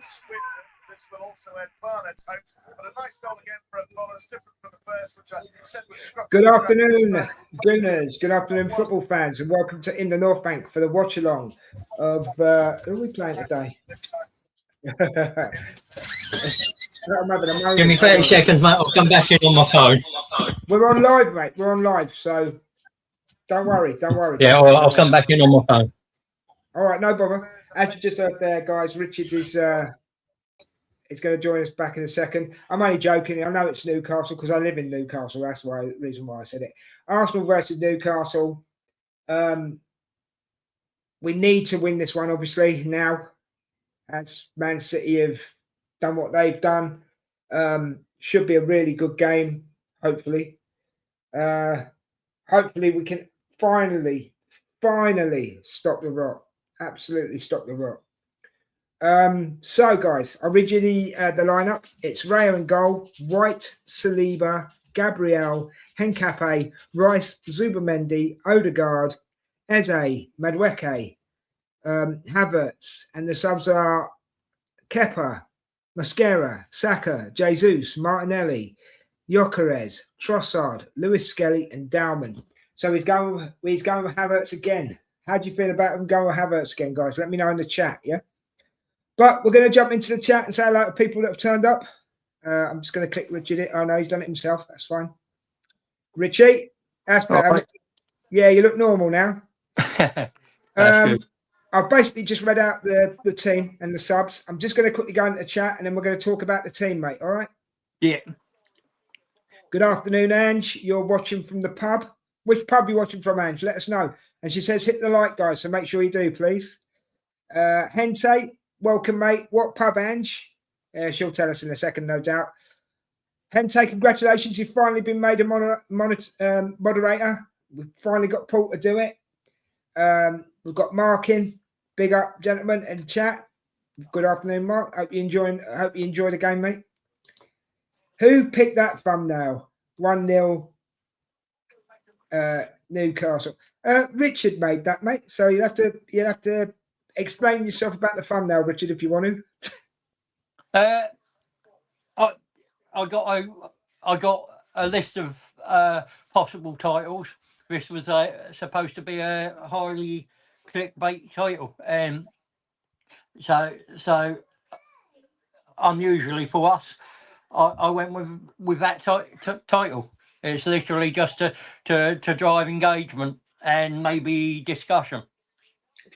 This will also end Barnett's hopes, but a nice goal again for Bollers, different from the first, which I said was scruffy. Good afternoon, Gooners. Good afternoon, football fans, and welcome to In the North Bank for the Watchalong of who are we playing today? Give me 30 seconds, mate. I'll come back in on my phone. We're on live, mate. We're on live, so don't worry. Yeah, I'll come back in on my phone. All right, no bother. As you just heard there, guys, Richard is going to join us back in a second. I'm only joking. I know it's Newcastle because I live in Newcastle. That's the reason why I said it. Arsenal versus Newcastle. We need to win this one, obviously, now. As Man City have done what they've done. Should be a really good game, hopefully. Hopefully we can finally stop the rot. Absolutely stop the rot. So, guys, I'll read you the lineup. It's Raya in goal, White, Saliba, Gabriel, Hencape, Rice, Zubamendi, Odegaard, Eze, Madueke, Havertz, and the subs are Kepa, Mosquera, Saka, Jesus, Martinelli, Gyökeres, Trossard, Lewis Skelly, and Dalman. So he's going with Havertz again. How do you feel about him going with Havertz again, guys? Let me know in the chat, yeah? But we're going to jump into the chat and say hello to people that have turned up. I'm just going to click Richard. Oh, no, he's done it himself. That's fine. Richie, that's better. Right. Yeah, you look normal now. That's good. I've basically just read out the team and the subs. I'm just going to quickly go into the chat and then we're going to talk about the team, mate. All right? Yeah. Good afternoon, Ange. You're watching from the pub. Which pub are you watching from, Ange? Let us know. And she says, hit the like, guys. So make sure you do, please. Hente, welcome, mate. What pub, Ange? She'll tell us in a second, no doubt. Hente, congratulations. You've finally been made a moderator. We've finally got Paul to do it. We've got Mark in. Big up, gentlemen, in the chat. Good afternoon, Mark. Hope you enjoy the game, mate. Who picked that thumbnail? 1-0 Newcastle. Richard made that, mate. So you'll have to explain yourself about the thumbnail, Richard, if you want to. I got a list of possible titles. This was supposed to be a highly clickbait title, so unusually for us, I went with that title. It's literally just to drive engagement and maybe discussion.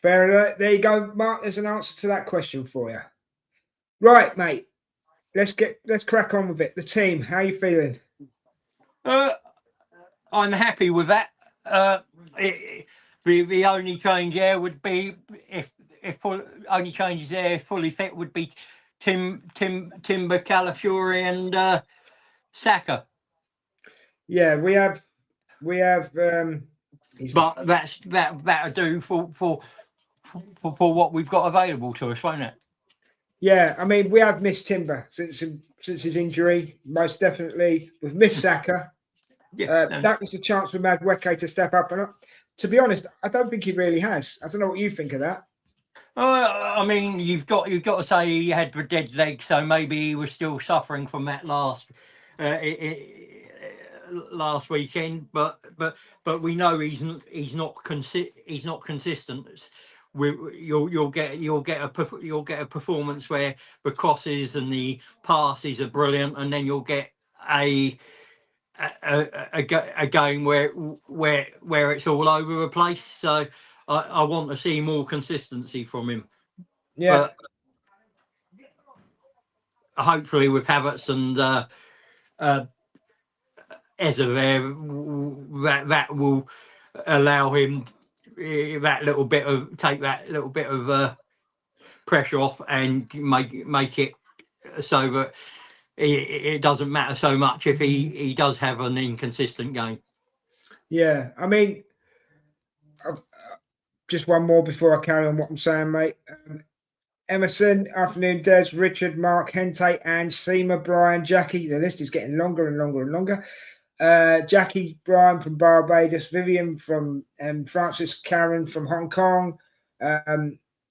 Fair enough. There you go, Mark. There's an answer to that question for you. Right, mate. Let's crack on with it. The team. How are you feeling? I'm happy with that. The only change there would be if only changes there fully fit would be Timber, Calafiori, and Saka. Yeah, we have. But that'll do for what we've got available to us, won't it? Yeah, I mean we have missed Timber since his injury, most definitely. We've missed Saka. Yeah, that was the chance for Madueke to step up, and to be honest, I don't think he really has. I don't know what you think of that. I mean, you've got to say he had the dead leg, so maybe he was still suffering from that last weekend. But we know he's not consistent. You'll get a performance where the crosses and the passes are brilliant, and then you'll get a game where it's all over the place. So I want to see more consistency from him. Yeah. But hopefully with Havertz and Eze there, that will allow him take that little bit of pressure off and make it so that it doesn't matter so much if he does have an inconsistent game. Yeah, I mean, just one more before I carry on what I'm saying, mate. Emerson, afternoon, Des, Richard, Mark, Hente, Ange, Seema, Brian, Jackie. The list is getting longer and longer and longer. Jackie, Brian from Barbados, Vivian from Francis, Karen from Hong Kong,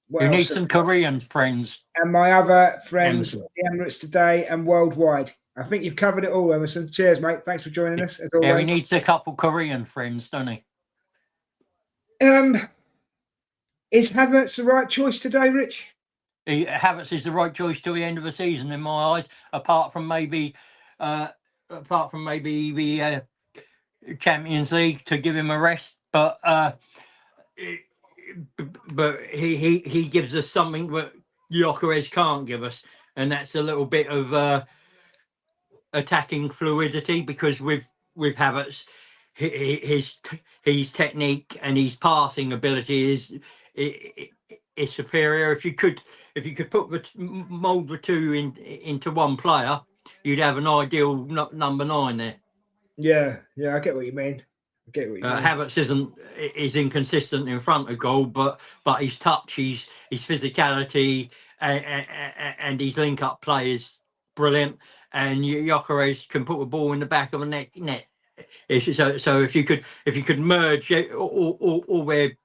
What You need else? some Korean friends, And my other friends, Emerson. the Emirates today and worldwide. I think you've covered it all, Emerson. Cheers, mate. Thanks for joining us as Yeah, he always. needs a couple Korean friends, doesn't he? Is Havertz the right choice today, Rich? Havertz is the right choice till the end of the season, in my eyes. Apart from maybe the Champions League to give him a rest, but he gives us something that Gyökeres can't give us, and that's a little bit of attacking fluidity, because with Havertz, his technique and his passing ability is superior. If you could mold the two into one player, you'd have an ideal number 9 there. Yeah, I get what you mean. Havertz is inconsistent in front of goal, but his touch, his physicality, and his link-up play is brilliant. And Gyökeres can put a ball in the back of a net. So if you could merge all their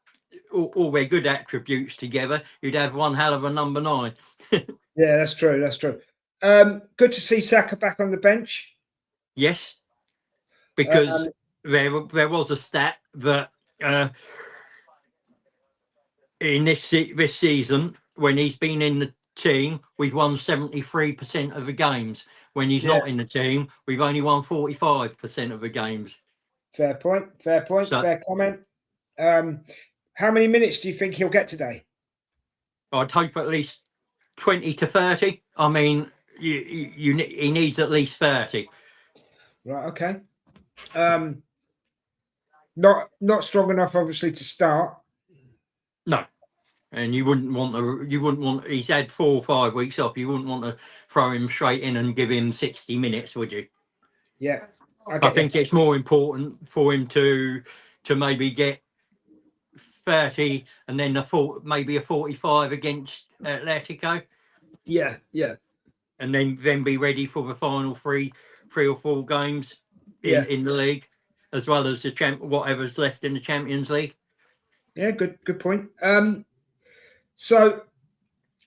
good attributes together, you'd have one hell of a number 9. Yeah, that's true. Good to see Saka back on the bench. Yes, because there was a stat that in this season, when he's been in the team, we've won 73% of the games. When he's not in the team, we've only won 45% of the games. Fair point. So, fair comment. How many minutes do you think he'll get today? I'd hope at least 20 to 30. I mean, he needs at least 30. Right. Okay. Not strong enough, obviously, to start. No, and you wouldn't want. He's had 4 or 5 weeks off. You wouldn't want to throw him straight in and give him 60 minutes, would you? Yeah. I think it's more important for him to maybe get 30 and then maybe a 45 against Atletico. Yeah. And then be ready for the final three or 4 games in the league, as well as the whatever's left in the Champions League. Yeah, good point. So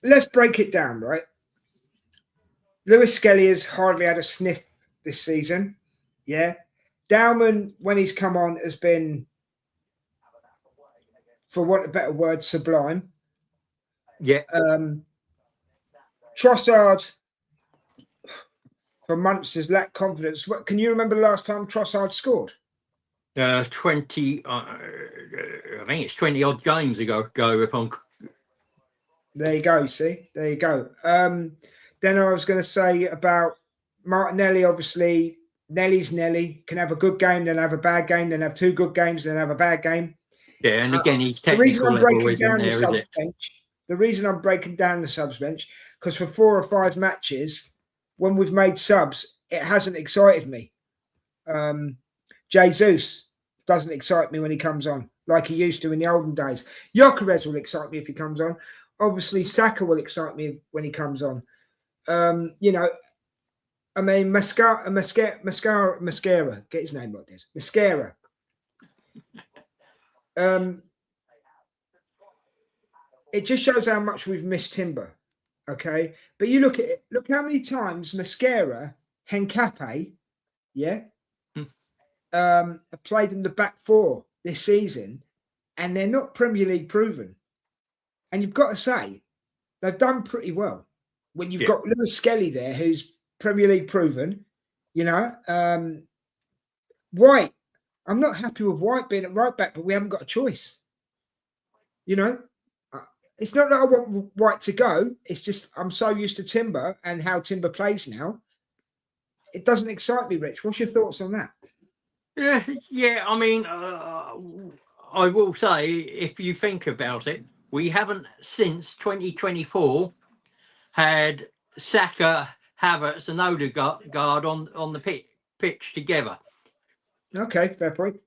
let's break it down, right? Lewis Skelly has hardly had a sniff this season. Yeah. Dowman, when he's come on, has been, for want of a better word, sublime. Yeah. Trossard, for months, has lacked confidence. Can you remember the last time Trossard scored? 20. I think it's 20 odd games ago. There you go. See, there you go. Then I was going to say about Martinelli. Obviously, Nelly's Nelly can have a good game, then have a bad game, then have 2 good games, then have a bad game. Yeah, and again, he's technical level isn't there, is it? The reason I'm breaking down the subs bench, because for 4 or 5 matches, when we've made subs, it hasn't excited me. Jesus doesn't excite me when he comes on, like he used to in the olden days. Gyökeres will excite me if he comes on. Obviously, Saka will excite me when he comes on. I mean, Mascara, get his name like this, Mascara. It just shows how much we've missed Timber, okay? But you look at it, look how many times Mascara, Hencape, have played in the back 4 this season, and they're not Premier League proven. And you've got to say, they've done pretty well. When you've got Lewis Skelly there, who's Premier League proven, White, I'm not happy with White being at right back, but we haven't got a choice. It's not that I want White to go. It's just I'm so used to Timber and how Timber plays now. It doesn't excite me, Rich. What's your thoughts on that? Yeah. I mean, I will say, if you think about it, we haven't since 2024 had Saka, Havertz, and Odegaard on the pitch together. Okay, fair point.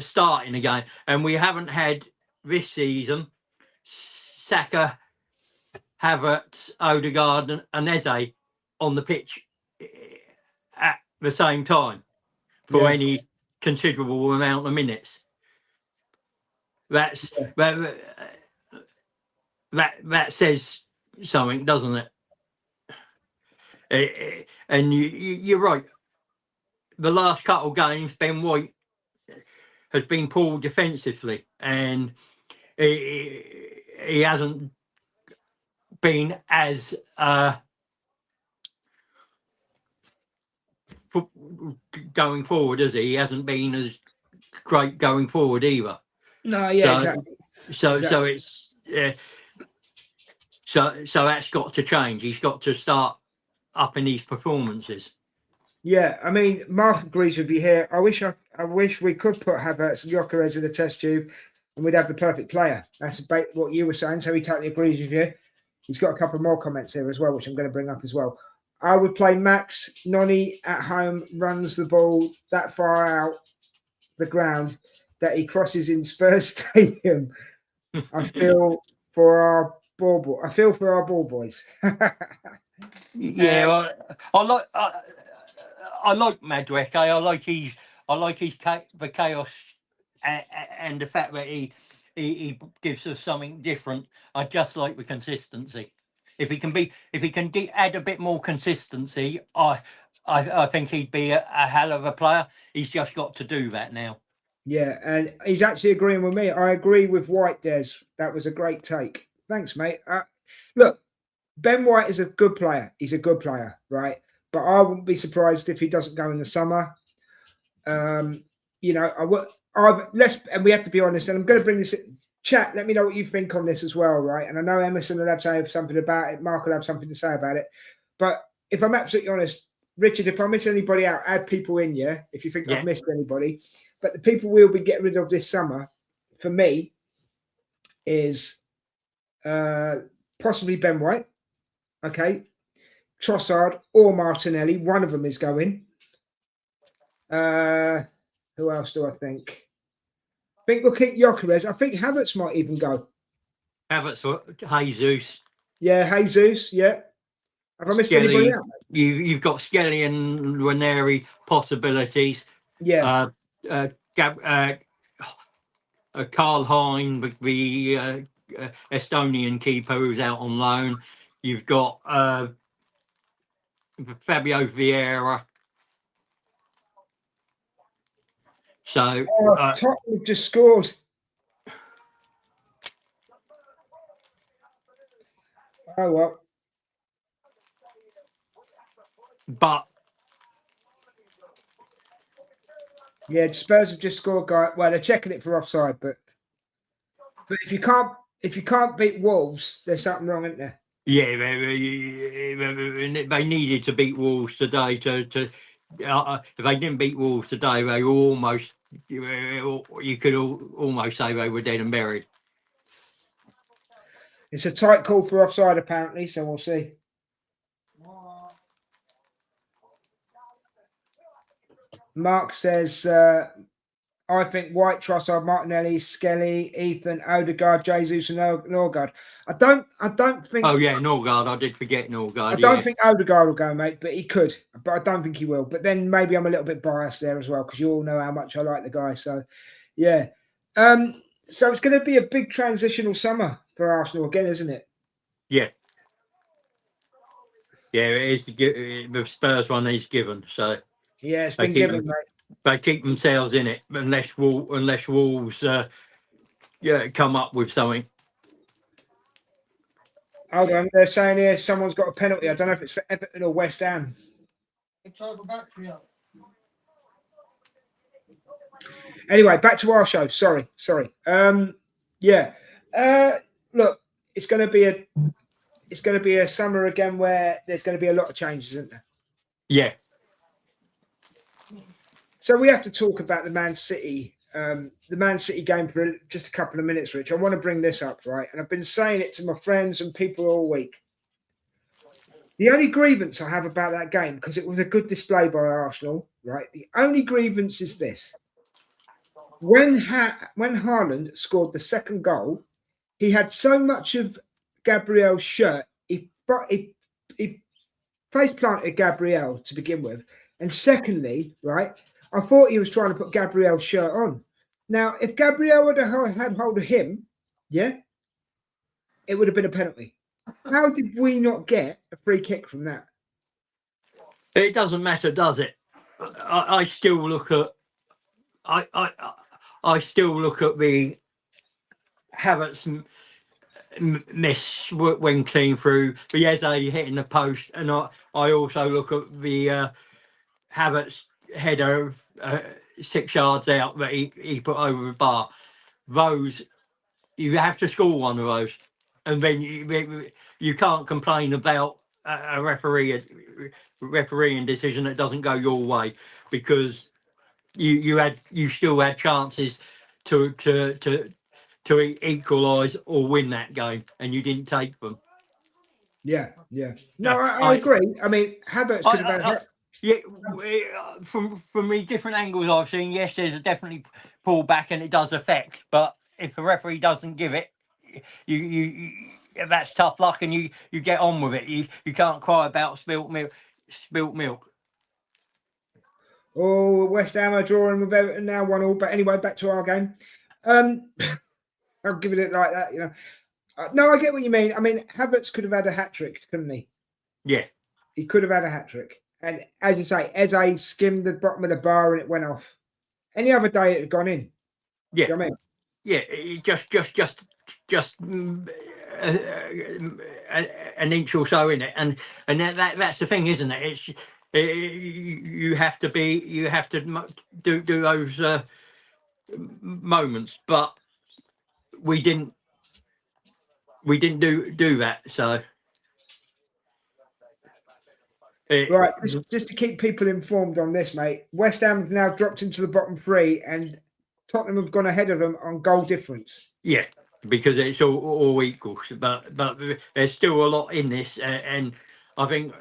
Starting again, and we haven't had this season Saka, Havertz, Odegaard, and Eze on the pitch at the same time for any considerable amount of minutes. That's that says something, doesn't it? And you're right. The last couple of games, Ben White has been poor defensively, and he hasn't been as going forward, has he? He hasn't been as great going forward either. No, yeah, exactly. So it's so that's got to change. He's got to start upping his performances. Yeah, I mean, Mark agrees with you here. I wish we could put Havertz and Gyökeres in the test tube, and we'd have the perfect player. That's what you were saying. So he totally agrees with you. He's got a couple more comments here as well, which I'm going to bring up as well. I would play Max. Noni at home runs the ball that far out the ground that he crosses in Spurs Stadium. I feel for our ball boys. Yeah, I like Madueke. I like the chaos and the fact that he gives us something different. I just like the consistency. If he can add a bit more consistency, I think he'd be a hell of a player. He's just got to do that now. Yeah, and he's actually agreeing with me. I agree with White, Des. That was a great take. Thanks, mate. Look, Ben White is a good player. He's a good player, right? But I wouldn't be surprised if he doesn't go in the summer. You know, and we have to be honest. And I'm going to bring this chat. Let me know what you think on this as well, right? And I know Emerson will have to say something about it. Mark will have something to say about it. But if I'm absolutely honest, Richard, if I miss anybody out, add people in, yeah? If you think I've missed anybody. But the people we'll be getting rid of this summer, for me, is possibly Ben White, okay, Trossard or Martinelli. One of them is going. Who else do I think? I think we'll keep Gyökeres. I think Havertz might even go. Havertz, Jesus. Yeah, Jesus, yeah. Have I missed anybody out? You've got Skelly and Ranieri possibilities. Yeah. Karl Hein, the Estonian keeper who's out on loan. You've got Fabio Vieira. So Tottenham just scored. Oh well. But yeah, Spurs have just scored, guy. Well, they're checking it for offside, but if you can't beat Wolves, there's something wrong, isn't there? Yeah, they needed to beat Wolves today. If they didn't beat Wolves today, they were almost. You could almost say they were dead and buried. It's a tight call for offside, apparently. So we'll see. Mark says, I think White, Trossard, Martinelli, Skelly, Ethan, Odegaard, Jesus, and Norgard. I don't think. Oh yeah, Norgard. I did forget Norgard. I don't think Odegaard will go, mate, but he could. But I don't think he will. But then maybe I'm a little bit biased there as well because you all know how much I like the guy. So, yeah. So it's going to be a big transitional summer for Arsenal again, isn't it? Yeah. Yeah, it is. The Spurs one is given. So. Yeah, it's been given, mate. They keep themselves in it unless Wolves come up with something. Hold on, they're saying here someone's got a penalty. I don't know if it's for Everton or West Ham. Anyway, back to our show. Sorry. Yeah. Look, it's going to be a summer again where there's going to be a lot of changes, isn't there? Yeah. So we have to talk about the Man City game for just a couple of minutes, Rich. I want to bring this up, right? And I've been saying it to my friends and people all week. The only grievance I have about that game, because it was a good display by Arsenal, right? The only grievance is this. When Haaland scored the second goal, he had so much of Gabriel's shirt, he face planted Gabriel to begin with. And secondly, right, I thought he was trying to put Gabriel's shirt on. Now, if Gabriel had hold of him, yeah, it would have been a penalty. How did we not get a free kick from that? It doesn't matter, does it? I still look at I still look at the Havertz miss when clean through, the Eze hitting the post, and I also look at the Havertz header 6 yards out that he put over the bar. Those, you have to score one of those, and then you can't complain about a refereeing decision that doesn't go your way, because you still had chances to equalise or win that game, and you didn't take them. Yeah. No, I agree. I mean, Havertz could have had. Yeah, from the different angles I've seen, yes, there's definitely pull back and it does affect. But if the referee doesn't give it, you that's tough luck, and you get on with it. You can't cry about spilt milk. Oh, West Ham are drawing with Everton now 1-1. But anyway, back to our game. I'll give it like that, you know. No, I get what you mean. I mean, Havertz could have had a hat trick, couldn't he? Yeah, he could have had a hat trick. And as you say, Eze skimmed the bottom of the bar and it went off. Any other day it had gone in. Yeah, you know what I mean? Yeah, just an inch or so in it, and that's the thing, isn't it? You have to do those moments, but we didn't do that. So right, just to keep people informed on this, mate. West Ham have now dropped into the bottom three, and Tottenham have gone ahead of them on goal difference. Yeah, because it's all equal, but there's still a lot in this, and I think.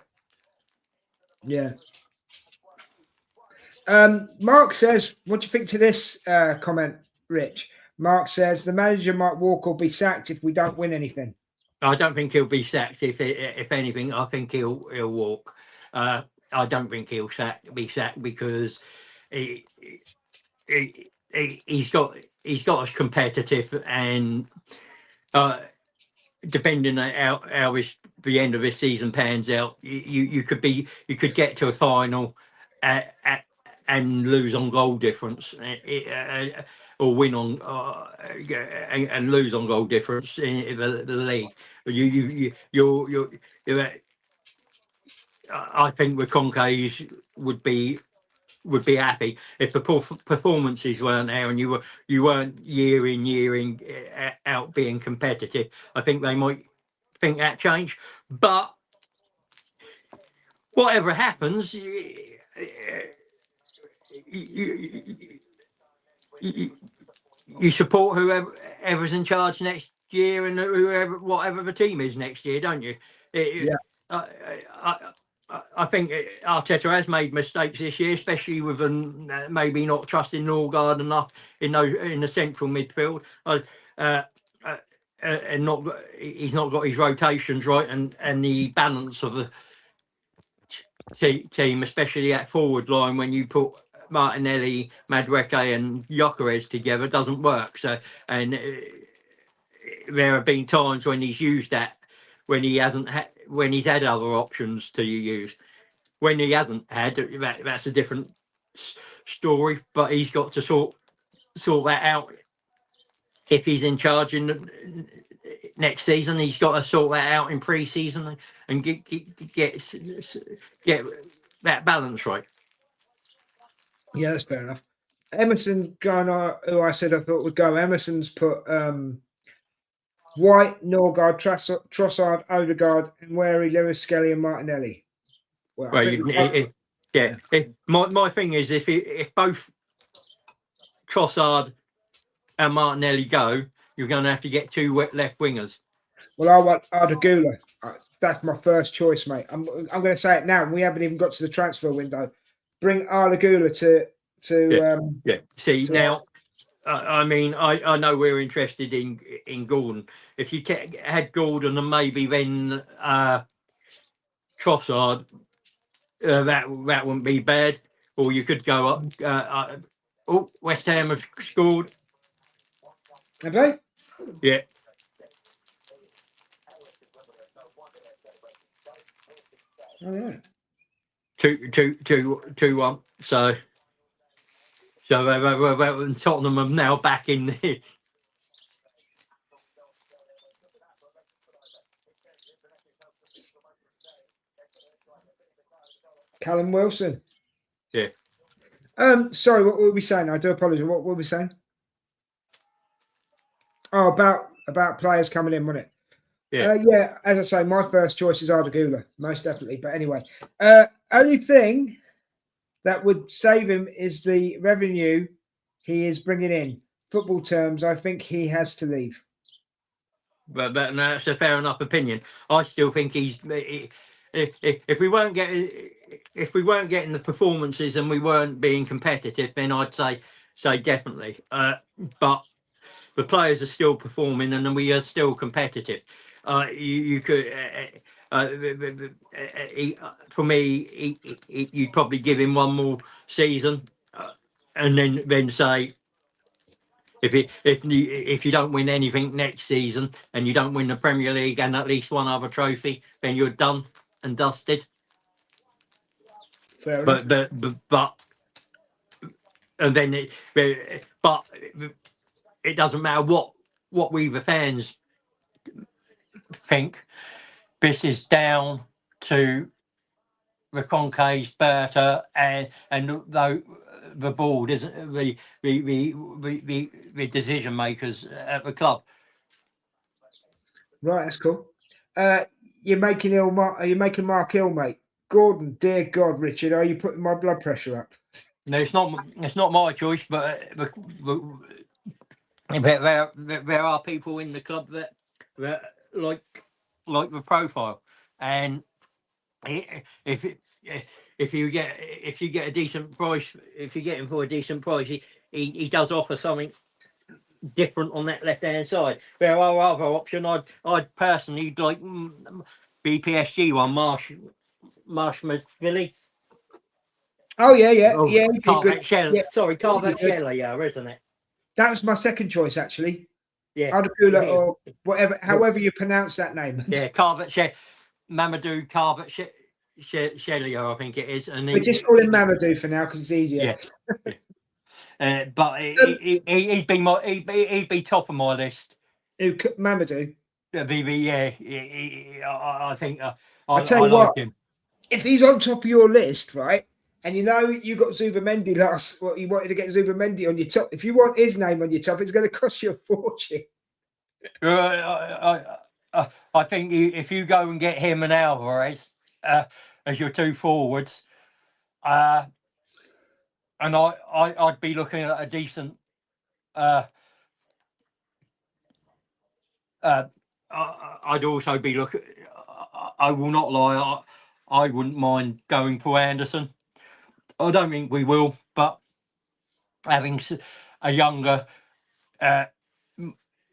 Yeah. Mark says, what do you think to this comment, Rich? Mark says the manager might walk or be sacked if we don't win anything. I don't think he'll be sacked. If anything, I think he'll walk. I don't think he'll be sacked because he's got us competitive, and depending on how the end of this season pans out, you could get to a final and lose on goal difference, or win on and lose on goal difference in the league. I think the Concays would be happy if the performances weren't there and you weren't year in out being competitive. I think they might think that change, but whatever happens, you support whoever's in charge next year, and whatever the team is next year, don't you? Yeah. I think Arteta has made mistakes this year, especially with maybe not trusting Norgard enough in the central midfield, and he's not got his rotations right, and the balance of the team, especially at forward line, when you put Martinelli, Madueke, and Gyökeres together, doesn't work. So, and there have been times when he's used that when he hasn't when he's had other options to use. When he hasn't had that's a different story. But he's got to sort that out. If he's in charge in next season, he's got to sort that out in pre-season and get that balance right. Yeah, that's fair enough. Emerson Garner, who I said I thought would go. Emerson's put White, Norgard, Trossard, Odegaard, and Wary, Lewis, Skelly, and Martinelli. Well, my thing is if both Trossard and Martinelli go, you're going to have to get two left wingers. Well, I want Ardagula. That's my first choice, mate. I'm going to say it now. We haven't even got to the transfer window. Bring Ardagula to See now. I mean, I know we're interested in Gordon. If you had Gordon and maybe then Trossard, that wouldn't be bad. Or you could go up. West Ham have scored. Have they? Yeah. All right. 2-1. So Tottenham are now back in the. Callum Wilson. Yeah. Sorry, what were we saying? I do apologise. What were we saying? Oh, about players coming in, wasn't it? Yeah. Yeah, as I say, my first choice is Ardagula, most definitely. But anyway, only thing that would save him is the revenue he is bringing in. Football terms, I think he has to leave. But no, that's a fair enough opinion. I still think he's. If we weren't getting the performances and we weren't being competitive, then I'd say definitely. But the players are still performing and we are still competitive. You could. For me, you'd probably give him one more season, and then say. If you don't win anything next season and you don't win the Premier League and at least one other trophy, then you're done and dusted. Fair enough. But and then but it doesn't matter what we the fans think. This is down to the Concaves, Berta, and the board isn't the decision makers at the club. Right, that's cool. You're making Are you making Mark ill, mate? Gordon, dear God, Richard, are you putting my blood pressure up? No, it's not my choice, but there are people in the club that like the profile, and if you get a decent price, if you get him for a decent price, he does offer something different on that left hand side. There are other options. I'd personally like BPSG one, Marshmallow. Oh yeah. Oh, He'd be good. Carvet Shell. Yeah, Sorry, he'd be Carvet good. Shell, yeah, isn't it? That was my second choice, actually. Yeah. Ardagula or whatever, however you pronounce that name. Yeah, Carvet Shell, Mamadou Carvet Shellio, I think it is, and We just call him Mamadou for now because it's easier. Yeah. But he'd be top of my list. Who? Mamadou. I think I tell you like what, him. if he's on top of your list, right, and you know you got Zubamendi last, well, you wanted to get Zubamendi on your top. If you want his name on your top, it's going to cost you a fortune. I think if you go and get him and Alvarez as your two forwards, and I'd be looking at a decent. I'd also be looking. I will not lie. I wouldn't mind going for Anderson. I don't think we will, but having a younger,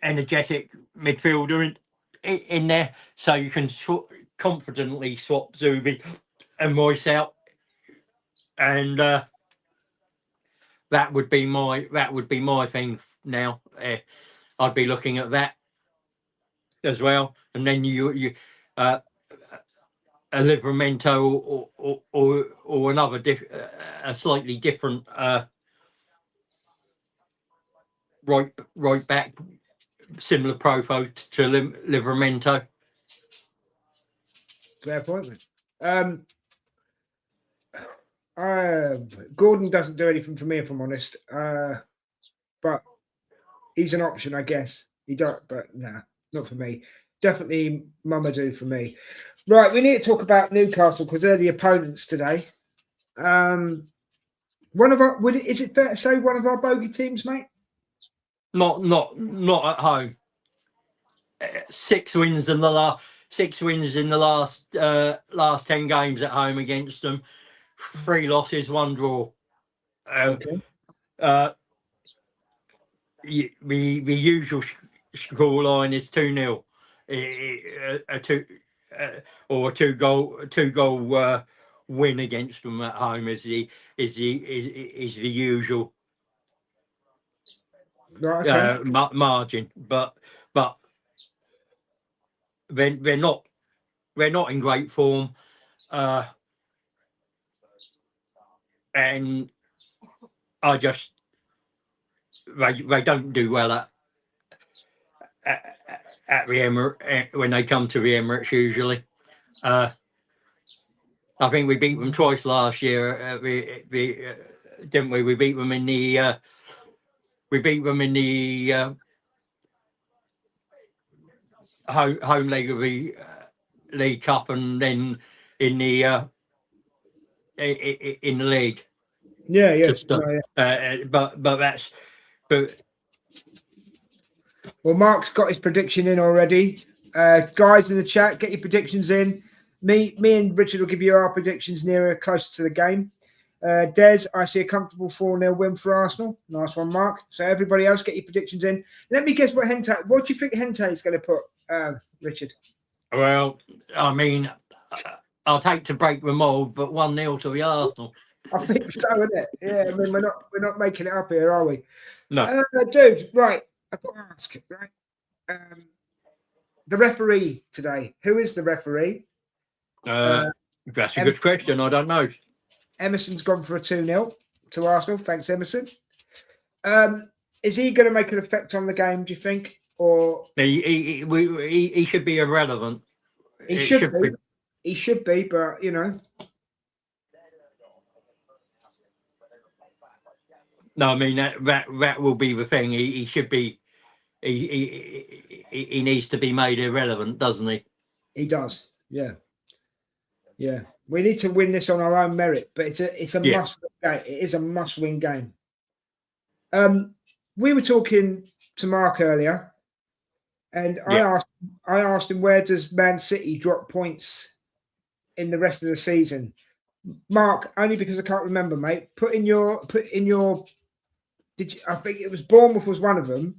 energetic midfielder in there, so you can confidently swap Zubi and Royce out, and that would be my thing now. I'd be looking at that as well, and then you a Livramento or another a slightly different right back, similar profile to Livramento. Fair point, Gordon doesn't do anything for me, if I'm honest. But he's an option, I guess. He don't, but nah, not for me. Definitely Mamadou for me. Right, we need to talk about Newcastle because they're the opponents today. One of our is it fair to say one of our bogey teams, mate? Not at home. 6 wins in the last 10 games at home against them. 3 losses, 1 draw. Okay. The usual score line is 2-0. A two goal win against them at home is the usual margin, but they're not in great form. and I just they don't do well at the Emirates when they come to the Emirates usually. I think we beat them twice last year. Didn't we? We beat them in the home leg of the League Cup, and then in the league. Yeah, yeah. Just, No, yeah. but that's Well, Mark's got his prediction in already. Guys in the chat, get your predictions in. Me and Richard will give you our predictions nearer, closer to the game. Des, I see a comfortable 4-0 win for Arsenal. Nice one, Mark. So everybody else, get your predictions in. Let me guess what do you think Hente is going to put, Richard? Well, I mean, I'll take to break the mould, but 1-0 to the Arsenal. I think so, isn't it? Yeah, I mean, we're not making it up here, are we? No. Dude, right. I've got to ask, right? The referee today. Who is the referee? That's a good question. I don't know. Emerson's gone for a 2-0 to Arsenal. Thanks, Emerson. Is he going to make an effect on the game, do you think? Or he should be irrelevant. He should be. He should be, but you know. No, I mean that will be the thing. He should be. He needs to be made irrelevant, doesn't he? He does. Yeah. Yeah. We need to win this on our own merit, but it's a must-win game. It is a must-win game. We were talking to Mark earlier, and I asked him, where does Man City drop points in the rest of the season? Mark, only because I can't remember, mate. I think it was Bournemouth was one of them,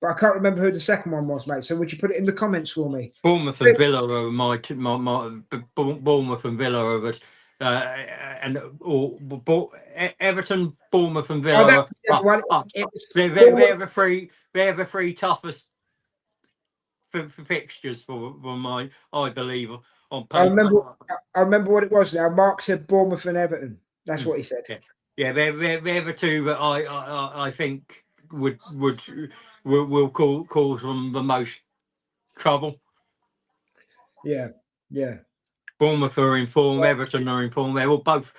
but I can't remember who the second one was, mate. So would you put it in the comments for me? Bournemouth and Villa are my Bournemouth and Villa are Everton, Bournemouth and Villa. They're the three toughest for fixtures for my, I believe, on paper. I remember what it was now. Mark said Bournemouth and Everton. That's what he said. Yeah, they're the two that I think will cause them the most trouble. Yeah. Bournemouth are in form. Everton are in form. They're all both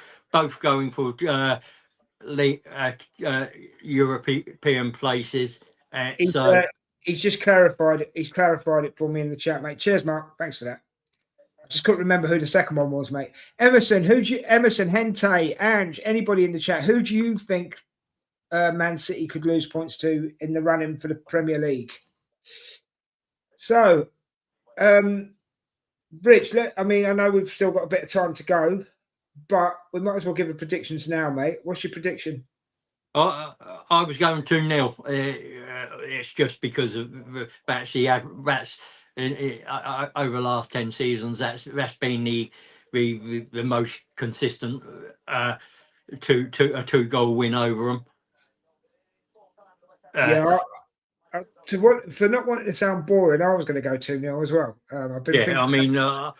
going for European places. He's just clarified it. He's clarified it for me in the chat, mate. Cheers, Mark. Thanks for that. I just couldn't remember who the second one was, mate. Emerson, Hente, Ange, anybody in the chat, who do you think Man City could lose points to in the running for the Premier League? So, Rich, I know we've still got a bit of time to go, but we might as well give a predictions now, mate. What's your prediction? I was going 2-0. It's just because of that's over the last 10 seasons. That's been the most consistent a 2-goal win over them. For not wanting to sound boring, I was going to go 2-0 as well.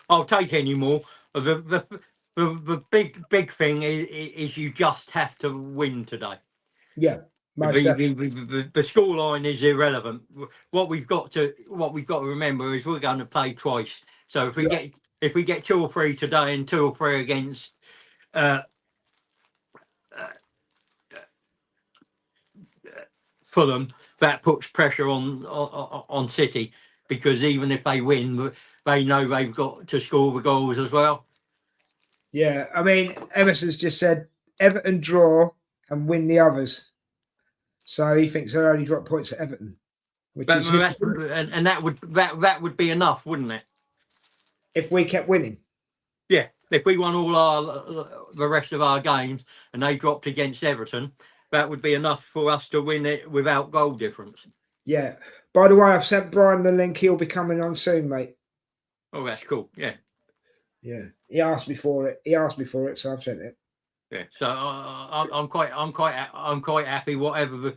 I'll take any more. The big thing is you just have to win today. Yeah. The scoreline is irrelevant. What we've got to remember is we're going to play twice. So if we get 2 or 3 today and 2 or 3 against Fulham, that puts pressure on City, because even if they win, they know they've got to score the goals as well. Yeah, I mean, Emerson's just said Everton draw and win the others. So he thinks they'll only drop points at Everton, that would be enough, wouldn't it? If we kept winning. Yeah, if we won all the rest of our games and they dropped against Everton, that would be enough for us to win it without goal difference. Yeah. By the way, I've sent Brian the link. He'll be coming on soon, mate. Oh, that's cool. Yeah. Yeah. He asked me for it, so I've sent it. Yeah. So I'm quite happy. Whatever,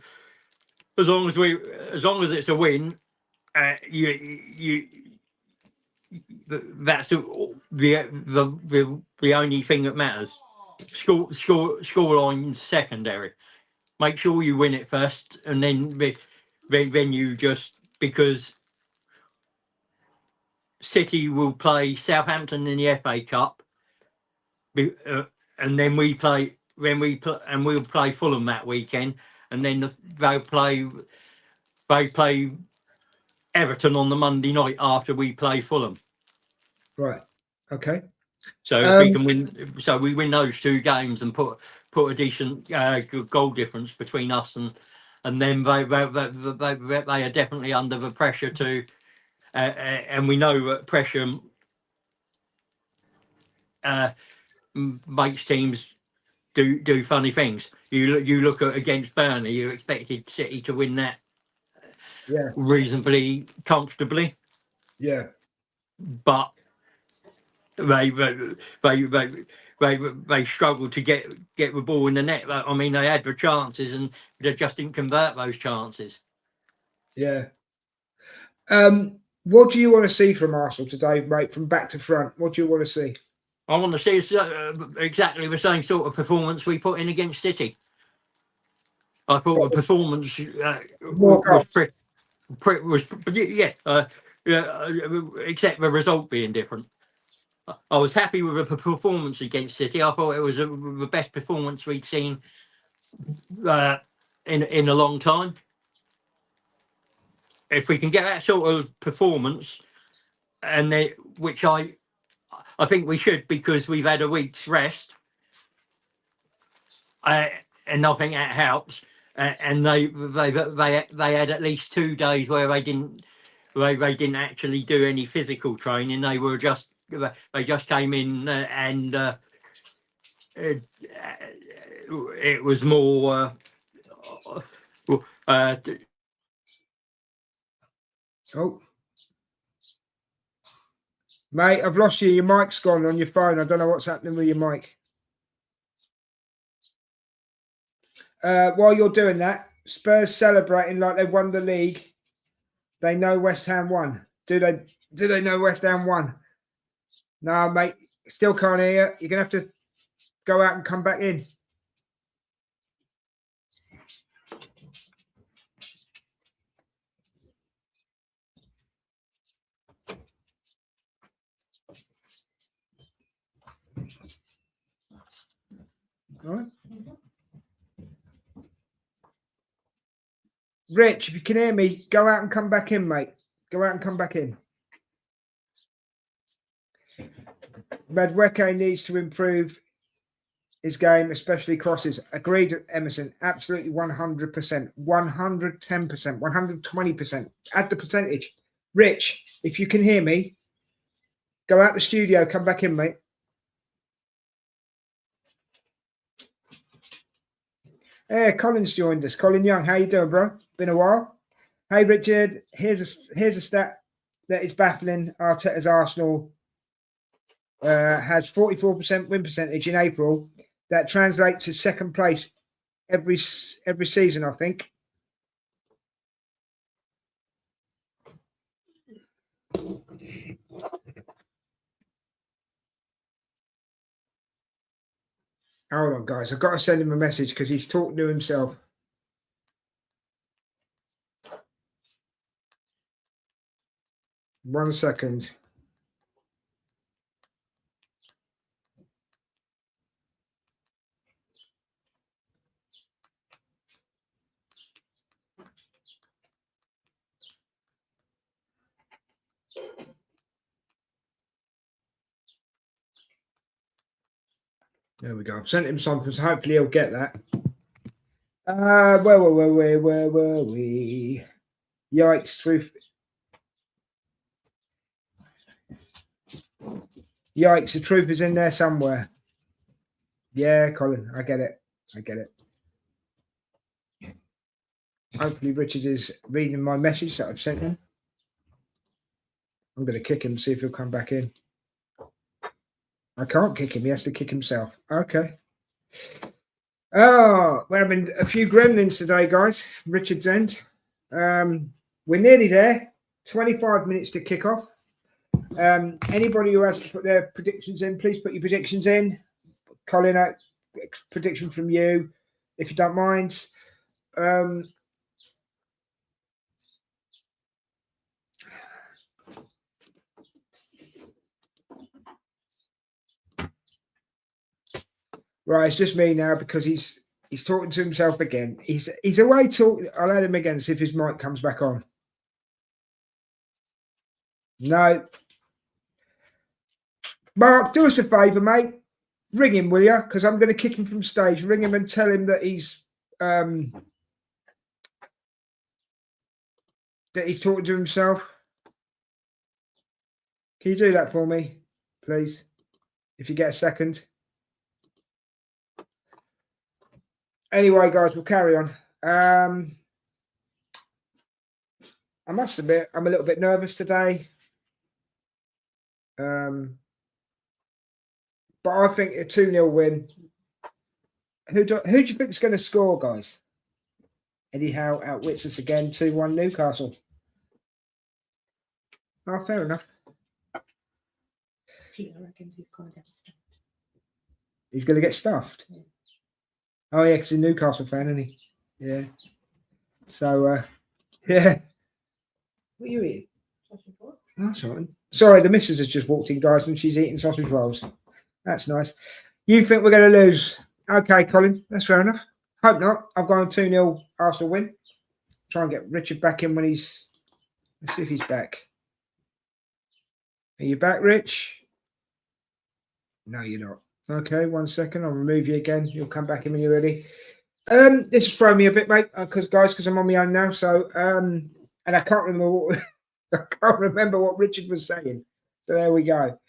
as long as it's a win, that's the only thing that matters. Scoreline secondary. Make sure you win it first, and then you just, because City will play Southampton in the FA Cup, and then we'll play Fulham that weekend, and then they'll play Everton on the Monday night after we play Fulham. Right. Okay. So if we can win, so we win those 2 games and put a decent goal difference between us and then they are definitely under the pressure to, and we know that pressure makes teams do funny things. You look at against Burnley, you expected City to win that reasonably comfortably. Yeah. But they struggled to get the ball in the net. I mean, they had the chances and they just didn't convert those chances. Yeah. What do you want to see from Arsenal today, mate? From back to front, what do you want to see? I want to see exactly the same sort of performance we put in against City. I thought the performance except the result being different. I was happy with the performance against City. I thought it was the best performance we'd seen in a long time. If we can get that sort of performance, which I think we should, because we've had a week's rest, and I think that helps. And they had at least 2 days where they didn't actually do any physical training. They just came in and it was more. Mate, I've lost you. Your mic's gone on your phone. I don't know what's happening with your mic. While you're doing that, Spurs celebrating like they won the league. They know West Ham won. Do they know West Ham won? No, mate. Still can't hear you. You're going to have to go out and come back in. All right. Rich, if you can hear me, go out and come back in, mate. Go out and come back in. Madueke needs to improve his game, especially crosses. Agreed, Emerson. Absolutely 100%, 110%, 120%. Add the percentage. Rich, if you can hear me, go out the studio, come back in, mate. Hey, Colin's joined us. Colin Young, how you doing, bro? Been a while. Hey, Richard, here's a stat that is baffling. Arteta's Arsenal has 44% win percentage in April. That translates to second place every season, I think. Hold on, guys. I've got to send him a message because he's talking to himself. One second. There we go. I've sent him something, so hopefully he'll get that. Where were we? Yikes, truth. Yikes, the truth is in there somewhere. Yeah, Colin, I get it. I get it. Hopefully Richard is reading my message that I've sent him. I'm going to kick him, see if he'll come back in. I can't kick him. He has to kick himself. Okay. Oh, we're having a few gremlins today, guys. Richard's end. We're nearly there. 25 minutes to kick off. Anybody who hasn't put their predictions in, please put your predictions in. Colin, prediction from you, if you don't mind. Right, it's just me now because he's talking to himself again. He's away talking. I'll add him again, see if his mic comes back on. No. Mark, do us a favour, mate. Ring him, will you? Because I'm going to kick him from stage. Ring him and tell him that he's talking to himself. Can you do that for me, please? If you get a second. Anyway, guys, we'll carry on. I must admit, I'm a little bit nervous today. But I think a 2-0 win. Who do you think is going to score, guys? Eddie Howe outwits us again, 2-1 Newcastle. Oh, fair enough. Peter reckons he's going to get stuffed. He's going to get stuffed? Yeah. Oh, yeah, because he's a Newcastle fan, isn't he? Yeah. So, yeah. What are you eating? Sausage roll. That's right. Sorry, the missus has just walked in, guys, and she's eating sausage rolls. That's nice. You think we're going to lose? Okay, Colin, that's fair enough. Hope not. I've gone 2-0 Arsenal win. Try and get Richard back in when he's... Let's see if he's back. Are you back, Rich? No, you're not. Okay, 1 second. I'll remove you again. You'll come back in when you're ready. This has thrown me a bit, mate, because I'm on my own now. So, and I can't remember what Richard was saying. So there we go.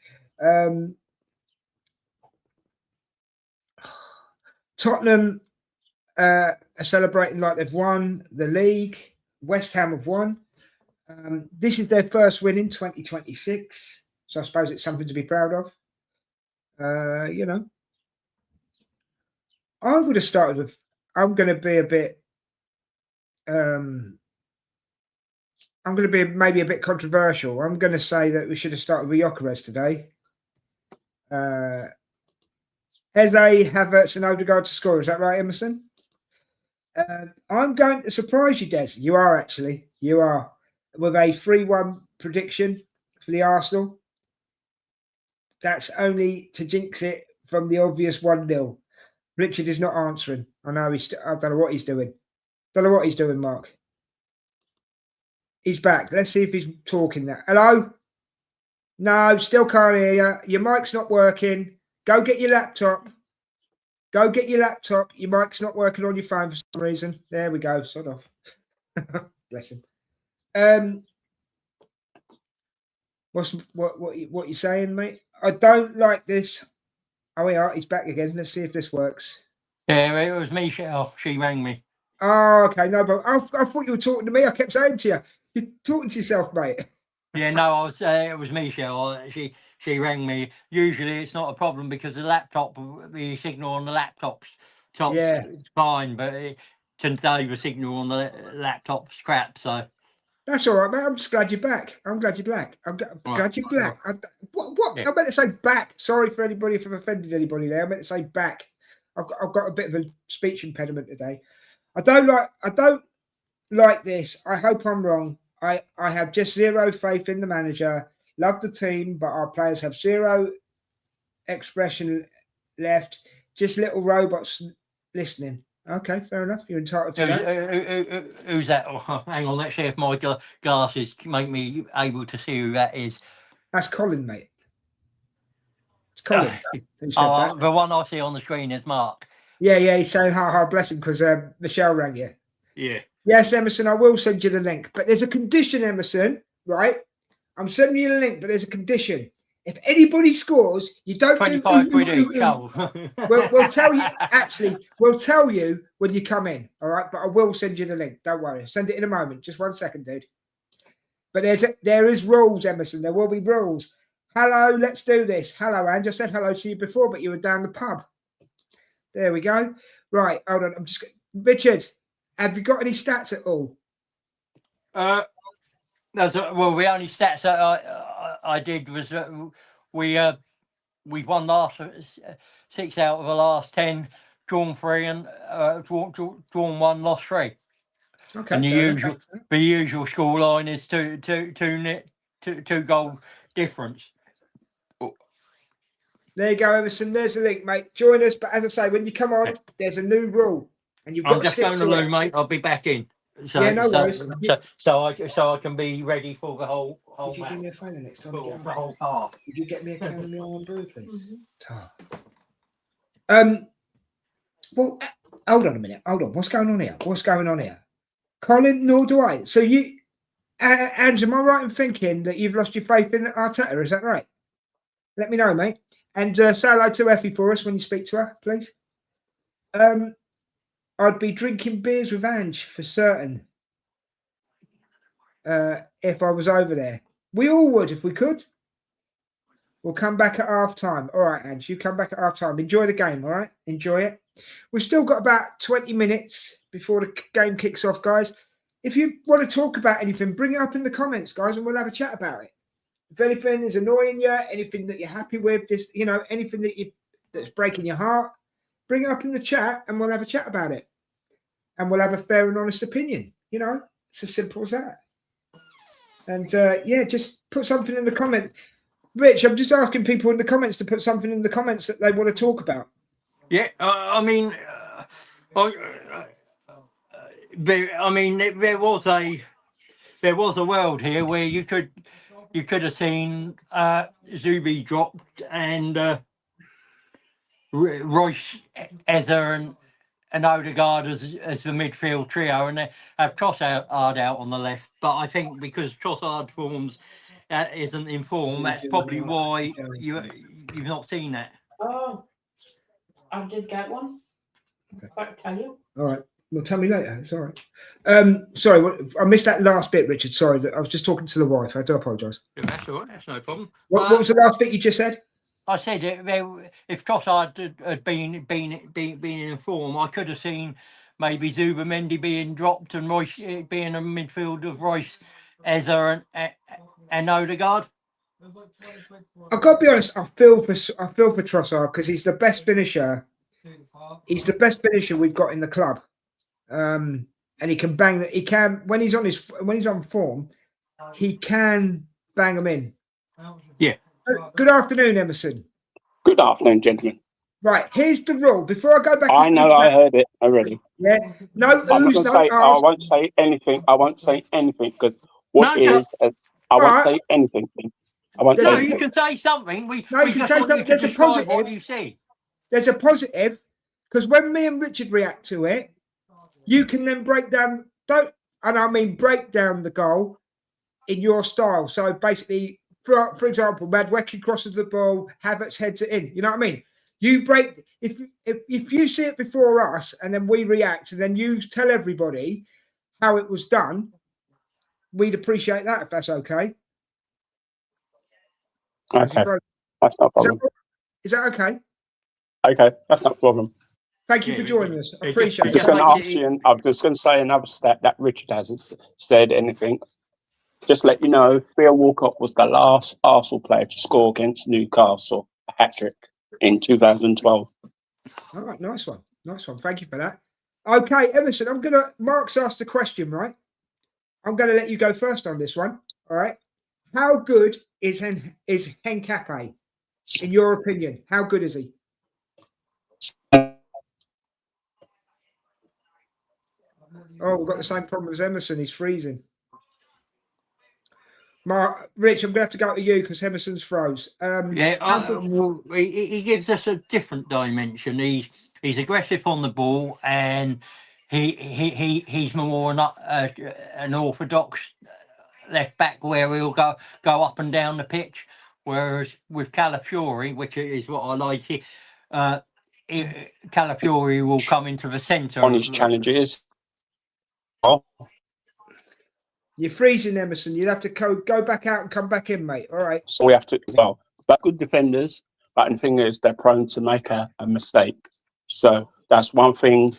Tottenham are celebrating like they've won the league. West Ham have won. This is their first win in 2026. So I suppose it's something to be proud of. You know, I would have started with, I'm going to be a bit, I'm going to be maybe a bit controversial. I'm going to say that we should have started with Gyökeres today. Eze, Havertz and Odegaard to score. Is that right, Emerson? I'm going to surprise you, Des. You are actually. You are. With a 3-1 prediction for the Arsenal. That's only to jinx it from the obvious 1-0. Richard is not answering. I know I don't know what he's doing. Don't know what he's doing, Mark. He's back. Let's see if he's talking now. Hello? No, still can't hear you. Your mic's not working. Go get your laptop. Go get your laptop. Your mic's not working on your phone for some reason. There we go. Sort of. Bless him. What you saying, mate? I don't like this. Oh, yeah, he's back again. Let's see if this works. Yeah, it was Michelle. She rang me. Oh, okay. No, but I thought you were talking to me. I kept saying to you, you're talking to yourself, mate. Yeah, no, I was. It was Michelle. She rang me. Usually, it's not a problem because the signal on the laptop's fine, but today the signal on the laptop's crap. So that's all right, mate. I'm just glad you're back. I'm glad you're back. Glad you're back. What? Yeah. I meant to say back. Sorry for anybody if I've offended anybody there. I meant to say back. I've got a bit of a speech impediment today. I don't like this. I hope I'm wrong. I have just zero faith in the manager. Love the team, but our players have zero expression left. Just little robots listening. Okay, fair enough. You're entitled to that. Who's that? Oh, hang on, let's see if my glasses make me able to see who that is. That's Colin, mate. It's Colin. The one I see on the screen is Mark. Yeah, he's saying ha, bless him, because Michelle rang you. Yeah. Yes, Emerson, I will send you the link. But there's a condition, Emerson, right? I'm sending you the link, but there's a condition. If anybody scores, you don't 25 quid each. We'll tell you, actually, we'll tell you when you come in, all right? But I will send you the link. Don't worry. I'll send it in a moment. Just 1 second, dude. But there is rules, Emerson. There will be rules. Hello, let's do this. Hello, Ange. I said hello to you before, but you were down the pub. There we go. Right, hold on. Richard, have you got any stats at all? The only stats that I did was we've won last 6 out of the last 10, drawn 3 and drawn 1, lost 3. Okay. And fair enough. the usual score line is two goal difference. There you go, Emerson. There's the link, mate. Join us. But as I say, when you come on, there's a new rule, and you've got I'm to just stick going to to loo, it. mate. I'll be back in. So, Yeah, no worries. So I can be ready for the whole Would you match. do me a favour next time? For the whole half. Would you get me a can of meal and brew, please? Mhm. Well, hold on a minute. Hold on. What's going on here? Colin, nor do I. So you, Ange, am I right in thinking that you've lost your faith in Arteta? Is that right? Let me know, mate. And say hello to Effie for us when you speak to her, please. I'd be drinking beers with Ange for certain. If I was over there. We all would if we could. We'll come back at half time. All right, Ange, you come back at half time. Enjoy the game, all right? Enjoy it. We've still got about 20 minutes before the game kicks off, guys. If you want to talk about anything, bring it up in the comments, guys, and we'll have a chat about it. If anything is annoying you, anything that you're happy with, anything that's breaking your heart, bring it up in the chat and we'll have a chat about it. And we'll have a fair and honest opinion. It's as simple as that. And just put something in the comment. Rich, I'm just asking people in the comments to put something in the comments that they want to talk about. Yeah, I mean, there was a world here where you could have seen Zubi dropped and Royce, Eza and Odegaard as the midfield trio, and they have Trossard out on the left. But I think because Trossard's forms isn't in form, that's probably why you've not seen that. Oh, I did get one. I can tell you. All right. Well, tell me later. It's all right. Sorry, I missed that last bit, Richard. Sorry, I was just talking to the wife. I do apologise. That's all right. That's no problem. What was the last bit you just said? I said if Trossard had been in form, I could have seen maybe Zubimendi being dropped and Royce being a midfield of Royce, Eza and Odegaard. I've got to be honest. I feel for Trossard because he's the best finisher. He's the best finisher we've got in the club, and he can bang. He can when he's on form, he can bang them in. Yeah. Good afternoon, Emerson. Good afternoon, gentlemen. Right, here's the rule. Before I go back, I know I heard it already. Yeah. No, I'm not going to say. I won't say anything. I won't say anything because I won't say anything. I won't say anything. You can say something. You can say something. There's a positive. What you see. There's a positive because when me and Richard react to it, you can then break down. Break down the goal in your style. So basically, for example, Madwecki crosses the ball, Havertz heads it in. You know what I mean? You break if you see it before us, and then we react, and then you tell everybody how it was done. We'd appreciate that if that's okay. Okay, that's not a problem. Is that okay? Okay, that's not a problem. Thank you for joining us. I appreciate it. I'm just going to ask you, and I'm just going to say another stat that Richard hasn't said anything. Just let you know, Theo Walcott was the last Arsenal player to score against Newcastle, a hat-trick in 2012. All right, nice one. Thank you for that. Okay, Emerson, Mark's asked a question, right? I'm going to let you go first on this one. All right. How good is Henkape, in your opinion? How good is he? Oh, we've got the same problem as Emerson. He's freezing. Rich, I'm going to have to go to you because Emerson's froze. He gives us a different dimension. He's aggressive on the ball, and he's more an orthodox left back where he'll go up and down the pitch. Whereas with Calafiori, which is what I like, Calafiori will come into the centre on his challenges. You're freezing, Emerson. You'll have to go back out and come back in, mate. All right. So we have to as well. But good defenders, but the thing is, they're prone to make a mistake. So that's one thing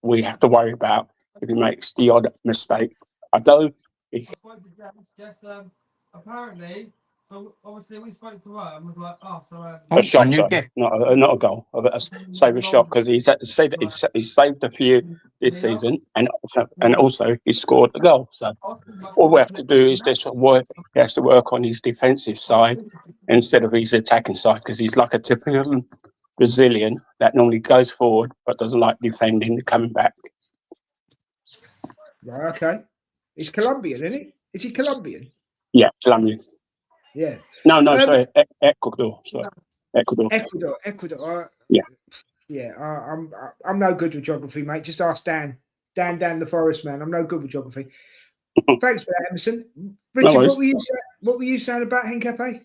we have to worry about if he makes the odd mistake. Although apparently So obviously we spoke to her and was like, oh, so A shot, and you sorry, get not a goal. Save a shot because he's saved a few this season, and also he scored a goal. So all we have to do is just work. He has to work on his defensive side instead of his attacking side because he's like a typical Brazilian that normally goes forward but doesn't like defending, coming back. Right, okay. He's Colombian, isn't he? Is he Colombian? Yeah, Colombian. Yeah. No, sorry, Ecuador. Sorry, Ecuador. Ecuador. Yeah. Yeah. I'm no good with geography, mate. Just ask Dan. Dan, the forest man. I'm no good with geography. Thanks for that, Emerson. Richard, worries. what were you saying about Hincapié?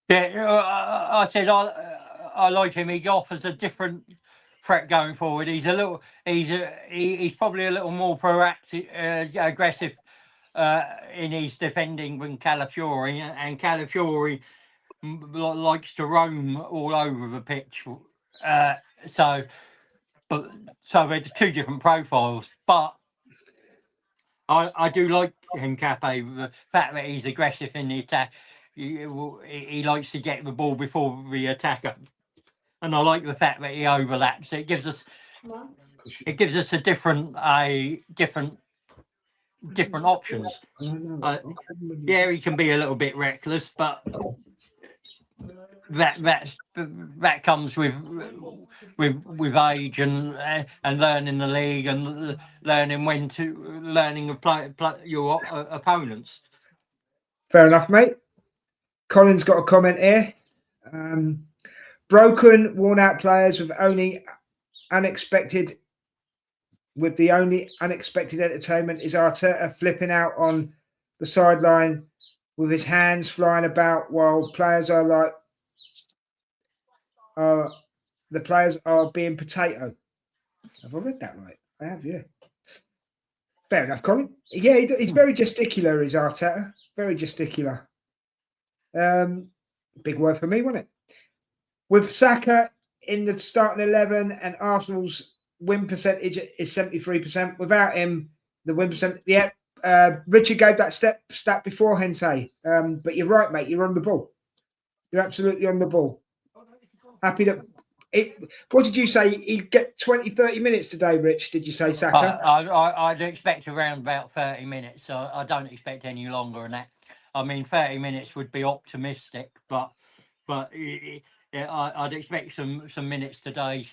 yeah, I said I like him. He offers a different threat going forward. He's probably a little more proactive, aggressive in his defending than Calafiori, and Calafiori likes to roam all over the pitch. So there's two different profiles, but I do like Hincapié, the fact that he's aggressive in the attack. He likes to get the ball before the attacker, and I like the fact that he overlaps. It gives us a different options. Yeah, he can be a little bit reckless, but that comes with age and learning the league and learning your opponents. Fair enough, mate. Colin's got a comment here. Broken, worn-out players with the only unexpected entertainment is Arteta flipping out on the sideline with his hands flying about while players are like, the players are being potato. Have I read that right? I have, yeah. Fair enough, Colin. Yeah, he's very gesticular, is Arteta. Very gesticular. Big word for me, wasn't it? With Saka in the starting 11 and Arsenal's win percentage is 73%. Without him, the win percent, yeah. Richard gave that stat before, Hensei. But you're right, mate. You're on the ball. You're absolutely on the ball. Happy that. What did you say? He'd get 20, 30 minutes today, Rich? Did you say, Saka? I'd expect around about 30 minutes. So I don't expect any longer than that. I mean, 30 minutes would be optimistic, but I'd expect some minutes today,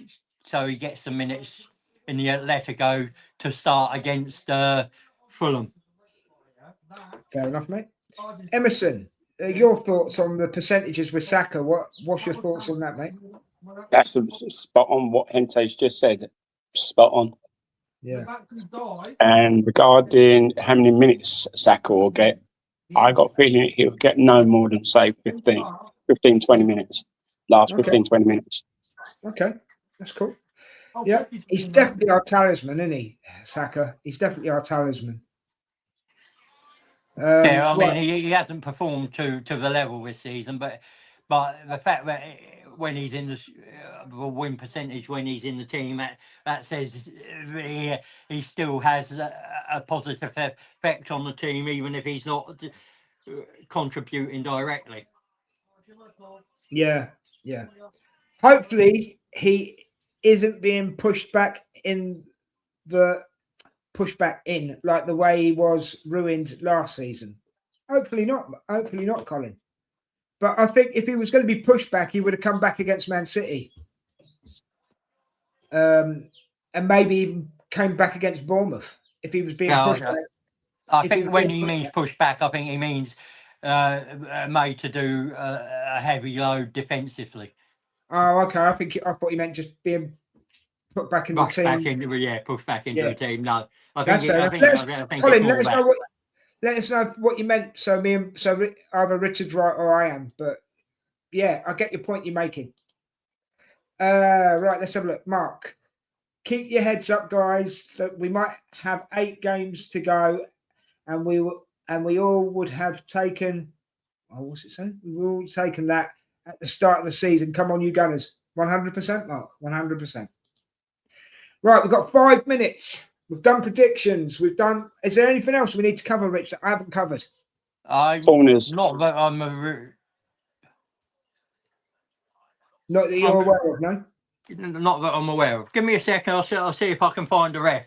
so he gets some minutes in the Atletico to start against Fulham. Fair enough, mate. Emerson, your thoughts on the percentages with Saka? What's your thoughts on that, mate? That's spot on what Hente's just said. Spot on. Yeah. And regarding how many minutes Saka will get, I got a feeling he'll get no more than, say, 15, 20 minutes. Last 15, 20 minutes. Okay, that's cool. Yeah, he's definitely our talisman, isn't he, Saka? He's definitely our talisman. I mean, he hasn't performed to the level this season, but the fact that when he's in the win percentage, when he's in the team, that says he still has a positive effect on the team, even if he's not contributing directly. Yeah. Hopefully, he isn't being pushed back in like the way he was ruined last season. Hopefully not, Colin. But I think if he was going to be pushed back, he would have come back against Man City. And maybe even came back against Bournemouth if he was being pushed back. I think when he means push back, I think he means made to do a heavy load defensively. Oh, okay. I thought he meant just being put back in the team. Push back into the team. No, Colin, let us know what you meant. So either Richard's right or I am. But yeah, I get your point you're making. Right, let's have a look. Mark, keep your heads up, guys. That we might have 8 games to go, and we all would have taken. Oh, what's it saying? We've all taken that at the start of the season. Come on, you Gunners. 100%, Mark. 100%. Right, we've got 5 minutes. We've done predictions. Is there anything else we need to cover, Rich, that I haven't covered? Corners. Not that I'm a, Not that you're aware of, no? not that I'm aware of. Give me a second. I'll see if I can find the ref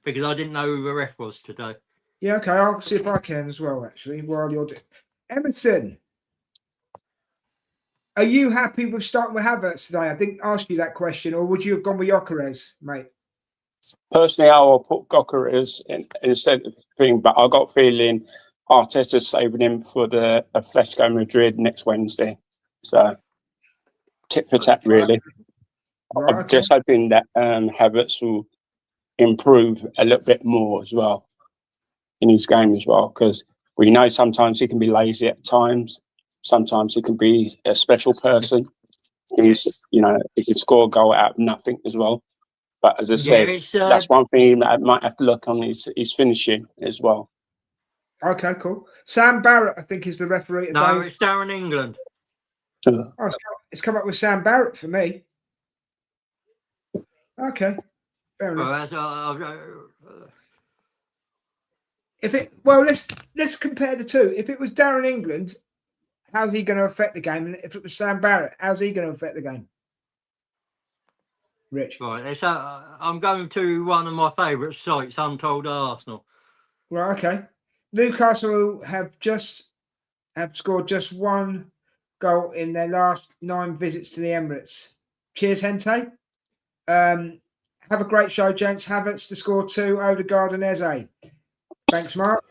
because I didn't know who the ref was today. Yeah, okay. I'll see if I can as well, actually, while you're doing. Emerson, are you happy with starting with Havertz today? I didn't ask you that question, or would you have gone with Gyökeres, mate? Personally, I will put Gyökeres instead of the thing, but I got a feeling Arteta's saving him for the Atletico Madrid next Wednesday. So, tit for tat, really. Right, I'm okay. just hoping that Havertz will improve a little bit more as well in his game as well, because we know sometimes he can be lazy at times. Sometimes he can be a special person. He's, you know, he can score a goal out of nothing as well. But as I said, that's one thing that I might have to look on his finishing as well. Okay, cool. Sam Barrett, I think, is the referee today. No, it's Darren England. Oh, it's come up with Sam Barrett for me. Okay, fair enough. Let's compare the two. If it was Darren England, how's he going to affect the game? And if it was Sam Barrett, how's he going to affect the game? Rich. Right, I'm going to one of my favourite sites, Untold Arsenal. Right, okay. Newcastle have scored just one goal in their last 9 visits to the Emirates. Cheers, Hente. Have a great show, gents. Havertz to score 2, Odegaard and Eze. Thanks, Mark.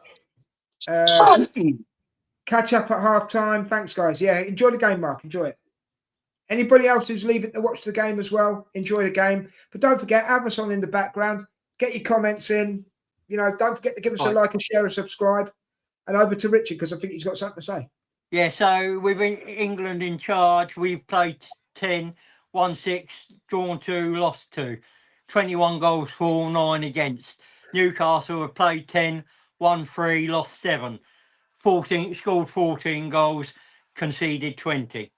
Catch up at half time. Thanks, guys. Yeah, enjoy the game, Mark. Enjoy it. Anybody else who's leaving to watch the game as well, enjoy the game. But don't forget, have us on in the background. Get your comments in. You know, don't forget to give us a like, a share, and subscribe. And over to Richard, because I think he's got something to say. Yeah, so with England in charge, we've played 10, won 6, drawn 2, lost 2. 21 goals for, 9 against. Newcastle have played 10, won 3, lost 7. 14, scored 14 goals, conceded 20.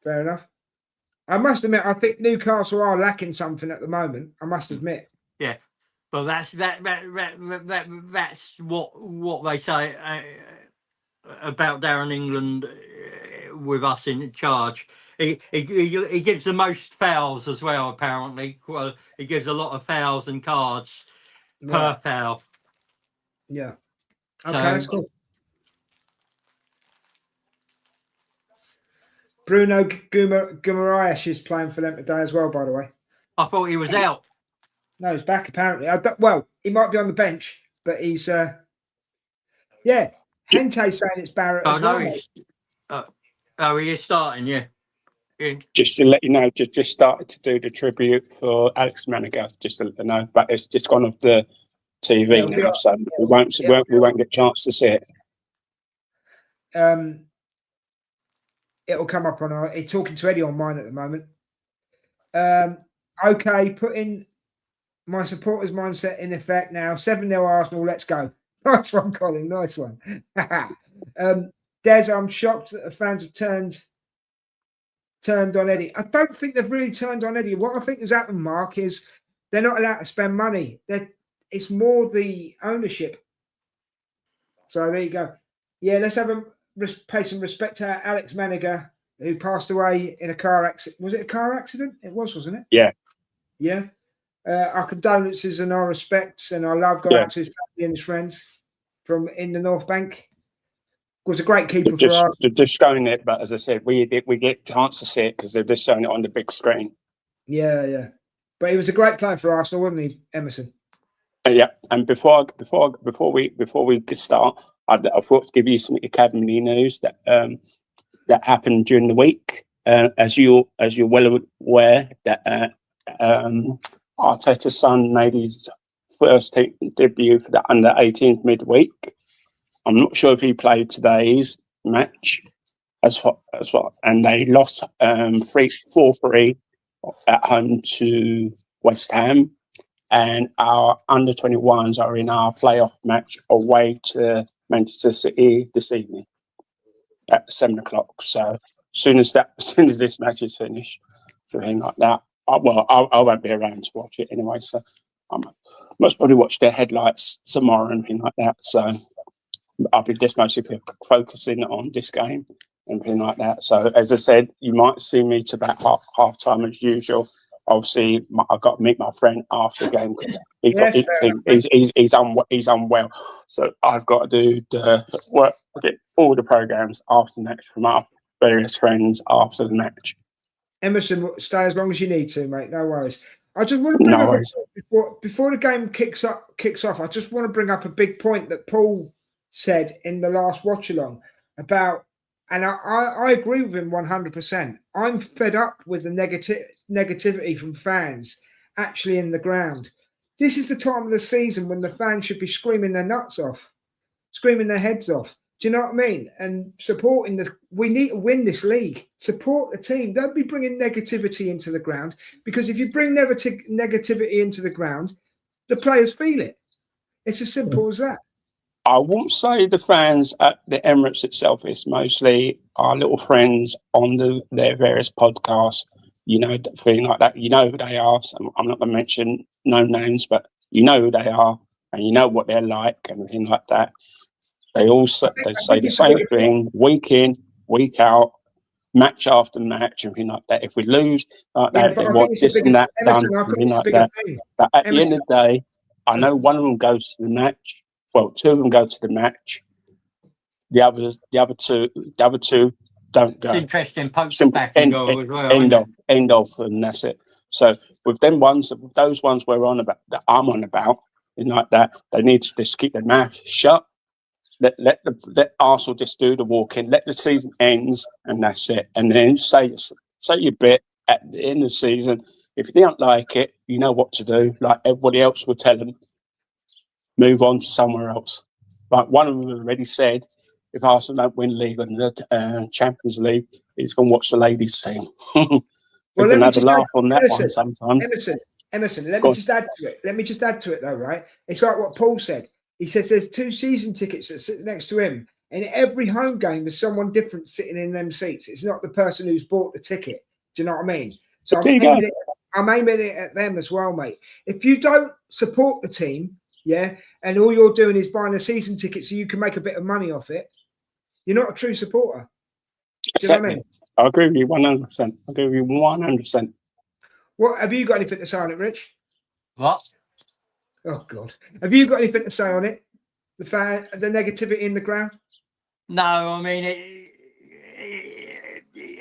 Fair enough. I must admit, I think Newcastle are lacking something at the moment. I must admit. Yeah, but that's what they say about Darren England with us in charge. He gives the most fouls as well. Apparently, well, he gives a lot of fouls and cards per foul. Yeah. Okay, that's cool. Bruno Guimaraes is playing for them today as well, by the way. I thought he was out. No, he's back apparently. Well, he might be on the bench, but he's yeah. Hente's saying it's Barrett as well. He is starting, yeah. Just to let you know, just started to do the tribute for Alex Manigat, just to let you know, but it's just gone off the TV now, so we won't get a chance to see it. It'll come up on he's talking to Eddie on mine at the moment. Okay, putting my supporters' mindset in effect now. 7-0 Arsenal, let's go. Nice one, Colin. Nice one. Des, I'm shocked that the fans have turned on Eddie. I don't think they've really turned on Eddie. What I think has happened, Mark, is they're not allowed to spend money. It's more the ownership. So there you go. Yeah, let's pay some respect to Alex Manigat, who passed away in a car accident. Was it a car accident? It was, wasn't it? Yeah. Yeah. Our condolences and our respects and our love go out to his family and his friends from in the North Bank. Was a great keeper for us. They're just showing it, but as I said, we get a chance to see it because they're just showing it on the big screen. Yeah, yeah. But he was a great player for Arsenal, wasn't he, Emerson? Yeah. And before we start, I thought to give you some academy news that happened during the week. As you're well aware, that Arteta's son made his first team debut for the under-18 midweek. I'm not sure if he played today's match as far, and they lost 4-3 at home to West Ham. And our under-21s are in our playoff match away to Manchester City this evening at 7:00. So as soon as this match is finished, something like that. I won't be around to watch it anyway. So I must probably watch their headlights tomorrow and things like that. So I'll be just mostly focusing on this game and things like that. So, as I said, you might see me to about half time as usual. Obviously, I've got to meet my friend after the game because he's unwell. So I've got to do the work, get all the programs after the match from our various friends after the match. Emerson, stay as long as you need to, mate. No worries. I just want to bring up before the game kicks off. I just want to bring up a big point that Paul said in the last watch along about, and I agree with him 100%. I'm fed up with the negativity from fans actually in the ground. This is the time of the season when the fans should be screaming their nuts off, screaming their heads off. Do you know what I mean? And supporting we need to win this league. Support the team. Don't be bringing negativity into the ground, because if you bring negativity into the ground, the players feel it. It's as simple as that. I won't say the fans at the Emirates itself. It's mostly our little friends on their various podcasts. You know, feeling like that. You know who they are. So I'm not going to mention no names, but you know who they are, and you know what they're like, and everything like that. They say the same thing week in, week out, match after match, and everything like that. If we lose like that, they want this and that done, everything like that. But at the end of the day, I know one of them goes to the match. Well, two of them go to the match. The other two don't go. It's interesting. Post back and go as well. End of, and that's it. So with those ones we're on about, that I'm on about, and like that, they need to just keep their mouth shut. Let Arsenal just do the walking. Let the season ends, and that's it. And then say your bit at the end of the season. If you don't like it, you know what to do. Like everybody else will tell them, move on to somewhere else. Like one of them already said, if Arsenal don't win the league and the Champions League, he's going to watch the ladies sing. We can have a laugh on that one sometimes. Emerson, let me just add to it. Let me just add to it, though, right? It's like what Paul said. He says there's 2 season tickets that sit next to him, and every home game there's someone different sitting in them seats. It's not the person who's bought the ticket. Do you know what I mean? So I'm aiming it at them as well, mate. If you don't support the team, yeah, and all you're doing is buying a season ticket so you can make a bit of money off it, you're not a true supporter. Do you know what I mean? I agree with you 100%. I agree with you 100%. What have you got anything to say on it, Rich? What? Oh God, have you got anything to say on it? The negativity in the ground? No, I mean,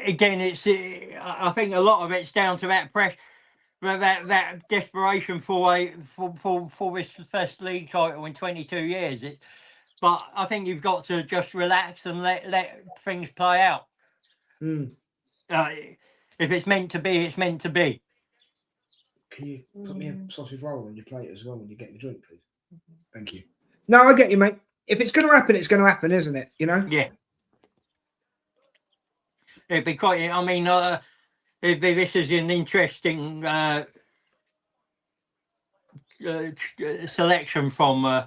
again, I think a lot of it's down to that pressure, that desperation for this first league title in 22 years. But I think you've got to just relax and let things play out. If it's meant to be, it's meant to be. Can you put me a sausage roll on your plate as well when you get your drink, please? Thank you. No, I get you, mate. If it's going to happen, it's going to happen, isn't it? You know? Yeah. It'd be quite. I mean, this is an interesting selection from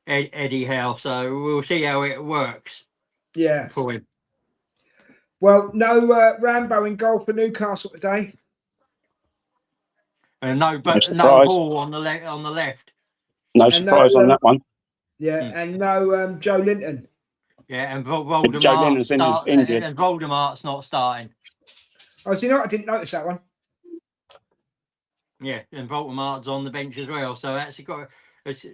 Eddie Howe, so we'll see how it works. Yeah. For him. Well, no Rambo in goal for Newcastle today. And no Hall on the left. No surprise on that one. Yeah, and no Joe Linton. Yeah, and Voldemort. Joe Linton's injured. And Voldemart's not starting. Oh, do you know what? I didn't notice that one. Yeah, and Voldemart's on the bench as well. So that's got. It's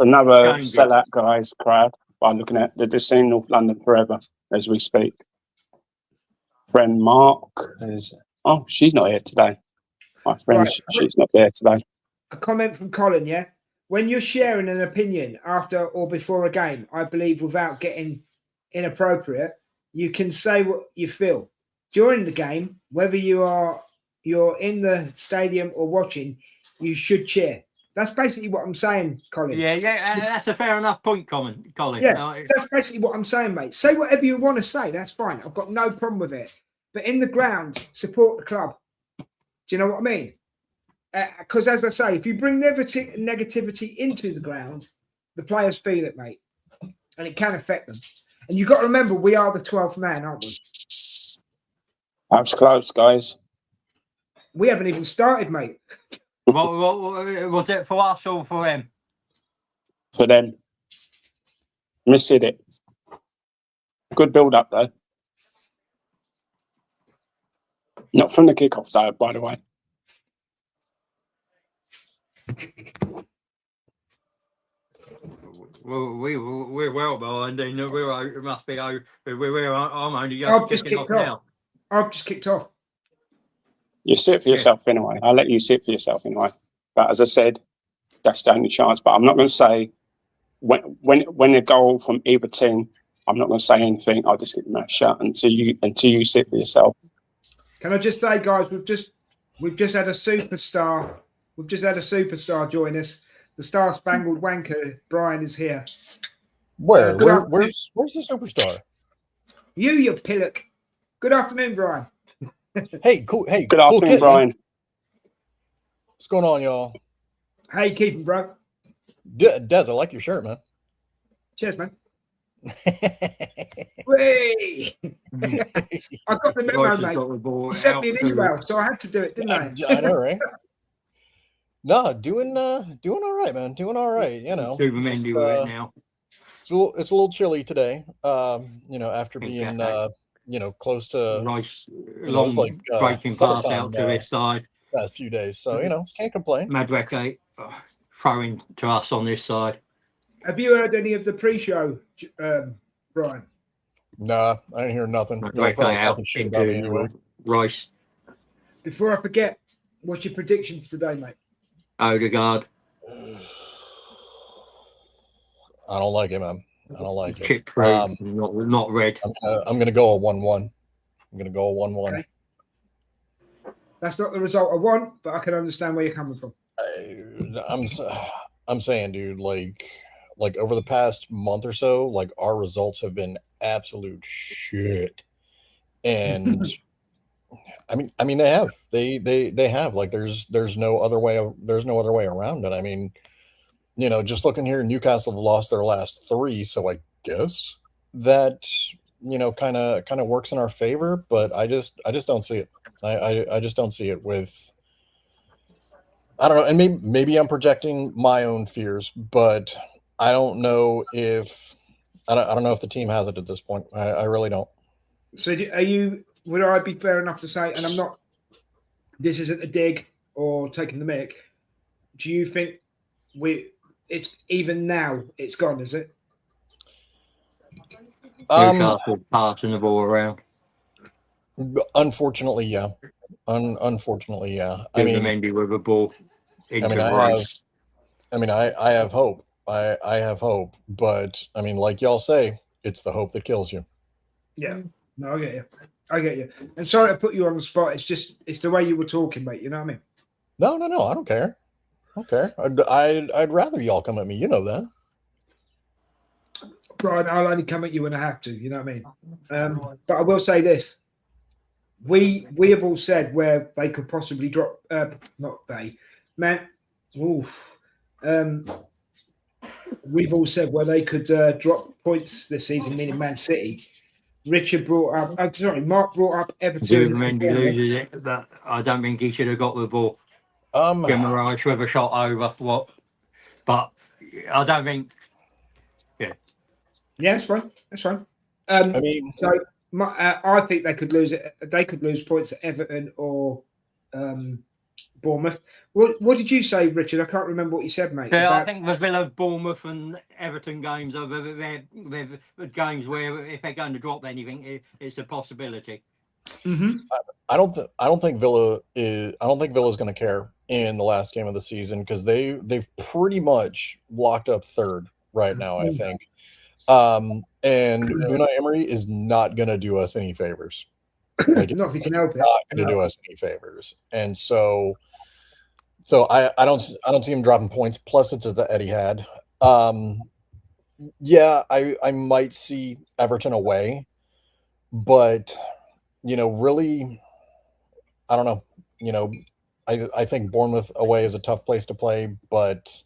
another sellout guys crowd by looking at the in North London forever as we speak. Friend Mark is. Oh, she's not here today. My friend, she's not there today. A comment from Colin, yeah? When you're sharing an opinion after or before a game, I believe without getting inappropriate, you can say what you feel. During the game, whether you're in the stadium or watching, you should cheer. That's basically what I'm saying, Colin. Yeah, that's a fair enough point, Colin. Yeah, that's basically what I'm saying, mate. Say whatever you want to say. That's fine. I've got no problem with it. But in the ground, support the club. Do you know what I mean? Because as I say, if you bring negativity into the ground, the players feel it, mate. And it can affect them. And you've got to remember, we are the 12th man, aren't we? That was close, guys. We haven't even started, mate. What was it for us or for them? For them. Missed it. Good build up though. Not from the kickoff though, by the way. Well, we're well behind. Then it must be. I'm only I've just just kicking off kicked off. now. I've just kicked off. You sit for yourself anyway. I'll let you sit for yourself anyway. But as I said, that's the only chance. But I'm not going to say when a goal from either team, I'm not going to say anything. I'll just keep my mouth shut until you sit for yourself. Can I just say, guys, we've just had a superstar. We've just had a superstar join us. The Star Spangled Wanker, Brian, is here. Where's good the superstar? You pillock. Good afternoon, Brian. Hey, cool. Hey, Good cool afternoon, kid, Brian. man. What's going on, y'all? How you keeping, bro? Des, I like your shirt, man. Cheers, man. Whey! I got the memo, Royce has mate. got the ball You sent out me an to- email, so I had to do it, didn't I? I know, right? No, doing all right, man. Doing all right. You know, Super Mendy with it now. it's a little chilly today. After being close to Nice it long was like, breaking pass summertime, out to this side. past few days. So can't complain. Madweke throwing to us on this side. Have you heard any of the pre-show, Brian? Nah, I didn't hear nothing. You're Madweke probably out talking shit about me anyway. into Rice. Before I forget, what's your prediction for today, mate? Odegaard. I don't like it, man. I don't like it. Kick through. Not red. I'm gonna go a 1-1. I'm gonna go a 1-1. Okay. That's not the result I want, but I can understand where you're coming from. I'm saying, dude, like over the past month or so, like our results have been absolute shit. And I mean they have like there's no other way around it. I mean, just looking here, Newcastle have lost their last 3, so I guess that kind of works in our favor, but I just don't see it. I just don't see it with. I don't know, and maybe I'm projecting my own fears, but I don't know if I don't know if the team has it at this point. I really don't. So, would I be fair enough to say, and I'm not, this isn't a dig or taking the mick, do you think it's even now, it's gone, is it? Newcastle passing the ball around. Unfortunately, yeah. Unfortunately, yeah. Mendy with a ball. I have hope. I have hope, but I mean, like y'all say, it's the hope that kills you. Yeah. No, I get you. And sorry to put you on the spot. It's the way you were talking, mate. You know what I mean? No. I don't care. I'd rather y'all come at me. You know that. Brian, I'll only come at you when I have to. You know what I mean? But I will say this: we have all said where they could possibly drop. Not they, man. Oof. We've all said where they could drop points this season, meaning Man City. Richard brought up. Mark brought up Everton. Mendy loses it. That I don't think he should have got the ball. Guimaraes with a shot over what, but I don't think. Yeah, that's fine. That's fine. I mean, so I think they could lose it. They could lose points at Everton or Bournemouth. What did you say, Richard? I can't remember what you said, mate. Yeah, I think the Villa, Bournemouth, and Everton games are they're games where if they're going to drop anything, it's a possibility. Mm-hmm. I don't think Villa is going to care in the last game of the season because they've pretty much locked up third right now. I think, and Unai Emery is not going to do us any favors. Like, not if you can help it. Not going to do us any favors, and so I don't see him dropping points. Plus, it's at the Etihad. Yeah, I might see Everton away, but really, I don't know. I think Bournemouth away is a tough place to play, but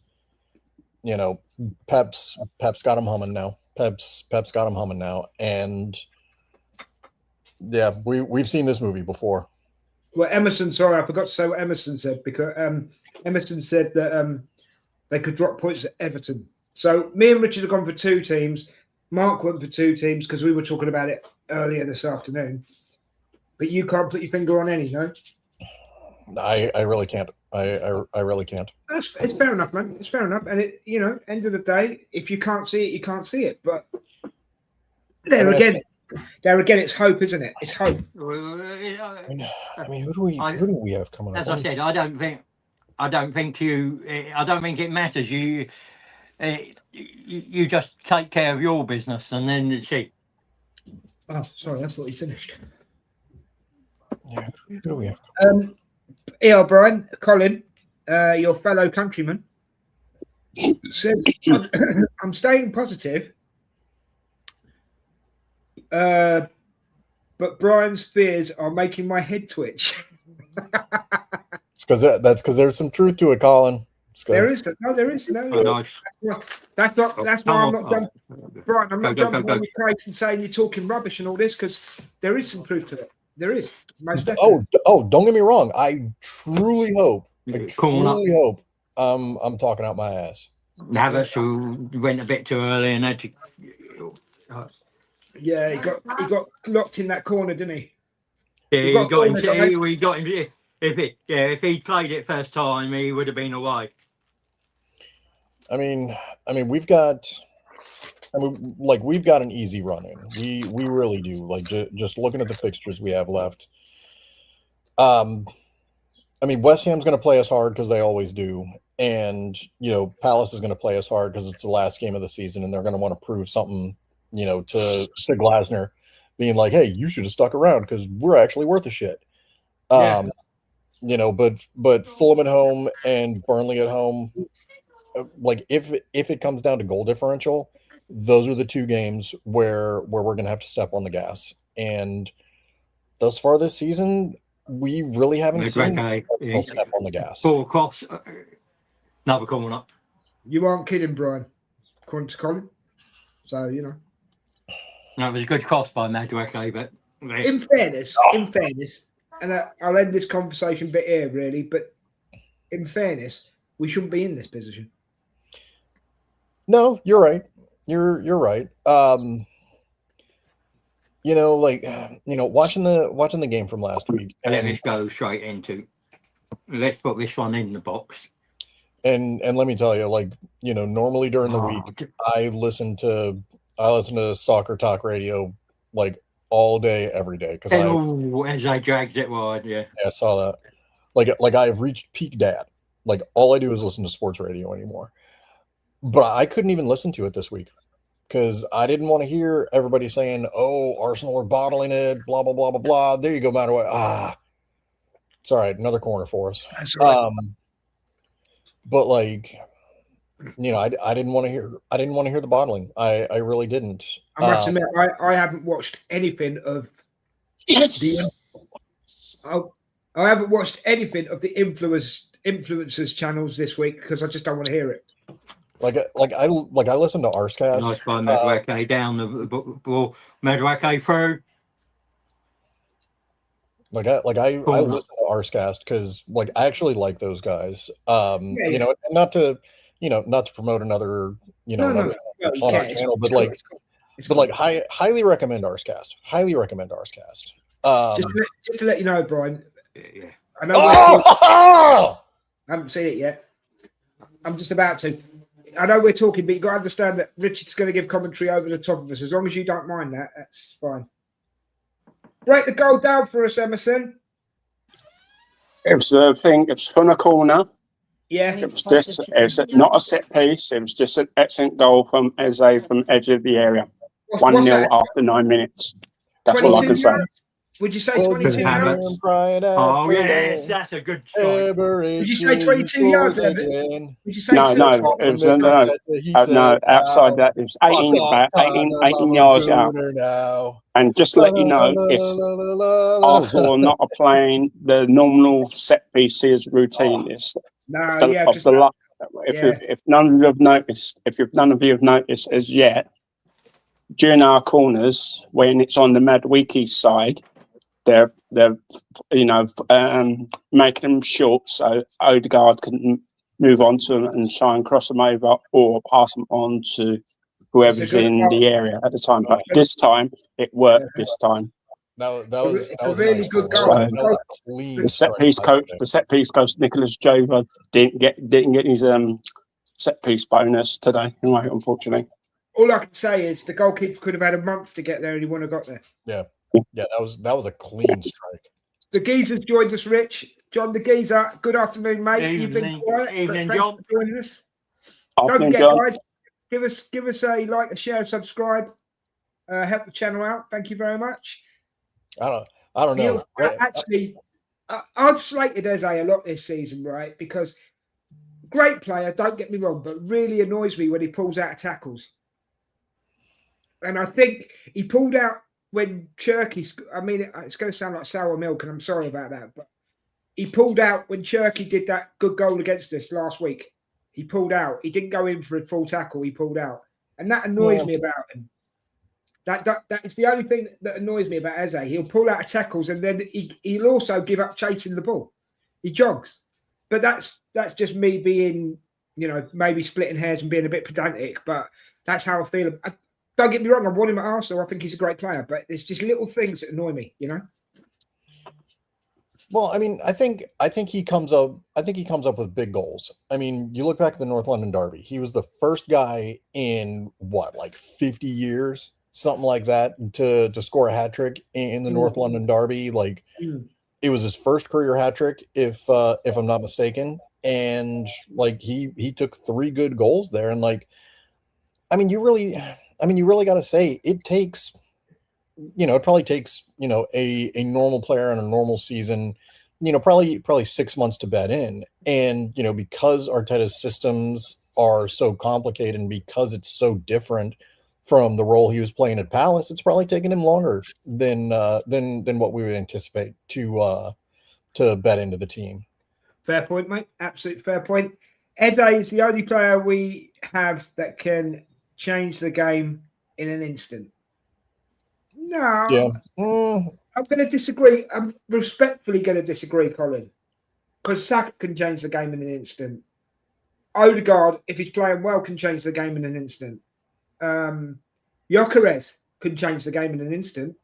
Pep's got him humming now. Pep's got him humming now, and yeah, we've seen this movie before. Well, Emerson, sorry, I forgot to say what Emerson said because Emerson said that they could drop points at Everton. So me and Richard have gone for 2 teams. Mark went for 2 teams because we were talking about it earlier this afternoon. But you can't put your finger on any, no? I really can't. I really can't. It's fair enough, man. It's fair enough. And it, end of the day, if you can't see it, you can't see it. But there again, it's hope, isn't it? It's hope. I mean, who do we have coming up? As I said, I don't think it matters. You just take care of your business, and then see. Oh, sorry, I thought you finished. Yeah, who do we have? Yeah, Brian, Colin, your fellow countryman, said, I'm staying positive, but Brian's fears are making my head twitch. It's because there's some truth to it, Colin. There is. No. That's why I'm not jumping. Brian, I'm not jumping on your case and saying you're talking rubbish and all this, because there is some truth to it. There is. Most definitely. Don't get me wrong. I truly hope. I'm talking out my ass. Havertz, who went a bit too early and had to. Yeah, he got locked in that corner, didn't he? Yeah, we got him. If he played it first time, he would have been away. I mean, we've got an easy run in. We really do. Like just looking at the fixtures we have left. I mean, West Ham's going to play us hard because they always do, and Palace is going to play us hard because it's the last game of the season, and they're going to want to prove something, to Glasner, being like, hey, you should have stuck around because we're actually worth a shit. But Fulham at home and Burnley at home. Like if it comes down to goal differential, those are the 2 games where we're going to have to step on the gas. And thus far this season, we really haven't seen step on the gas. 4 cross, another corner. You aren't kidding, Brian. According to Colin. So That was a good cross by Madueke, but in fairness, and I'll end this conversation bit here, really. But in fairness, we shouldn't be in this position. No, you're right. You're right. Watching the game from last week. Let me go straight into. Let's put this one in the box. And let me tell you, normally during the week, I listen to Soccer Talk Radio all day, every day. Because as I dragged it wide, yeah. Yeah, I saw that. Like I've reached peak dad. All I do is listen to sports radio anymore. But I couldn't even listen to it this week because I didn't want to hear everybody saying, "Oh, Arsenal are bottling it," blah blah blah blah blah. There you go, matter what. It's all right. Another corner for us. Right. But I didn't want to hear. I didn't want to hear the bottling. I really didn't. I must admit, I haven't watched anything of. Yes. I haven't watched anything of the influencers channels this week because I just don't want to hear it. I listen to Arscast. Nice by Madueke down the ball. Madueke through. I listen to Arscast because I actually like those guys. Not to promote another on our channel, but highly recommend Arscast. Highly recommend Arscast. Just to let you know, Brian. Yeah. I know. I haven't seen it yet. I'm just about to. I know we're talking, but you've got to understand that Richard's going to give commentary over the top of us. As long as you don't mind that, that's fine. Break the goal down for us, Emerson. It was a thing. It was from a corner. Yeah. It was not a set piece. It was just an excellent goal from Eze from edge of the area. 1-0 after 9 minutes. That's all I can say. Would you say 22 yards? Oh, yes, that's a good shot. Would you say 22 yards, Evan? Would you say No, it was no, outside that. It was 18 yards out. And just to let you know, it's Arsenal are not playing the normal set pieces routine. It's if none of you have noticed as yet, during our corners, when it's on the Madueke side, they're making them short so Odegaard can move on to them and try and cross them over or pass them on to whoever's good in goal. the area at the time. But this time, it worked. This time, That a was really nice good goal. goal. That was a clean the set strike, piece I coach, think. the set piece coach, Nicholas Jover didn't get his set piece bonus today. Anyway, unfortunately. All I can say is the goalkeeper could have had a month to get there, and he wouldn't have got there. Yeah, that was a clean strike. The geezer's joined us, Rich. John the geezer. Good afternoon, mate. You've been Evening, quiet, but evening, thanks John. for joining us. Don't Afternoon, forget, John. guys, give us a like, a share, subscribe. Help the channel out. Thank you very much. I don't know. Actually, I've slated Eze a lot this season, right? Because great player, don't get me wrong, but really annoys me when he pulls out of tackles. And I think he pulled out when Cherky, I mean, it's going to sound like sour milk, and I'm sorry about that, but he pulled out when Cherky did that good goal against us last week. He pulled out. He didn't go in for a full tackle. He pulled out. And that annoys me about him. That is the only thing that annoys me about Eze. He'll pull out of tackles, and then he'll also give up chasing the ball. He jogs. But that's just me being, maybe splitting hairs and being a bit pedantic, but that's how I feel. Don't get me wrong, I want him at Arsenal. I think he's a great player, but there's just little things that annoy me, Well, I mean, I think he comes up. I think he comes up with big goals. I mean, you look back at the North London Derby. He was the first guy in like 50 years, something like that, to score a hat trick in the North London Derby. Like, it was his first career hat trick, if I'm not mistaken. And like he took 3 good goals there. And like, you really got to say it takes. It probably takes, a normal player in a normal season, probably 6 months to bed in. And, because Arteta's systems are so complicated and because it's so different from the role he was playing at Palace, it's probably taken him longer than what we would anticipate to bed into the team. Fair point, mate. Absolute fair point. Eze is the only player we have that can change the game in an instant. No, Yeah. I'm going to disagree. I'm respectfully going to disagree, Colin, because Saka can change the game in an instant. Odegaard, if he's playing well, can change the game in an instant. Gyökeres can change the game in an instant.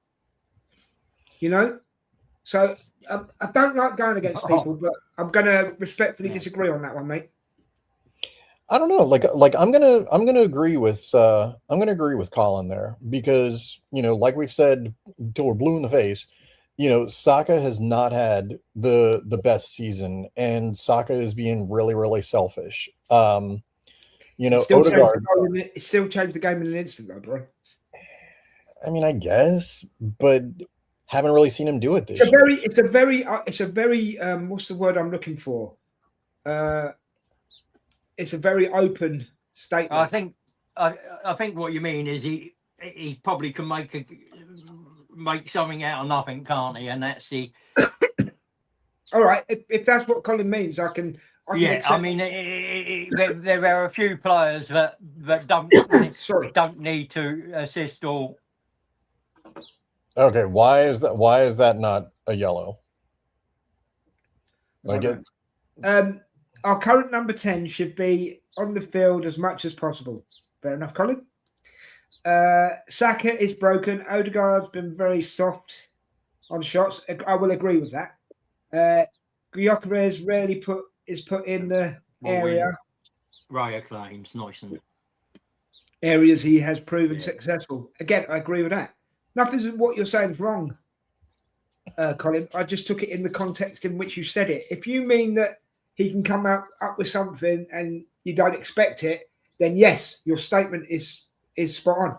So I don't like going against people, but I'm going to respectfully disagree on that one, mate. I don't know. Like I'm gonna agree with Colin there, because like we've said till we're blue in the face, Saka has not had the best season, and Saka is being really, really selfish. Odegaard, it still changed the game in an instant, though, bro. I mean, I guess, but haven't really seen him do it this year. It's a very what's the word I'm looking for? It's a very open statement. I think what you mean is he probably can make something out of nothing, can't he? And that's the. All right, if that's what Colin means, I can yeah, I mean, there are a few players that don't don't need to assist or. Okay, why is that not a yellow? Our current number 10 should be on the field as much as possible. Fair enough, Colin. Saka is broken. Odegaard's been very soft on shots. I will agree with that. Gyökeres rarely is put in the area. Raya claims, nice and areas he has proven successful. Again, I agree with that. Nothing of what you're saying is wrong, Colin. I just took it in the context in which you said it. If you mean that he can come up with something and you don't expect it, then yes, your statement is spot on.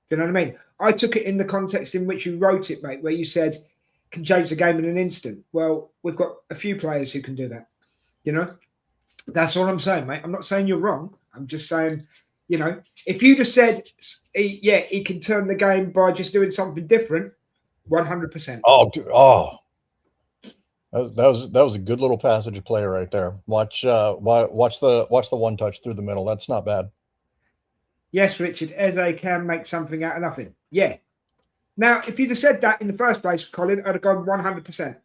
Do you know what I mean? I took it in the context in which you wrote it, mate, where you said can change the game in an instant. Well, we've got a few players who can do that. That's all I'm saying, mate. I'm not saying you're wrong. I'm just saying, if you just said, he can turn the game by just doing something different, 100%. That was a good little passage of play right there. Watch the one touch through the middle. That's not bad. Yes, Richard, Eze can make something out of nothing. Yeah. Now, if you'd have said that in the first place, Colin, I'd have gone 100%.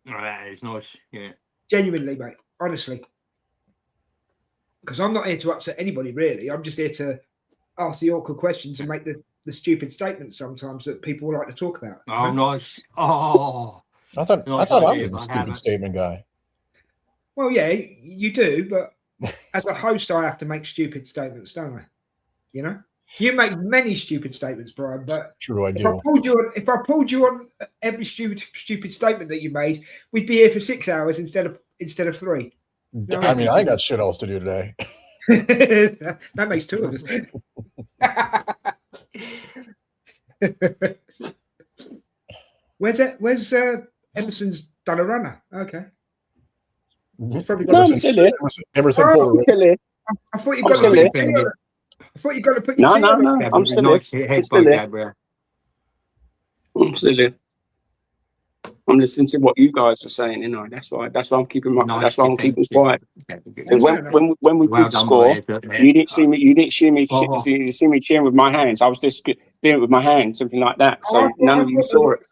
Oh, that is nice. Yeah. Genuinely, mate. Honestly. Because I'm not here to upset anybody, really. I'm just here to ask the awkward questions and make the stupid statements sometimes that people like to talk about. Oh, nice. Oh, I thought Nice I idea, was the but I stupid haven't. statement guy. Well, yeah, you do, but as a host, I have to make stupid statements, don't I? You know, you make many stupid statements, Brian. But True, I if do. I pulled you on every stupid statement that you made, we'd be here for 6 hours instead of 3. No, I mean, I ain't got shit else to do today. That makes 2 of us. Where's Emerson's done a runner? Okay. He's probably got No, a- I'm still here. Emerson Oh, Puller. I'm still here. I thought you I'm got to still put here. your tea on. I thought you got to put your No, tea no, on. no. Gabriel, I'm still here. nice head still by here. Gabriel. I'm still here. I'm listening to what you guys are saying, you know. That's why I'm keeping Nice that's why I'm keeping defensive. quiet. Gabriel. And Fair enough. when we Well did done, score, boys. you didn't see me. You didn't see me. Oh. You didn't see me cheering with my hands. I was just doing it with my hands, something like that. Oh, So none of you saw it.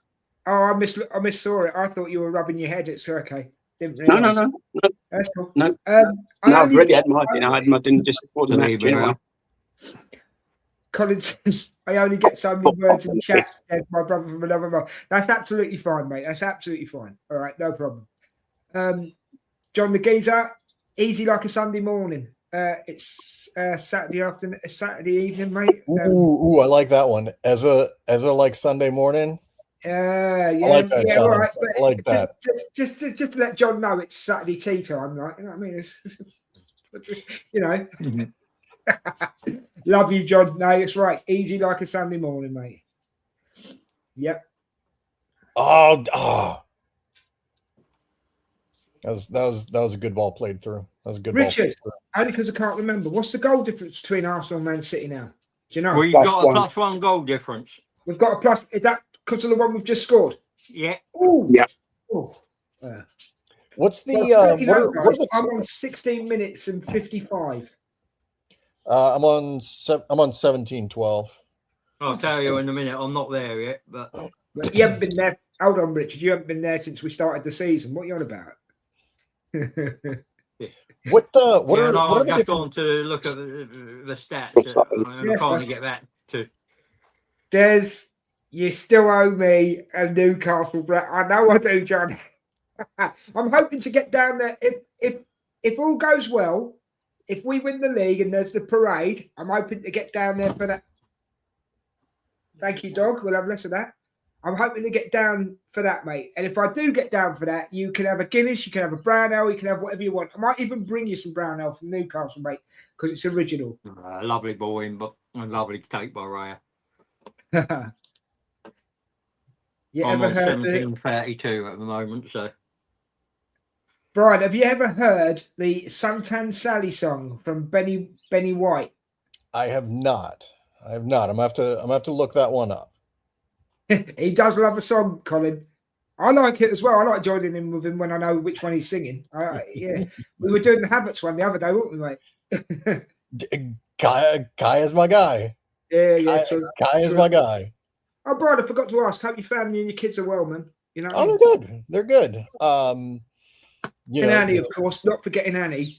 Oh, I missaw it. I thought you were rubbing your head. It's okay. Didn't No, realise. no. That's cool. No. I No, I've only already get- had my dinner. I had my dinner just before the match. Anyway. Colin says, I only get so many words in chat. There's my brother from another mother. That's absolutely fine, mate. That's absolutely fine. All right, no problem. John the Geezer, easy like a Sunday morning. It's Saturday afternoon, Saturday evening, mate. Ooh, I like that one. As a like Sunday morning. Yeah, like that, yeah, John. all right. I like that. Just to let John know it's Saturday tea time, right? You know what I mean? It's, you know. Love you, John. No, it's right. Easy like a Sunday morning, mate. Yep. Oh. That was a good ball played through. That was a good ball. Richard, only because I can't remember. What's the goal difference between Arsenal and Man City now? Do you know? We've Plus got a one. +1 goal difference. We've got a plus. Is that because of the one we've just scored? Yeah. Ooh. Yeah. Ooh. What's the Well, what are the I'm on 16 minutes and 55. I'm on 17-12. I'll tell you in a minute. I'm not there yet, but But you haven't been there. Hold on, Richard. You haven't been there since we started the season. What are you on about? What are I've the just different? gone to look at the stats. I'm Yes, trying sir. to get that to. Des, you still owe me a Newcastle bet. I know I do, John. I'm hoping to get down there. If all goes well, if we win the league and there's the parade, I'm hoping to get down there for that. Thank you, dog. We'll have less of that. I'm hoping to get down for that, mate. And if I do get down for that, you can have a Guinness, you can have a brown ale, you can have whatever you want. I might even bring you some brown ale from Newcastle, mate, because it's original. Lovely ball in, but a lovely take by Raya. You I'm ever on heard 17-32 at the moment, so. Brian, have you ever heard the Suntan Sally song from Benny White? I have not. I'm gonna have to look that one up. He does love a song, Colin. I like it as well. I like joining in with him when I know which one he's singing. Yeah, we were doing the Habits one the other day, weren't we, mate? Guy is my guy. Yeah. Guy is my guy. Oh, Brian, I forgot to ask. Hope your family and your kids are well, man. You know. Oh, they're good. They're good. You know, Annie, of course, not forgetting Annie.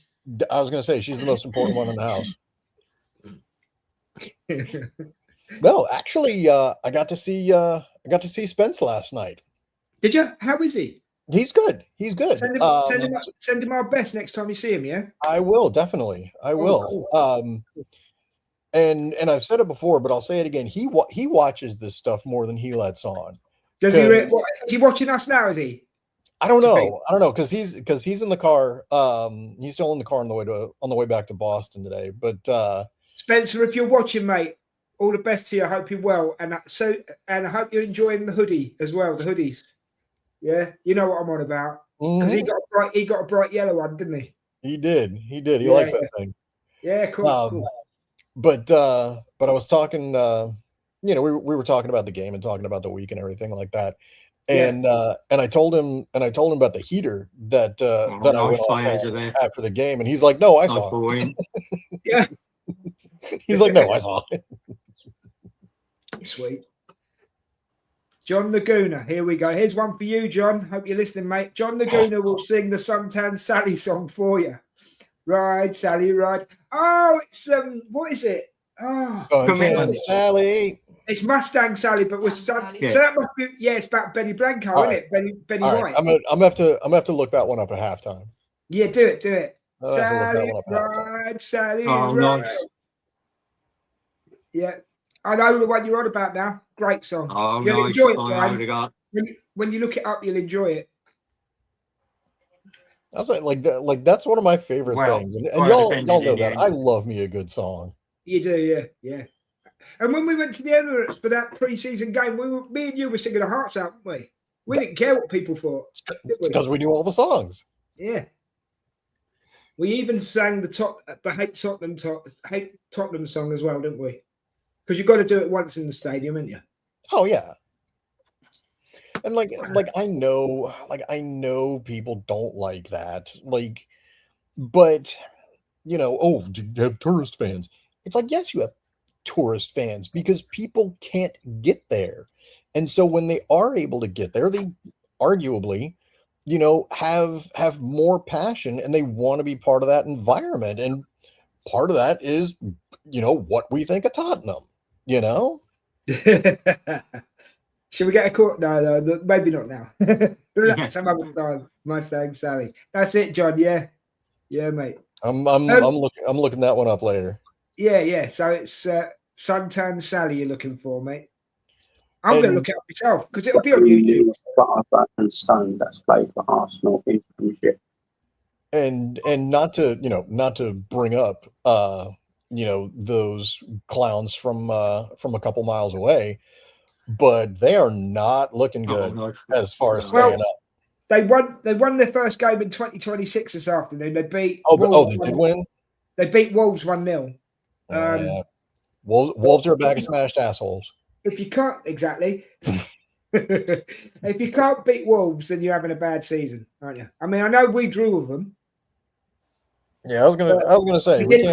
I was gonna say she's the most important one in the house. No, actually, I got to see Spence last night. Did you? How is he? He's good. He's good. Send him our best next time you see him. Yeah. I will definitely. I will. Cool. And I've said it before, but I'll say it again. He watches this stuff more than he lets on. Does he? Is he watching us now? Is he? I don't know because he's in the car. He's still in the car on the way back to Boston today. But Spencer, if you're watching, mate, all the best to you. I hope you're well, and I hope you're enjoying the hoodie as well. The hoodies, yeah, you know what I'm on about because he got a bright yellow one, didn't he? He did. He likes that thing. Yeah, cool. But I was talking. We were talking about the game and talking about the week and everything like that. And I told him about the heater that I went off after the game, and he's like, "No, I saw it." Yeah. He's like, "No, I saw it." Sweet. John Laguna, here we go. Here's one for you, John. Hope you're listening, mate. John Laguna will sing the Suntan Sally song for you. Ride, Sally, ride. Oh, it's what is it? Oh, Suntan Commitment. Sally. it's Mustang Sally, but with Mustang Sun. Sally. So that must be it's about Benny Blanco, All isn't right. it? Benny All right, White. I'm gonna have to look that one up at halftime. Yeah, do it. I'll have to look that Sally one up at halftime. ride, Sally Oh, ride. nice. Yeah, I know the one you're on about now. Great song. Oh, You'll nice. enjoy it, I Brian. would have got. When you look it up, you'll enjoy it. That's like that's one of my favorite Well, things, and well, y'all depending know in that. the I end. love me a good song. You do, yeah. And when we went to the Emirates for that pre-season game, me and you were singing our hearts out, weren't we? We didn't care what people thought. It's because we knew all the songs. Yeah. We even sang the Hate Tottenham song as well, didn't we? Because you've got to do it once in the stadium, haven't you? Oh yeah. And I know people don't like that. But oh, do you have tourist fans? It's like, yes, you have tourist fans because people can't get there. And so when they are able to get there, they arguably, have more passion and they want to be part of that environment. And part of that is, what we think of Tottenham, Should we get a court? No, maybe not now. Some other time. Mustang Sally. That's it, John. Yeah, mate. I'm looking that one up later. Yeah. So it's Suntan Sally you're looking for, mate. I'm going to look it up myself because it'll be on YouTube. And son that's played for Arsenal in Premiership. And not to bring up those clowns from a couple miles away, but they are not looking good as far as staying up. They won their first game in 2026 this afternoon. They beat they did win. They beat Wolves 1-0. Yeah. Wolves are a bag of smashed assholes. If you can't if you can't beat Wolves, then you're having a bad season, aren't you? I mean, I know we drew with them. Yeah, I was gonna say we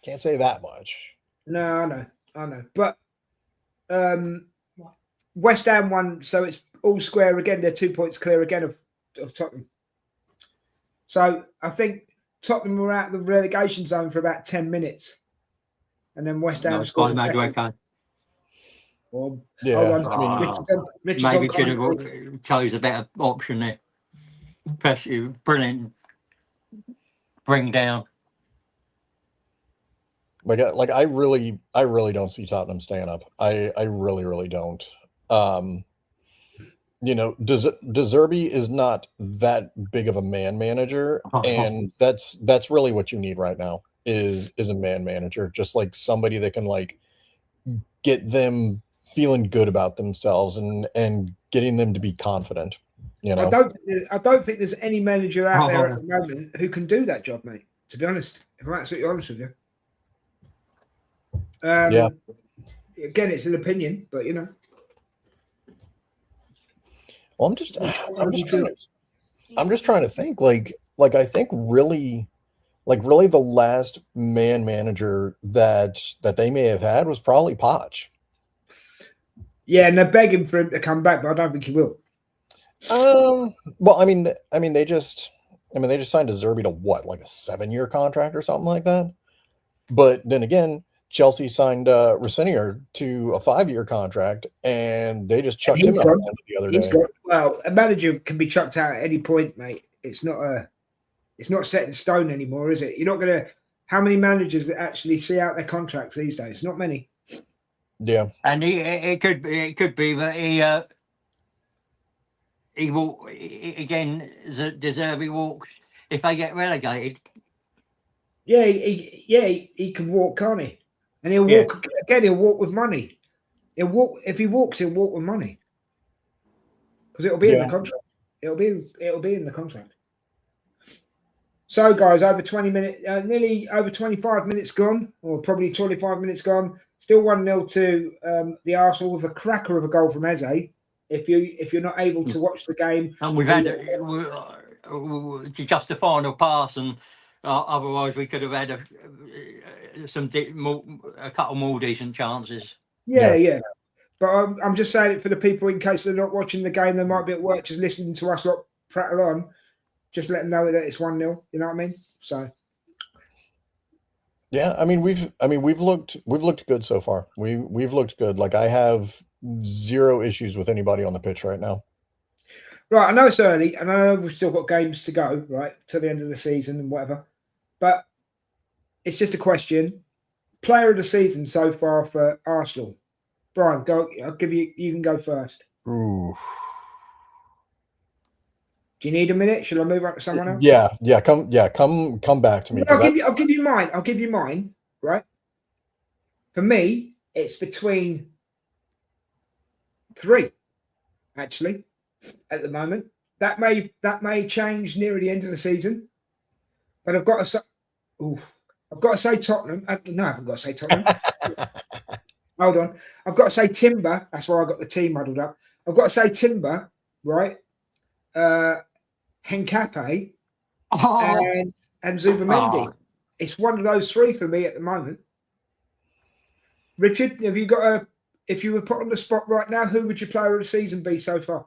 can't say that much. No, I know. But West Ham won, so it's all square again. They're 2 points clear again of Tottenham. So I think Tottenham were out of the relegation zone for about 10 minutes. And then West Ham scored. Well, yeah, maybe should have chose a better option there. Especially brilliant. Bring down. I really don't see Tottenham staying up. I really don't. De Zerbi is not that big of a man manager, and that's really what you need right now is a man manager, just like somebody that can get them feeling good about themselves and getting them to be confident. I don't think there's any manager out there at the moment who can do that job, mate. To be honest, if I'm absolutely honest with you. Yeah. Again, it's an opinion, but Well, I'm just trying to think. I think really the last man manager that they may have had was probably Poch. Yeah, and they're begging for him to come back, but I don't think he will. Well, I mean, they just signed De Zerbi to what, like a 7-year contract or something like that. But then again, Chelsea signed Rossinier to a 5-year contract, and they just chucked him out the other day. Well, a manager can be chucked out at any point, mate. It's not set in stone anymore, is it? You're not going to. How many managers that actually see out their contracts these days? Not many. Yeah, and it could be that he will again. De Zerbi walks if they get relegated. Yeah, he can walk, can't he? And he'll walk again. He'll walk with money. He'll walk if he walks. He'll walk with money because it'll be in the contract. It'll be in the contract. So, guys, over 20 minutes, nearly over 25 minutes gone, or probably 25 minutes gone. Still 1-0 to the Arsenal with a cracker of a goal from Eze. If you're not able to watch the game, and we've had just a final pass, and otherwise we could have had a couple more decent chances. Yeah. But I'm just saying it for the people in case they're not watching the game. They might be at work just listening to us prattle on. Just let them know that it's 1-0. You know what I mean? So Yeah, I mean we've looked good so far. We've looked good. Like I have zero issues with anybody on the pitch right now. Right, I know it's early, and I know we've still got games to go, right, to the end of the season and whatever. But it's just a question. Player of the season so far for Arsenal. Brian, go. I'll give you. You can go first. Ooh. Do you need a minute? Shall I move on to someone else? Come back to me. I'll give you mine. I'll give you mine. Right. For me, it's between 3, actually, at the moment. That may change near the end of the season, but I've got to say, I've got to say Tottenham. No, I haven't got to say Tottenham. Hold on. I've got to say Timber. That's why I got the team muddled up. I've got to say Timber, right? Henkape and Zubamendi. Oh. It's one of those 3 for me at the moment. Richard, have you got if you were put on the spot right now, who would your player of the season be so far?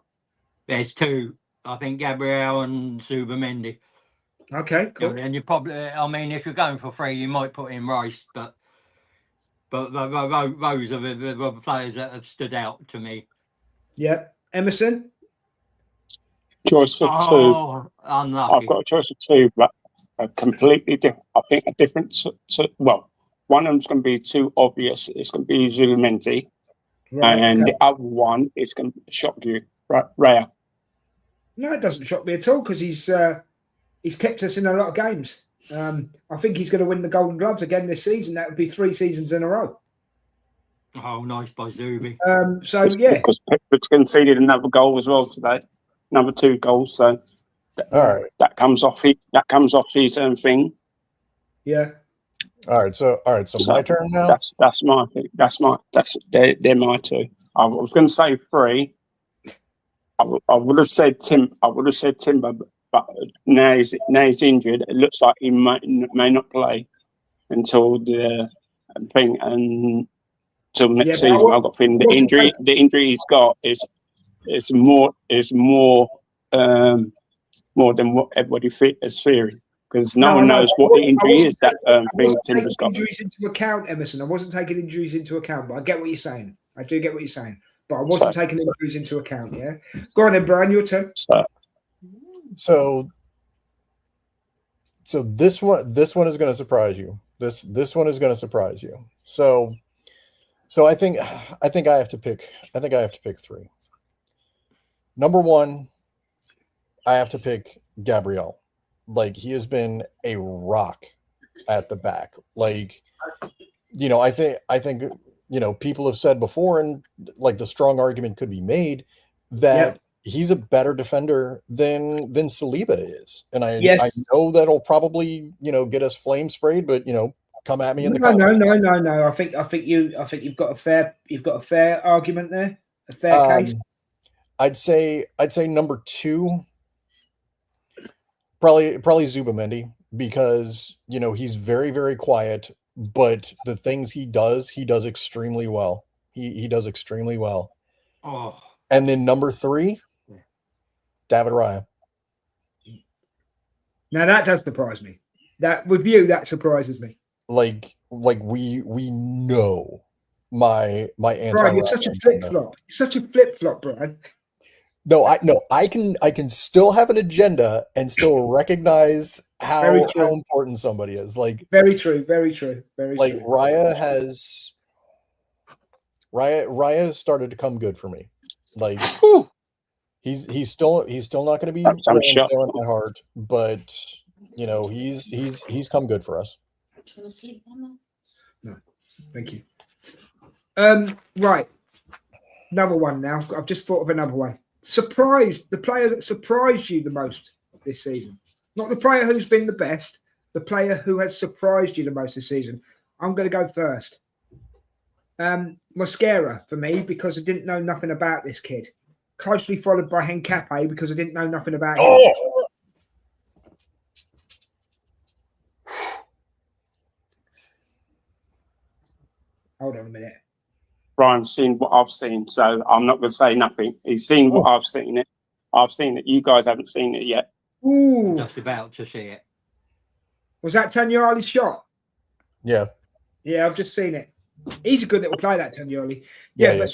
There's 2. I think Gabriel and Zubamendi. Okay, cool. And you probably, I mean, if you're going for 3, you might put in Rice, but those are the players that have stood out to me. Yeah, Emerson. Choice of 2. Oh, unlucky. I've got a choice of 2, but a completely different. I think a different. Well, one of them's going to be too obvious. It's going to be Zubamendi, Right, and okay. the other one is going to shock you, Raya. No, it doesn't shock me at all because he's kept us in a lot of games. I think he's going to win the Golden Gloves again this season. That would be 3 seasons in a row. Oh, nice by Zubi. So yeah, Because Pickford's conceded another goal as well today, another 2 goals. So All right. that comes off his thing. Yeah. All right. So my turn now. They're my 2. I was going to say 3. I would have said Timber, but now he's injured. It looks like he may not play until the thing until next season. I've got a feeling the injury he's got is more than what everybody is fearing, because no one knows what the injury is that Timber's got. Injuries into account, Emerson. I wasn't taking injuries into account, but I get what you're saying. I do get what you're saying, but I wasn't taking injuries into account. Yeah, go on then, Brian. Your turn. So this one is going to surprise you. This one is going to surprise you. So I think I have to pick 3. Number 1, I have to pick Gabriel. Like, he has been a rock at the back. Like, I think people have said before, and like the strong argument could be made that he's a better defender than Saliba is. And I know that'll probably, get us flame sprayed, but come at me in the comments. No. I think you've got a fair argument there. A fair case. I'd say number 2, probably Zubamendi, because he's very, very quiet, but the things he does extremely well. He does extremely well. Oh. And then number 3, David Raya. Now that does surprise me. That with you, that surprises me. Like we know my answer. Brian, you're such a flip flop. You're such a flip flop, Brian. No, I can still have an agenda and still recognize how important somebody is. Like, very true. Like, Raya has started to come good for me. Like, he's still not going to be in my heart, but he's come good for us. No, thank you. Right, another one now. I've just thought of another one. The player that surprised you the most this season. Not the player who's been the best, the player who has surprised you the most this season. I'm going to go first. Mosquera for me, because I didn't know nothing about this kid. Closely followed by Henkape, because I didn't know nothing about him. Hold on a minute. Brian's seen what I've seen, so I'm not going to say nothing. He's seen what I've seen it. I've seen it. You guys haven't seen it yet. Ooh. Just about to see it. Was that Tanyali's shot? Yeah. Yeah, I've just seen it. He's a good little player, that Tonioli. Yeah, Yeah, but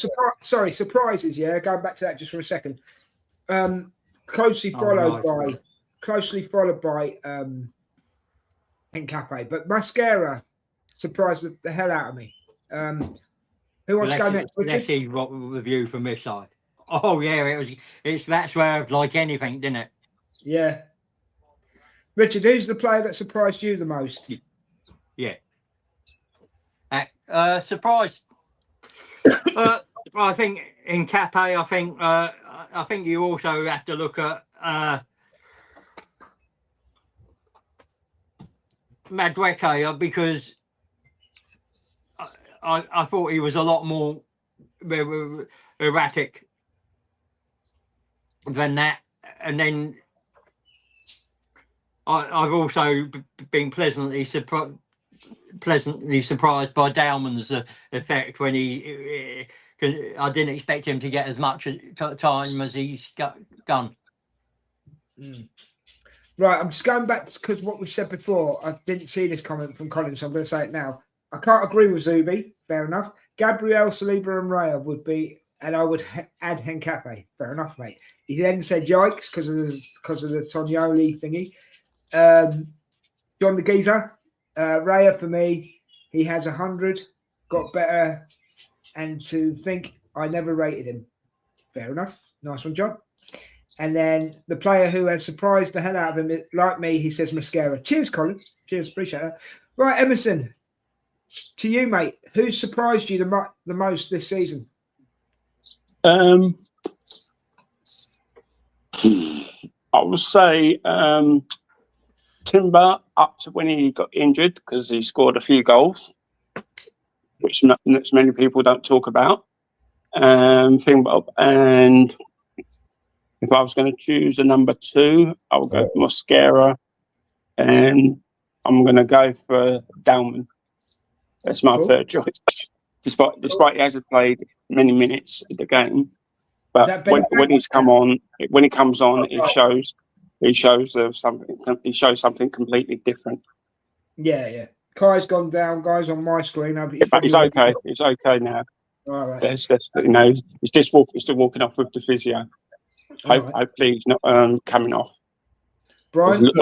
surprises. Yeah, going back to that just for a second. Closely followed by Nkape, but Mascara surprised the hell out of me. Who wants to go next? Let's Richard? see what the view from this side. Oh yeah, it's that swerved like anything, didn't it? Yeah. Richard, who's the player that surprised you the most? Yeah. Surprised. I think in Cape, I think you also have to look at Madueke, because I thought he was a lot more erratic than that, and then I've also been pleasantly surprised by Dowman's effect when I didn't expect him to get as much time as he's done. Right, I'm just going back because what we've said before. I didn't see this comment from Colin, so I'm going to say it now. I can't agree with Zubi. Fair enough. Gabriel, Saliba, and Raya would be, and I would add Nkape. Fair enough, mate. He then said yikes because of the Tonioli thingy. John the Geezer, Raya for me. He has 100, got better, and to think I never rated him. Fair enough. Nice one, John. And then the player who has surprised the hell out of him, like me, he says Mascara. Cheers, Colin. Cheers, appreciate that. Right, Emerson, to you, mate. Who surprised you the most this season? I would say Timber up to when he got injured, because he scored a few goals, which many people don't talk about. And if I was going to choose a number 2, I would go for Mascara, and I'm going to go for Dowman. That's my third choice. Despite he hasn't played many minutes in the game, but when he comes on, he shows something completely different. Yeah. Kai's gone down, guys, on my screen. But he's okay. He's okay now. All right. He's still walking off with the physio. Hopefully he's not coming off. Brian, it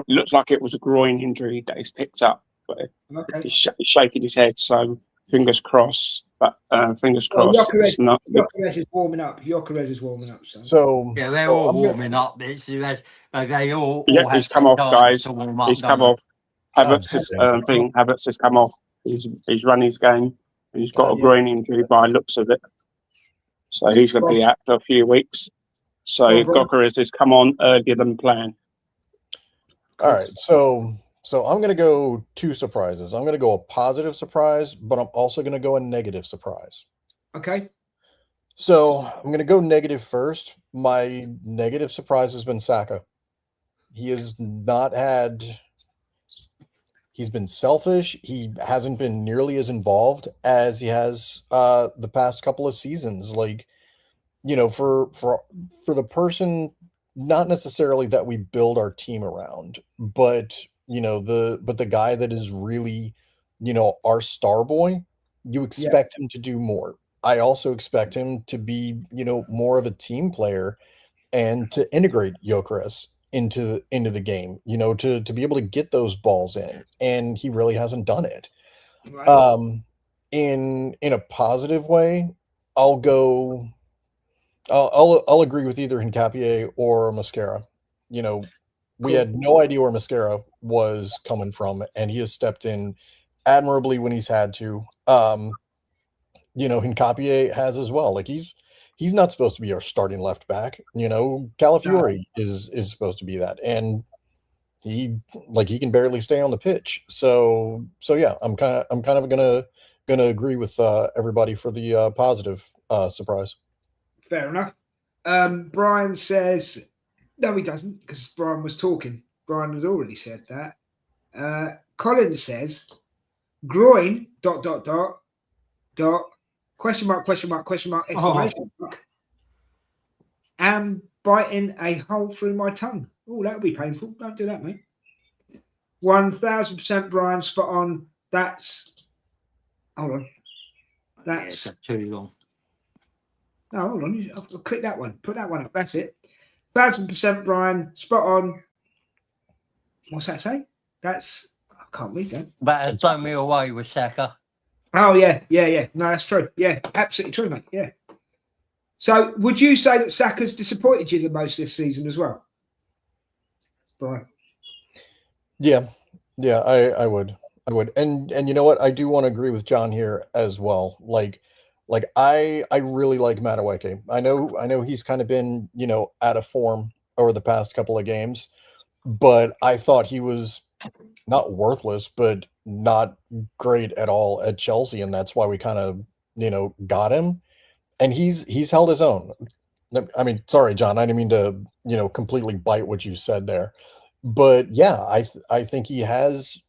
looks like it was a groin injury that he's picked up, but he's shaking his head. So fingers crossed. But fingers crossed. Gyökeres is warming up. So yeah, they're all warming up. They all have he's come off, guys. He's come off. Havertz has come off. He's run his game. He's got a groin injury by looks of it, so he's going to be out for a few weeks. So Gyökeres has come on earlier than planned. All right, so I'm going to go 2 surprises. I'm going to go a positive surprise, but I'm also going to go a negative surprise. Okay. So I'm going to go negative first. My negative surprise has been Saka. He's been selfish. He hasn't been nearly as involved as he has the past couple of seasons. Like, for the person, not necessarily that we build our team around, but the guy that is really, our star boy, you expect him to do more. I also expect him to be, more of a team player and to integrate Gyökeres into the game, to be able to get those balls in, and he really hasn't done it. Right. In a positive way, I'll agree with either Hincapié or Mascara. We had no idea where Mascara was coming from, and he has stepped in admirably when he's had to. Hincapié has as well. Like, he's not supposed to be our starting left back. Calafiori is supposed to be that, and he can barely stay on the pitch. So yeah, I'm kind of gonna agree with everybody for the positive surprise. Fair enough. Brian says no, he doesn't, because Brian was talking. Brian had already said that. Colin says groin ... question mark exclamation mark. And biting a hole through my tongue. Oh, that would be painful. Don't do that, mate. 1000% Brian, spot on. That's hold on. Yeah, it's That's too long. no, hold on. I'll click that one. Put that one up. That's it. 1,000%, Brian. Spot on. What's that say? That's I can't read that. But it's blown me away with Saka. Oh yeah. No, that's true. Yeah, absolutely true, mate. Yeah. So, would you say that Saka's disappointed you the most this season as well, Brian? Yeah, I would, and you know what? I do want to agree with John here as well. Like I really like Madueke. I know he's kind of been out of form over the past couple of games, but I thought he was not worthless, but not great at all at Chelsea, and that's why we kind of got him, and he's held his own. I mean, sorry, John, I didn't mean to completely bite what you said there. But yeah, I think he has,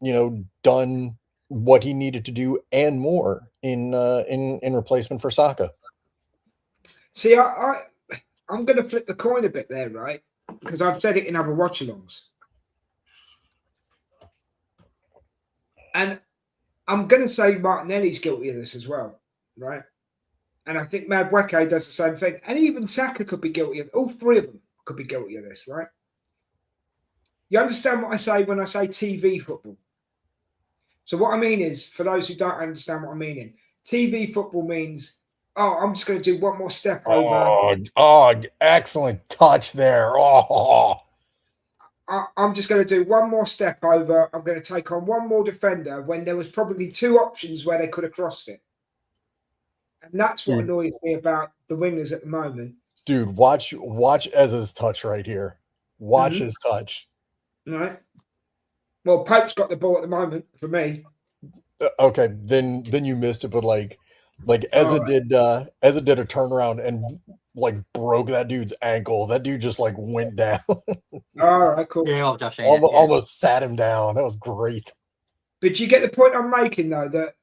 done what he needed to do and more in replacement for Saka. See, I'm going to flip the coin a bit there, right? Because I've said it in other watch-alongs, and I'm going to say Martinelli's guilty of this as well, right? And I think Madueke does the same thing, and even Saka could be guilty of. All three of them could be guilty of this, right? You understand what I say when I say TV football? So what I mean is, for those who don't understand what I'm meaning, TV football means, oh, I'm just going to do one more step over. Oh, excellent touch there. Oh, I'm just going to do one more step over. I'm going to take on one more defender when there was probably two options where they could have crossed it. And that's what annoys me about the wingers at the moment. Dude, watch Ez's touch right here. Watch his touch. Right. Well, Pope's got the ball at the moment for me. Okay, then you missed it, but like Eza did a turnaround and broke that dude's ankle. That dude just went down. All right, cool. Yeah, I'll just Almost sat him down. That was great. But you get the point I'm making, though, that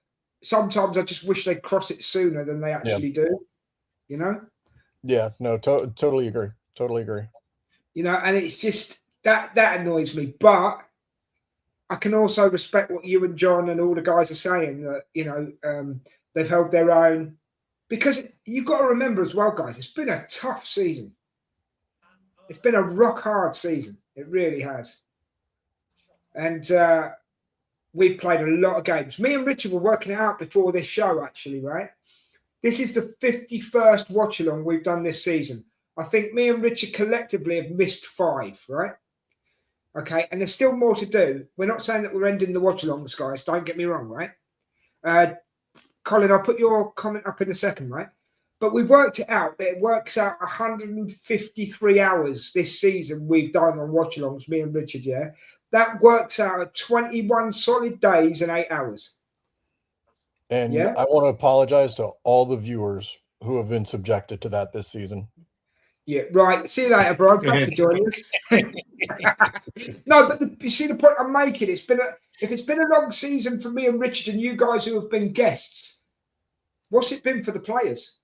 sometimes I just wish they'd cross it sooner than they actually do. Yeah, no, totally agree. And it's just that annoys me. But I can also respect what you and John and all the guys are saying, that they've held their own, because you've got to remember as well, guys, it's been a tough season. It's been a rock hard season. It really has. And we've played a lot of games. Me and Richard were working it out before this show, actually, right? This is the 51st watch along we've done this season. I think me and Richard collectively have missed 5, right? Okay, and there's still more to do. We're not saying that we're ending the watch-alongs, guys. Don't get me wrong, right? Colin, I'll put your comment up in a second, right? But we've worked it out. It works out 153 hours this season we've done on watch-alongs, me and Richard, yeah? That works out at 21 solid days and 8 hours. And I want to apologize to all the viewers who have been subjected to that this season. Yeah, right. See you later, bro. Thanks for joining us. No, but you see the point I'm making. If it's been a long season for me and Richard and you guys who have been guests, what's it been for the players?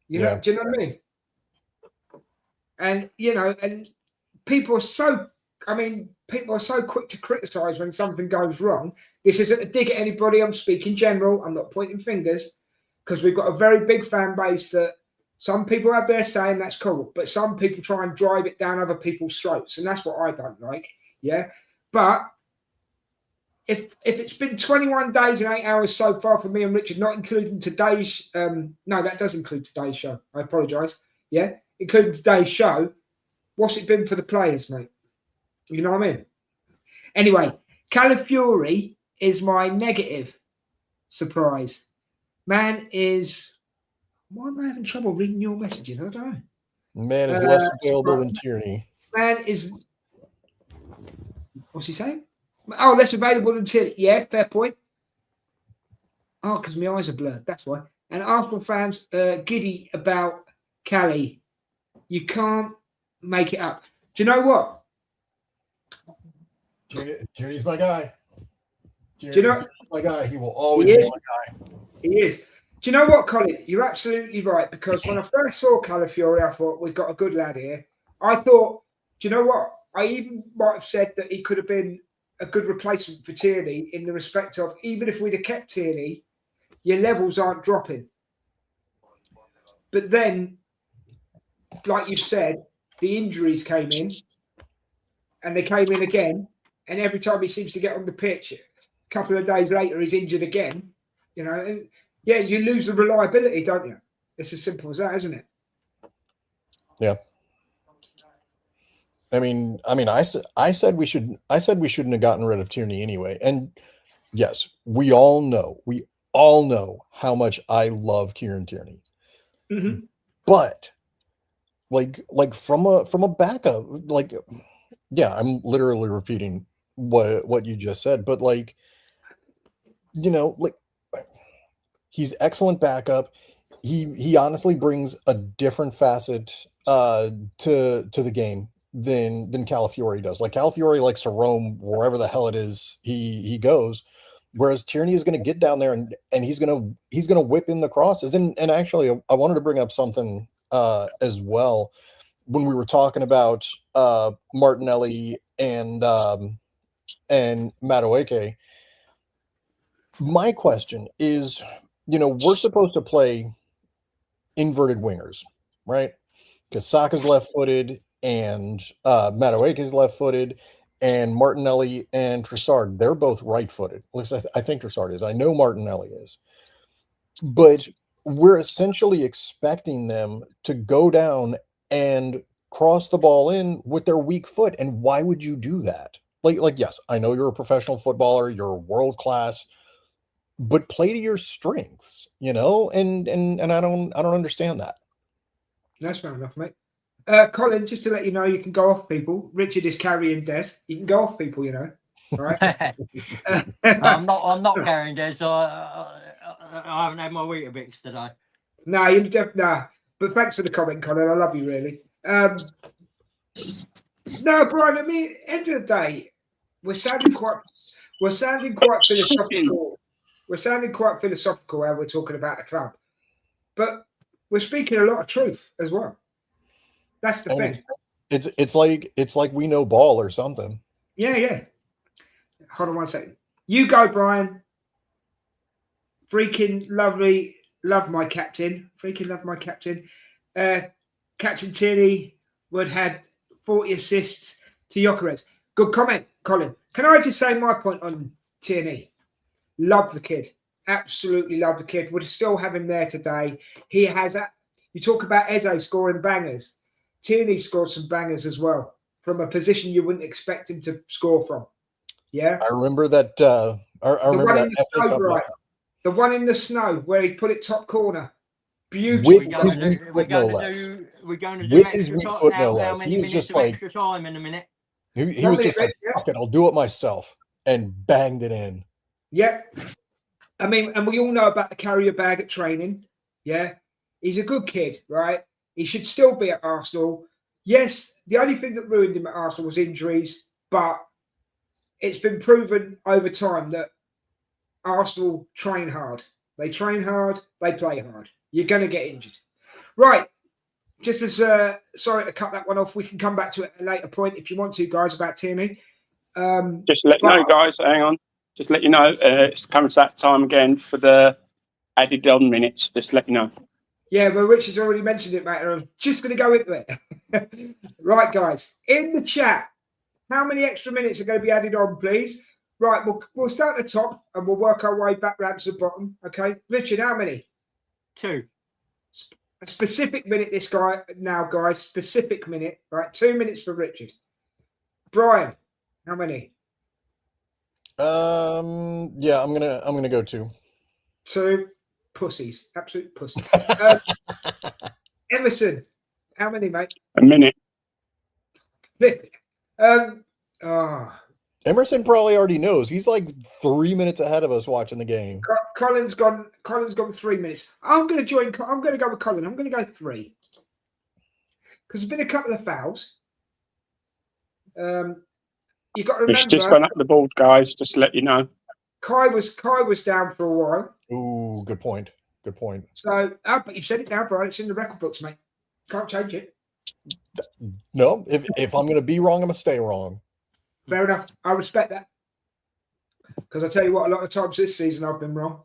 Do you know what I mean? And and people are so quick to criticize when something goes wrong. This isn't a dig at anybody. I'm speaking general. I'm not pointing fingers, because we've got a very big fan base that some people have their say, and that's cool. But some people try and drive it down other people's throats, and that's what I don't like. Yeah. But if it's been 21 days and 8 hours so far for me and Richard, not including today's no, that does include today's show. I apologise. Yeah, including today's show. What's it been for the players, mate? You know what I mean? Anyway, Calafiori is my negative surprise. Man is... Why am I having trouble reading your messages? I don't know. Man is less available than Tierney. Man is... What's he saying? Oh, less available than Tierney. Yeah, fair point. Oh, because my eyes are blurred. That's why. And Arsenal fans giddy about Cali. You can't make it up. Do you know what? Tierney's my guy. Tierney's my guy. He will always be my guy. He is. Do you know what, Colin? You're absolutely right, because when I first saw Calafiori, I thought, we've got a good lad here. I thought, do you know what? I even might have said that he could have been a good replacement for Tierney in the respect of even if we'd have kept Tierney, your levels aren't dropping. But then, like you said, the injuries came in, and they came in again. And every time he seems to get on the pitch, a couple of days later, he's injured again. You know, and yeah, you lose the reliability, don't you? It's as simple as that, isn't it? Yeah. I said we shouldn't have gotten rid of Tierney anyway. And yes, we all know how much I love Kieran Tierney. Mm-hmm. But like from a backup, like, yeah, I'm literally repeating what you just said, but like, you know, like, he's excellent backup. He honestly brings a different facet to the game than Calafiore does. Like, Calafiore likes to roam wherever the hell it is he goes, whereas Tierney is going to get down there and he's going to whip in the crosses. And actually, I wanted to bring up something as well when we were talking about Martinelli and Madueke. My question is, you know, we're supposed to play inverted wingers, right? Because Saka's left-footed and Madueke is left-footed, and Martinelli and Trossard, they're both right-footed. At least I think Trossard is. I know Martinelli is. But we're essentially expecting them to go down and cross the ball in with their weak foot. And why would you do that? Like, yes, I know you're a professional footballer, you're world-class, but play to your strengths, you know, and I don't understand that. That's fair enough, mate. Colin, just to let you know, you can go off people. Richard is carrying Des. You can go off people, you know. All right. I'm not carrying Des. So I haven't had my Weetabix today. Nah. But thanks for the comment, Colin. I love you, really. No, Brian. I mean, end of the day, we're sounding quite philosophical. We're sounding quite philosophical while we're talking about the club, but we're speaking a lot of truth as well. That's the thing. It's like we know ball or something. Yeah. Hold on one second. You go, Brian. Freaking lovely. Love my captain. Freaking love my captain. Captain Tierney would had 40 assists to Gyökeres. Good comment, Colin. Can I just say my point on Tierney? Love the kid. Absolutely love the kid. Would still have him there today. He has you talk about Eze scoring bangers. Tierney scored some bangers as well from a position you wouldn't expect him to score from. Yeah. I remember that. I remember that FA Cup. Right. The one in the snow where he put it top corner. Beautiful. We're going to do with his weak foot, no less. He was just like extra time in a minute. He was just like, fuck it, I'll do it myself, and banged it in. Yeah. I mean, and we all know about the carrier bag at training. Yeah. He's a good kid, right? He should still be at Arsenal. Yes, the only thing that ruined him at Arsenal was injuries, but it's been proven over time that Arsenal train hard. They train hard, they play hard. You're going to get injured. Right. Just as, sorry to cut that one off, we can come back to it at a later point if you want to, guys, about Tierney. Just let you know, guys, hang on. Just let you know, it's coming to that time again for the added on minutes. Just let you know. Yeah, well, Richard's already mentioned it, mate. I'm just going to go into it. Right, guys. In the chat, how many extra minutes are going to be added on, please? Right, we'll start at the top and we'll work our way back round to the bottom. Okay. Richard, how many? 2. A specific minute, this guy now, guys. Specific minute. Right, 2 minutes for Richard. Brian, how many? Yeah, I'm gonna go 2. 2 pussies, absolute pussies. Emerson, how many, mate? A minute. Emerson probably already knows. He's like 3 minutes ahead of us watching the game. Colin's gone 3 minutes. I'm going to go with Colin. I'm going to go 3 because there's been a couple of fouls. You got to remember. It's just gone up the board, guys. Just to let you know. Kai was down for a while. Ooh, good point. Good point. So, but you've said it now, Brian. It's in the record books, mate. Can't change it. No, if I'm going to be wrong, I'm going to stay wrong. Fair enough. I respect that. Because I tell you what, a lot of times this season I've been wrong.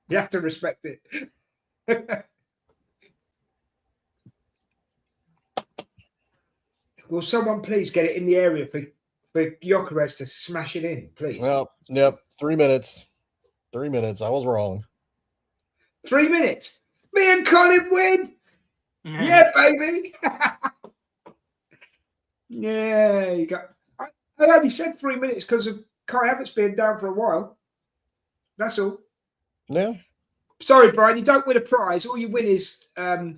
You have to respect it. Will someone please get it in the area for Gyökeres to smash it in, please? Well, yep. 3 minutes. 3 minutes. I was wrong. 3 minutes. Me and Colin win. Yeah, baby. Yeah, you got. I only said 3 minutes because of Kai Havertz being down for a while. That's all. Yeah. Sorry, Brian, you don't win a prize. All you win is the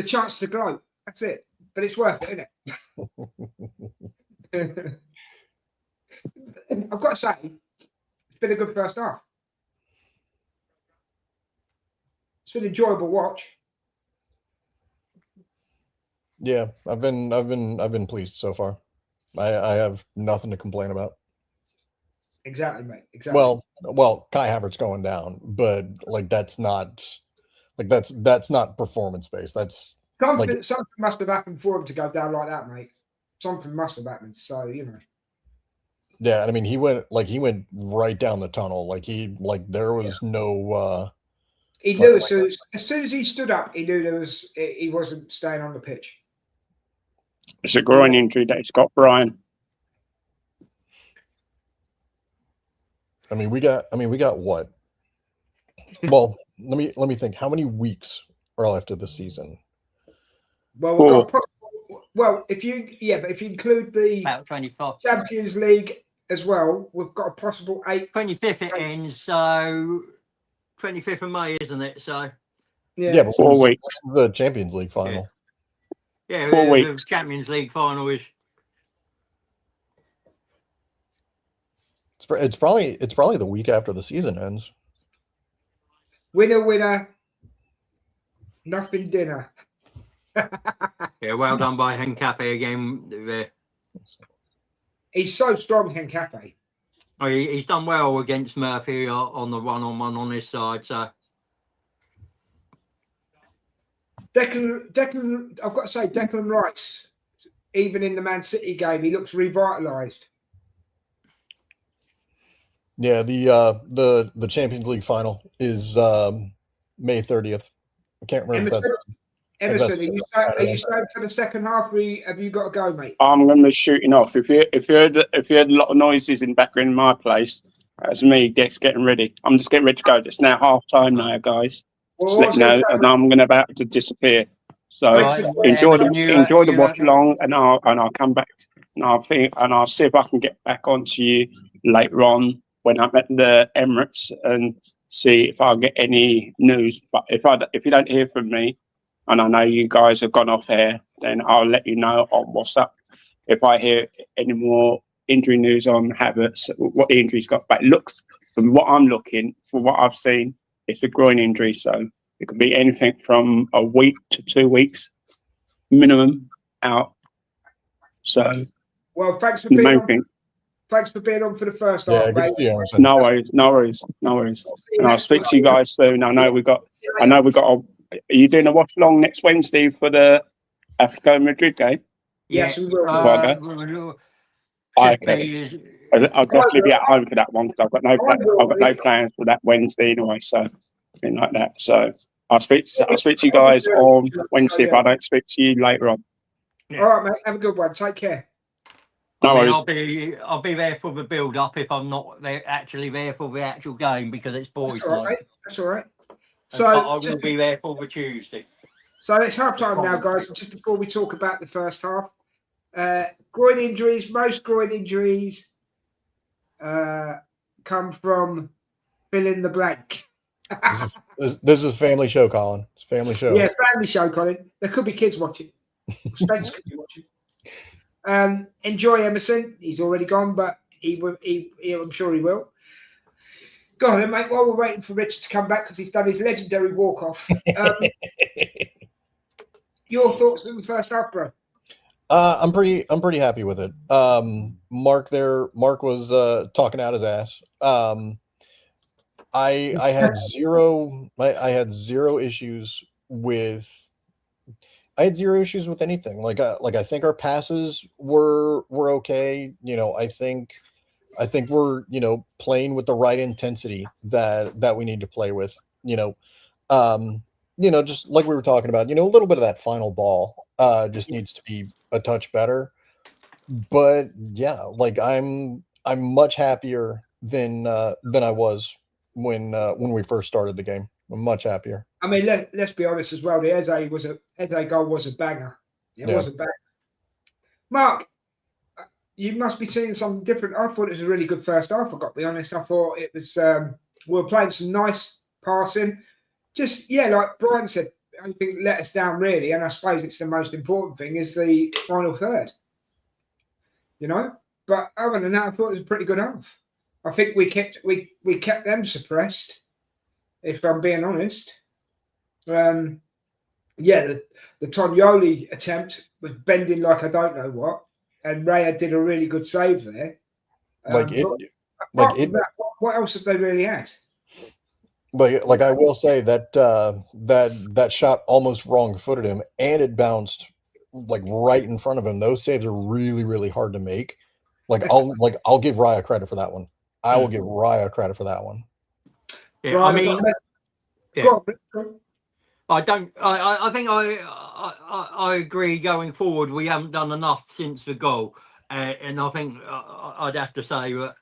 chance to gloat. That's it. But it's worth it, isn't it? I've got to say, it's been a good first half. It's been an enjoyable watch. Yeah, I've been pleased so far. I have nothing to complain about. Exactly, mate. Exactly. Well, Kai Havertz going down, but like that's not performance based. That's something must have happened for him to go down like that, mate. Something must have happened. So, you know. Yeah, I mean he went right down the tunnel. There was no he knew as soon as he stood up, he knew he wasn't staying on the pitch. It's a groin injury that he's got, Brian. I mean, we got what? Well, let me think. How many weeks are left of the season? Well, we've got if you include the About 24. Champions League as well, we've got a possible 25th it ends, so 25th of May, isn't it? So yeah, but 4 weeks. The Champions League final. Yeah, 4 the weeks. Champions League final is. It's probably the week after the season ends. Winner, nothing dinner. Yeah, well done by Henkape again there. He's so strong, Henkape. Oh, he's done well against Murphy on the one-on-one on his side. So Declan, I've got to say, Declan Rice, even in the Man City game, he looks revitalised. Yeah, the Champions League final is May 30th. I can't remember if that's Emerson, are you staying for the second half? Have you got to go, mate? I'm going to be shooting off. If you heard a lot of noises in the background in my place, that's me getting ready. I'm just getting ready to go. It's now half time now, guys. Just let you know, and I'm about to disappear. So enjoy the watch along, and I'll come back, and I'll see if I can get back onto you later on when I'm at the Emirates and see if I get any news. But if you don't hear from me, and I know you guys have gone off air, then I'll let you know on WhatsApp if I hear any more injury news on Havertz, what the injury's got. But it looks, from what I'm looking, from what I've seen, it's a groin injury. So it could be anything from a week to 2 weeks minimum out. So, well, thanks for being on. Thanks for being on for the first half, mate. No worries. And I'll speak to you guys soon. I know we got. Are you doing a watch along next Wednesday for the Atletico Madrid game? Yes, we will. Okay. I'll definitely be at home for that one because I've got no plans for that Wednesday anyway. So, something like that. So I'll speak to you guys on Wednesday if I don't speak to you later on. Yeah. All right, mate. Have a good one. Take care. No worries. I'll be there for the build up if I'm not actually there for the actual game because it's boys' night. That's all right. So I will be there for the Tuesday. So it's half time now, guys. Just before we talk about the first half, groin injuries. Most groin injuries come from fill in the blank. This is a family show, Colin. It's a family show. Yeah, family show, Colin. There could be kids watching. Spence could be watching. Enjoy Emerson. He's already gone, but I'm sure he will. Go on then, mate. While we're waiting for Richard to come back because he's done his legendary walk-off. Your thoughts on the first half, bro? I'm pretty happy with it. Mark was talking out his ass. I had zero issues with anything. Like I think our passes were okay. You know, I think I think we're, playing with the right intensity that we need to play with. Just like we were talking about, a little bit of that final ball just needs to be a touch better. But yeah, like I'm much happier than I was when we first started the game. I'm much happier. I mean, let's be honest as well. The Eze goal was a banger. It was a banger. Mark, you must be seeing something different. I thought it was a really good first half. I've got to be honest. I thought it was. We were playing some nice passing. Just like Brian said, I think let us down really, and I suppose it's the most important thing is the final third. But other than that, I thought it was a pretty good half. I think we kept them suppressed, if I'm being honest. The Tonioli attempt was bending like I don't know what, and Raya did a really good save there. What else have they really had? But like I will say that that shot almost wrong-footed him, and it bounced like right in front of him. Those saves are really, really hard to make. I'll give Raya credit for that one. I will give Raya credit for that one. Yeah, I mean, I don't. I think I agree. Going forward, we haven't done enough since the goal, and I think I'd have to say that.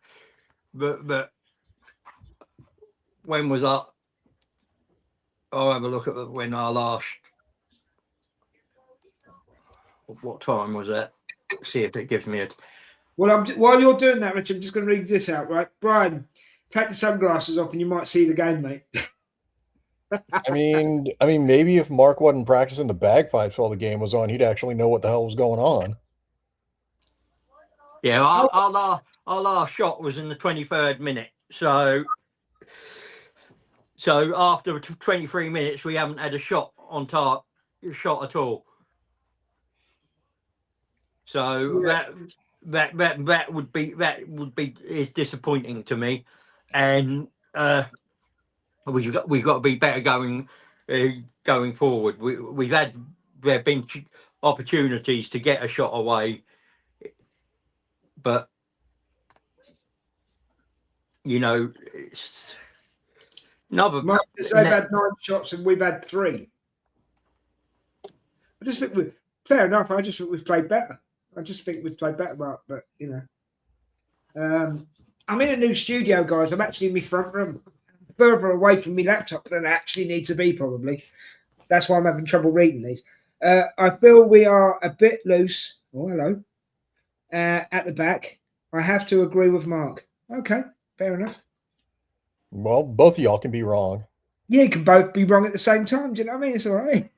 But when was that? I'll have a look at when our last. What time was that? See if it gives me a. Well, while you're doing that, Richard, I'm just going to read this out, right? Brian, take the sunglasses off and you might see the game, mate. I mean, maybe if Mark wasn't practicing the bagpipes while the game was on, he'd actually know what the hell was going on. Yeah, our last shot was in the 23rd minute. So after 23 minutes, we haven't had a shot on target, shot at all. So that would be is disappointing to me, and we've got to be better going forward. There have been opportunities to get a shot away, but it's another. They've had 9 shots and we've had 3. I just think fair enough. I just think we've played better. Mark. But I'm in a new studio, guys. I'm actually in my front room, further away from my laptop than I actually need to be, probably. That's why I'm having trouble reading these. I feel we are a bit loose. Oh, hello. At the back. I have to agree with Mark. Okay, fair enough. Well, both of y'all can be wrong. Yeah, you can both be wrong at the same time. Do you know what I mean? It's all right.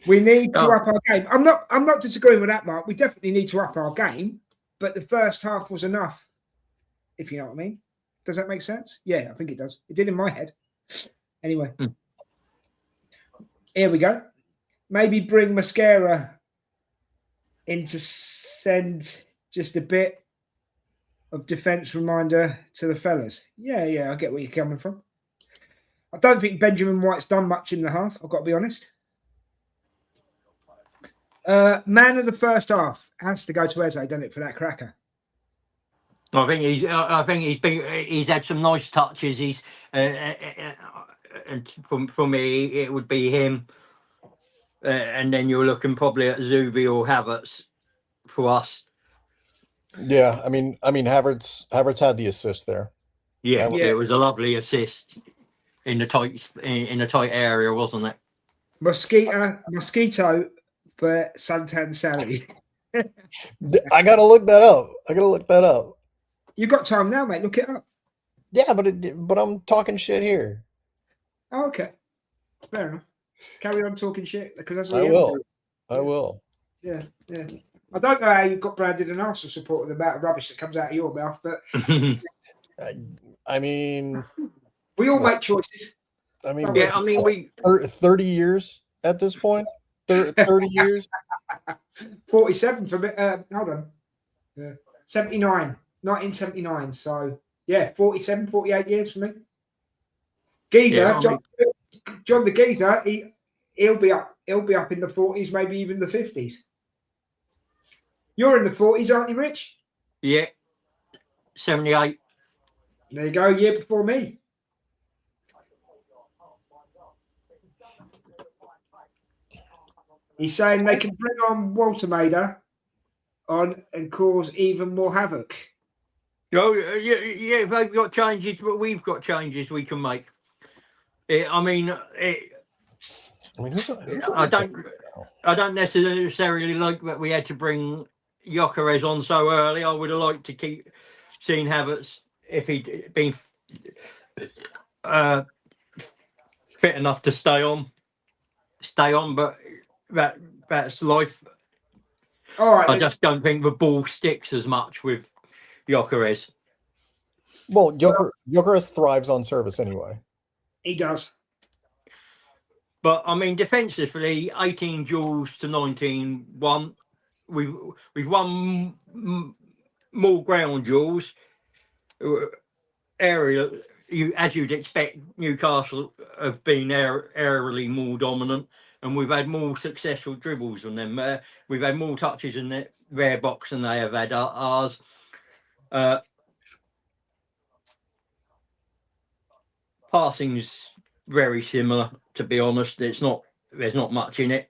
We need to up our game. I'm not disagreeing with that, Mark. We definitely need to up our game, but the first half was enough, if you know what I mean. Does that make sense? Yeah, I think it does. It did in my head. Anyway. Here we go. Maybe bring Mascara in to send just a bit of defence reminder to the fellas. Yeah, I get where you're coming from. I don't think Benjamin White's done much in the half, I've got to be honest. Man of the first half has to go to Eze, doesn't it, for that cracker? I think he's had some nice touches. He's and for me it would be him, and then you're looking probably at Zubi or Havertz for us. Yeah, I mean Havertz had the assist there. Yeah, it was a lovely assist in the tight area, wasn't it? Mosquito for Santan Sally. I gotta look that up. You got time now, mate. Look it up. Yeah, but I'm talking shit here. Oh, okay, fair enough. Carry on talking shit because that's what I will. Yeah. I don't know how you got branded an Arsenal supporter, the amount of rubbish that comes out of your mouth, but I mean, we all make choices. I mean, we 30 years at this point. 30 years. 47 for me. Hold on. 79. 1979. So, 47, 48 years for me. Geezer, John the Geezer, he'll be up in the 40s, maybe even the 50s. You're in the 40s, aren't you, Rich? Yeah. 78. There you go, year before me. He's saying they can bring on Walter Mader on and cause even more havoc. Oh, yeah, they've got changes, but we've got changes we can make. I mean, who's I don't necessarily like that we had to bring Gyökeres on so early. I would have liked to keep seeing Havertz if he'd been fit enough to stay on. But that's life. All right. I just don't think the ball sticks as much with Gyökeres. Well, Gyökeres thrives on service anyway. He does. But I mean, defensively, 18 duels to 19 won. We've won more ground duels. Area, as you'd expect, Newcastle have been aerially more dominant, and we've had more successful dribbles on them. We've had more touches in their box than they have had ours. Passing's very similar, to be honest. There's not much in it.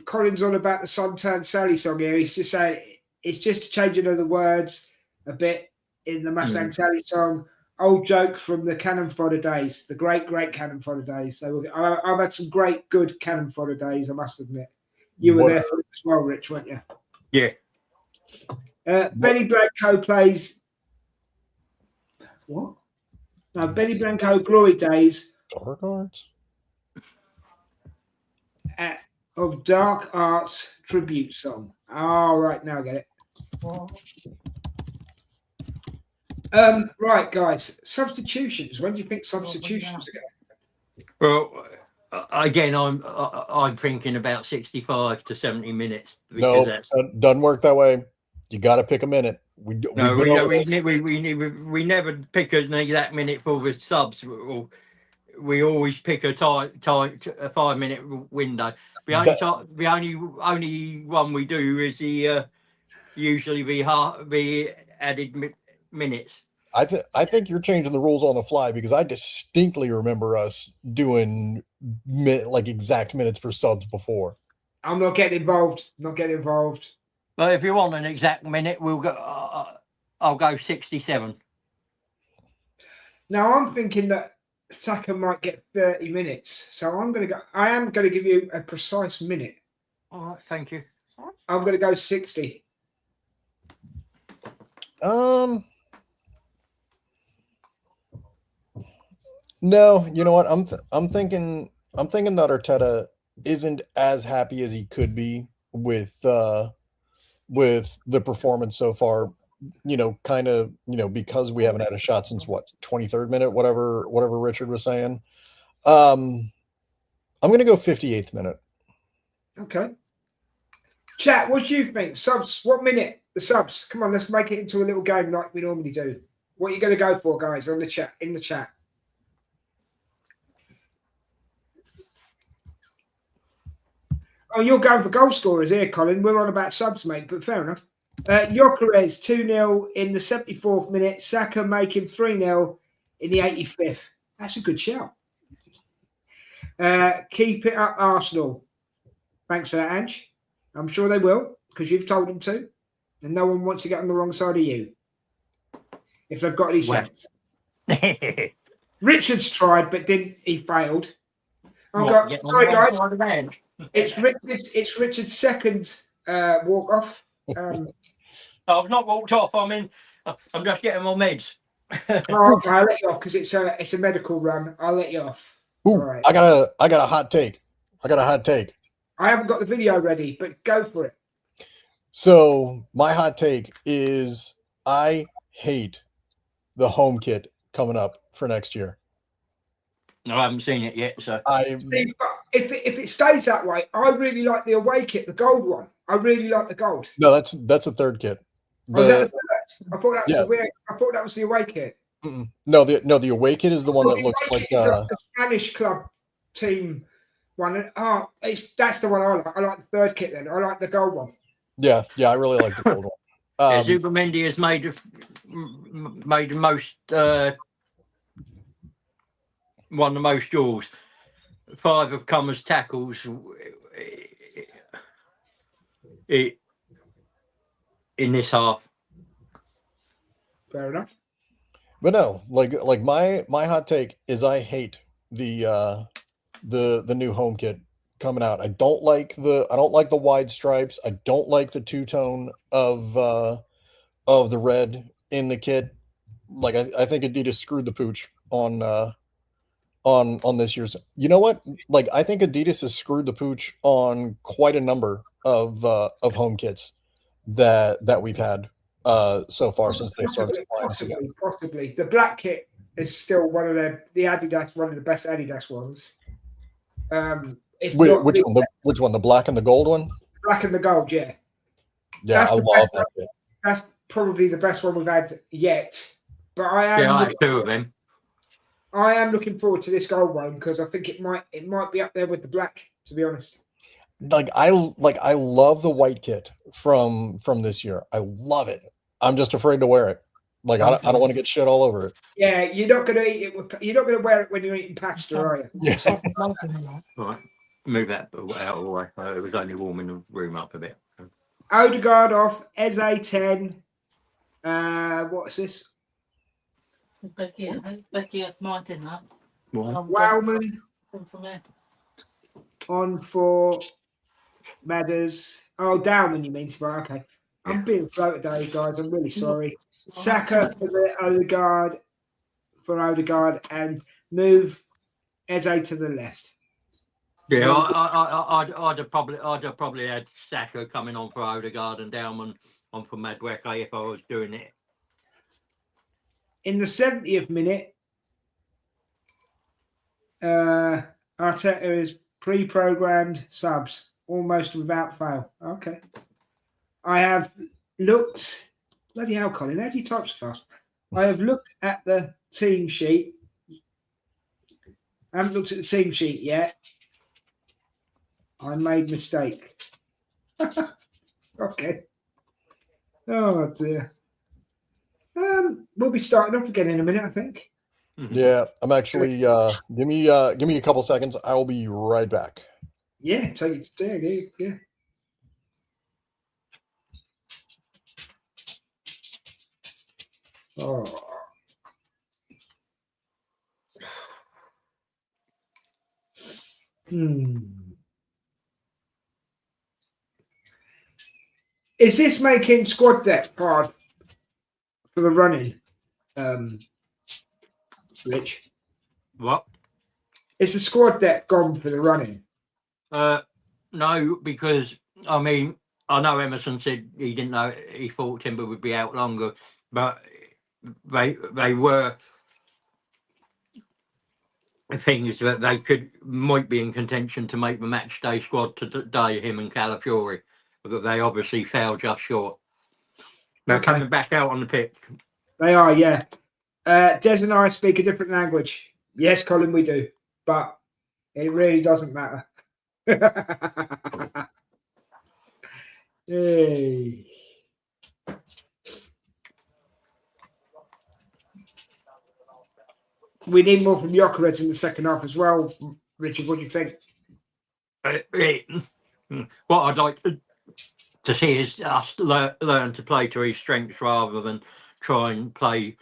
Colin's on about the Suntan Sally song here. He's just saying it's just changing of the words a bit in the Mustang Sally song. Old joke from the cannon fodder days, the great cannon fodder days. I've had some good cannon fodder days, I must admit. You were there for it as well, Rich, weren't you? Yeah. Benny Blanco plays what? No, Benny Blanco Glory Days of Dark Arts tribute song. Oh, right, now I get it. Right, guys. Substitutions. When do you think substitutions are going? Well, again, I'm thinking about 65 to 70 minutes. No, doesn't work that way. You got to pick a minute. We never pick an exact minute for the subs. We always pick a tight 5-minute window. The only one we do is usually the added minutes. I think you're changing the rules on the fly, because I distinctly remember us doing exact minutes for subs before. I'm not getting involved. But if you want an exact minute, we'll go. I'll go 67. Now I'm thinking that Saka might get 30 minutes, so I am going to give you a precise minute. All right, thank you. I'm going to go 60. No, you know what? I'm thinking that Arteta isn't as happy as he could be with the performance so far. Because we haven't had a shot since 23rd minute, whatever Richard was saying. I'm going to go 58th minute. Okay. Chat, what do you think? Subs, what minute? The subs. Come on, let's make it into a little game like we normally do. What are you going to go for, guys, in the chat? Oh, you're going for goal scorers here, Colin. We're on about subs, mate, but fair enough. Gyökeres 2-0 in the 74th minute. Saka making 3-0 in the 85th. That's a good shout. Keep it up, Arsenal. Thanks for that, Ange. I'm sure they will, because you've told them to. And no one wants to get on the wrong side of you. If they've got any sense. Richard's tried, but he failed. Sorry, guys. It's Richard's second walk off. I've not walked off. I'm just getting my meds. Okay, I'll let you off because it's a medical run. I'll let you off. Ooh, right. I got a hot take. I haven't got the video ready, but go for it. So my hot take is I hate the home kit coming up for next year. No, I haven't seen it yet. So if it stays that way, I really like the away kit, the gold one. I really like the gold. No, that's a third kit. I thought that was the away kit. No, the away kit is the one that looks like the Spanish club team one. That's the one I like. I like the third kit then. I like the gold one. Yeah, I really like the gold one. Yeah, Zubimendi has made the most won the most duels. 5 have come as tackles. In this half. Fair enough. But no, like my hot take is I hate the new home kit coming out. I don't like the wide stripes. I don't like the two-tone of the red in the kit. Like I think Adidas screwed the pooch on this year's. You know what? Like I think Adidas has screwed the pooch on quite a number of home kits that we've had so far since they started supplying us again. Possibly. The black kit is still one of the best Adidas ones. Which one? The black and the gold one? Black and the gold, yeah. Yeah, I love that kit. That's probably the best one we've had yet. But I had 2 of them. I am looking forward to this gold one because I think it might be up there with the black, to be honest. I love the white kit from this year. I love it. I'm just afraid to wear it. Like I don't want to get shit all over it. Yeah, you're not going to eat it. You're not going to wear it when you're eating pasta, are you? Yeah. Right, move that out of the way. It was only warming the room up a bit. Odegaard off. Eze 10. What's this? Becky Martin, that. Wowman on for Madders. Oh, Dowman, you mean? Right, okay. I'm being slow today, guys. I'm really sorry. Saka for the Odegaard, and move Eze to the left. Yeah, I'd have probably had Saka coming on for Odegaard and Dowman on for Madueke if I was doing it. In the 70th minute, Arteta is pre-programmed subs almost without fail. Okay. I have looked. Bloody hell, Colin, how do you type so fast? I have looked at the team sheet. I haven't looked at the team sheet yet. I made a mistake. Okay. Oh dear. We'll be starting off again in a minute, I think. Yeah, I'm actually give me a couple seconds. I will be right back. Yeah, take it to yeah. Oh. Is this making squad depth hard for the running, Rich? What? Is the squad depth gone for the running? No, because I mean I know Emerson said he didn't know, he thought Timber would be out longer, but they were things that they might be in contention to make the match day squad today, him and Calafiori, but they obviously fell just short. They're coming back out on the pitch. They are, yeah. Des and I speak a different language. Yes, Colin, we do, but it really doesn't matter. Hey. We need more from Jokeres in the second half as well. Richard, what do you think? What I'd like to see is us learn to play to his strengths rather than try and play.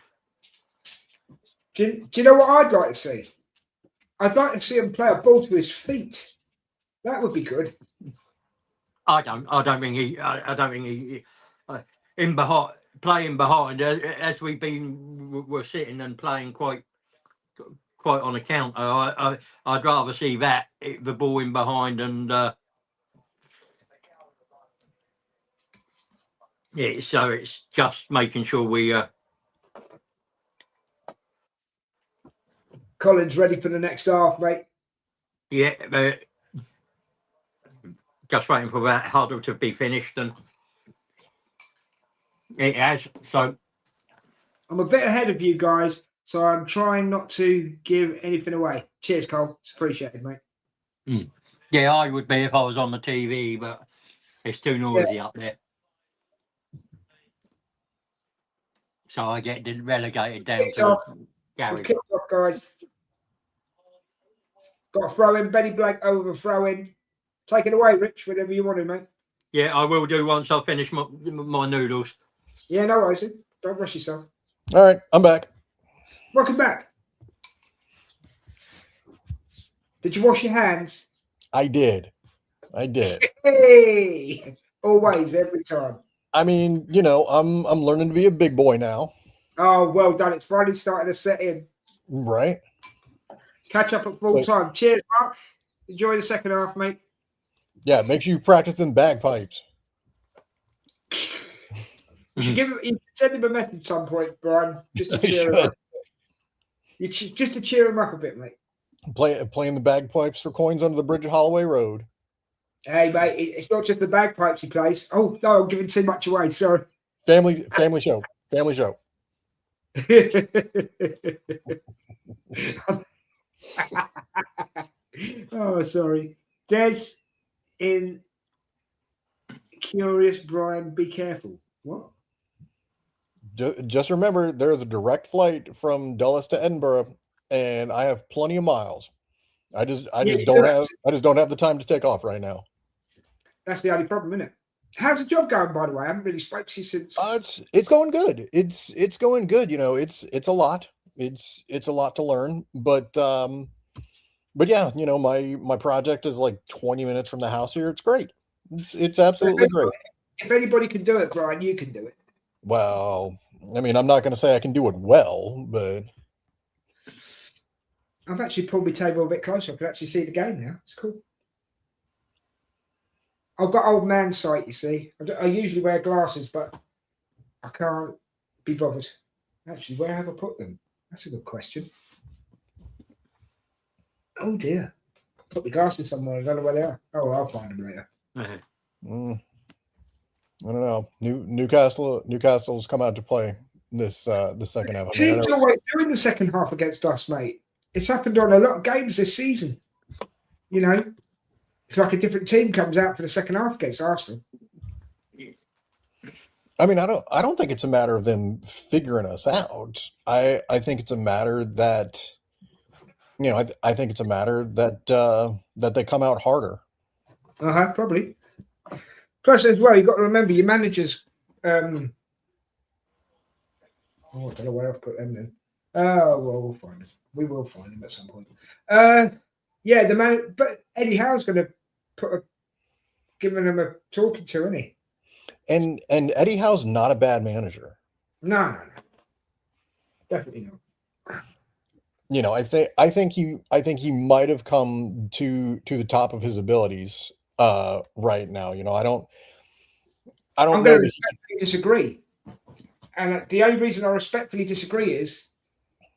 Do you know what I'd like to see? I'd like to see him play a ball to his feet. That would be good. I don't think he. In behind, playing behind, as we're sitting and playing quite on a counter. I'd rather see that, the ball in behind, and yeah. So it's just making sure we. Colin's ready for the next half, mate. Yeah, just waiting for that huddle to be finished, and it has. So I'm a bit ahead of you guys, so I'm trying not to give anything away. Cheers, Cole. It's appreciated, mate. Yeah, I would be if I was on the TV, but it's too noisy up there. so I get relegated down Kicked to off. We've garage. kicked off, guys. Got a throw in. Benny Blake over the throw in. Take it away, Rich, whenever you want to, mate. Yeah, I will do once I finish my noodles. Yeah, no worries. Don't rush yourself. All right, I'm back. Welcome back. Did you wash your hands? I did. Hey, always, every time. I mean, you know, I'm learning to be a big boy now. Oh, well done. It's finally starting to set in. Right. Catch up at full time. Cheers, Mark. Enjoy the second half, mate. Yeah, make sure you practice in bagpipes. You should give him, you should send him a message at some point, Brian, just to I cheer him should. up. Just to cheer him up a bit, mate. Playing the bagpipes for coins under the bridge of Holloway Road. Hey, mate, it's not just the bagpipes he plays. Oh no, I'm giving too much away. Sorry. Family show. Family show. Oh, sorry. Des in Curious Brian, be careful. What? Just remember, there is a direct flight from Dulles to Edinburgh, and I have plenty of miles. I just don't have the time to take off right now. That's the only problem, isn't it? How's the job going, by the way? I haven't really spoken to you since. It's going good. It's going good. You know, it's a lot. It's a lot to learn, but yeah, you know, my project is like 20 minutes from the house here. It's great. It's absolutely great. If anybody can do it, Brian, you can do it. Well, I mean, I'm not going to say I can do it well, but I've actually pulled my table a bit closer. I can actually see the game now. It's cool. I've got old man sight, you see. I usually wear glasses, but I can't be bothered. Actually, where have I put them? That's a good question. Oh, dear. Put my glasses somewhere. I don't know where they are. Oh, I'll find them later. Uh-huh. I don't know. Newcastle's come out to play this second half. Teams always doing the second half against us, mate. It's happened on a lot of games this season. You know, it's like a different team comes out for the second half against Arsenal. I mean, I don't think it's a matter of them figuring us out. I think it's a matter that, you know, I think it's a matter that that they come out harder. Probably. Plus, as well, you've got to remember your managers. I don't know where I've put them then. Oh, well, we'll find them. We will find them at some point. Yeah, the man, but Eddie Howe's going to giving them a talking to, isn't he? And Eddie Howe's not a bad manager. No. Definitely not. You know, I think he might have come to the top of his abilities right now. You know, I don't I'm know. going to respectfully disagree. And the only reason I respectfully disagree is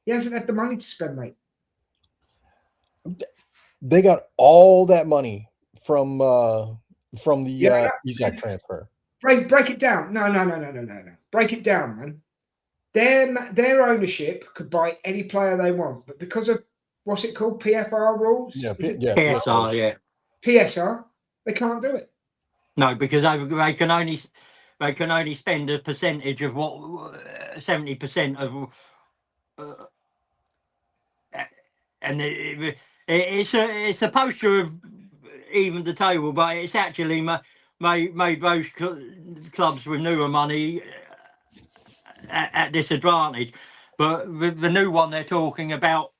he hasn't had the money to spend, mate. They got all that money from the Isak transfer. Break it down. No. Break it down, man. Their ownership could buy any player they want, but because of what's it called, PFR rules? PSR, yeah. PSR, they can't do it. No, because they can only spend a percentage of what 70% of, and it's supposed to have evened the table, but it's actually made those clubs with newer money at disadvantage. But the new one they're talking about.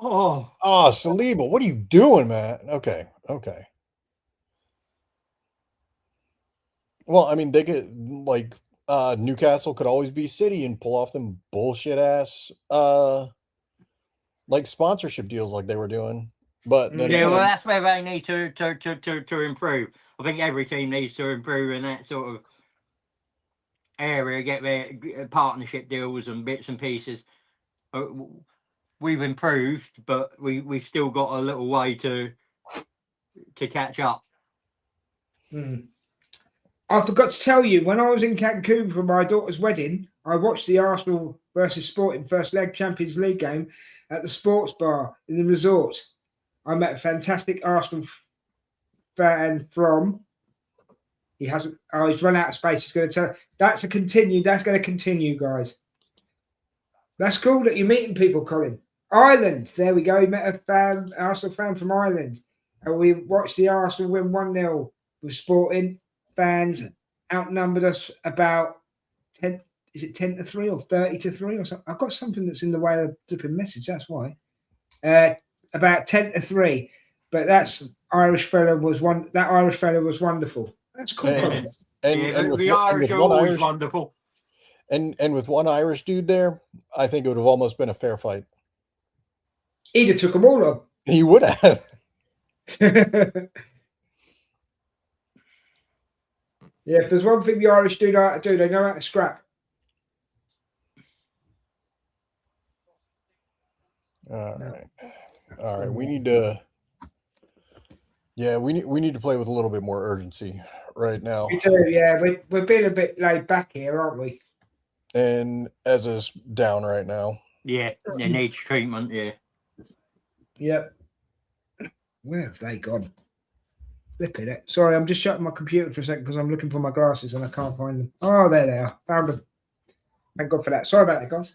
Oh, Saliba, what are you doing, man? Okay. Well, I mean, they could Newcastle could always be City and pull off them bullshit ass like sponsorship deals like they were doing. But then yeah, well, that's where they need to improve. I think every team needs to improve in that sort of area, get their partnership deals and bits and pieces. We've improved, but we've still got a little way to catch up. I forgot to tell you, when I was in Cancun for my daughter's wedding, I watched the Arsenal versus Sporting first leg Champions League game at the sports bar in the resort. I met a fantastic Arsenal fan from He hasn't. Oh, he's run out of space. He's going to tell. That's a continue. That's going to continue, guys. That's cool that you're meeting people, Colin. Ireland. There we go. We met a fan, Arsenal fan from Ireland, and we watched the Arsenal win 1-0 with Sporting. Fans outnumbered us about 10. Is it 10-3 or 30-3 or something? I've got something that's in the way of flipping message. That's why. About 10-3. But that's Irish fella was one. That Irish fella was wonderful. That's cool. And the Irish are always wonderful. And with one Irish dude there, I think it would have almost been a fair fight. He'd have took them all on. He would have. Yeah, if there's one thing the Irish do know how to do, they know how to scrap. All right. We need to. Yeah, we need to play with a little bit more urgency right now. We do, yeah. We're being a bit laid back here, aren't we? And as is down right now. Yeah, they need treatment. Yeah. Yep. Where have they gone? Flipping it. Sorry, I'm just shutting my computer for a second because I'm looking for my glasses and I can't find them. Oh, there they are. Found them. Thank God for that. Sorry about that, guys.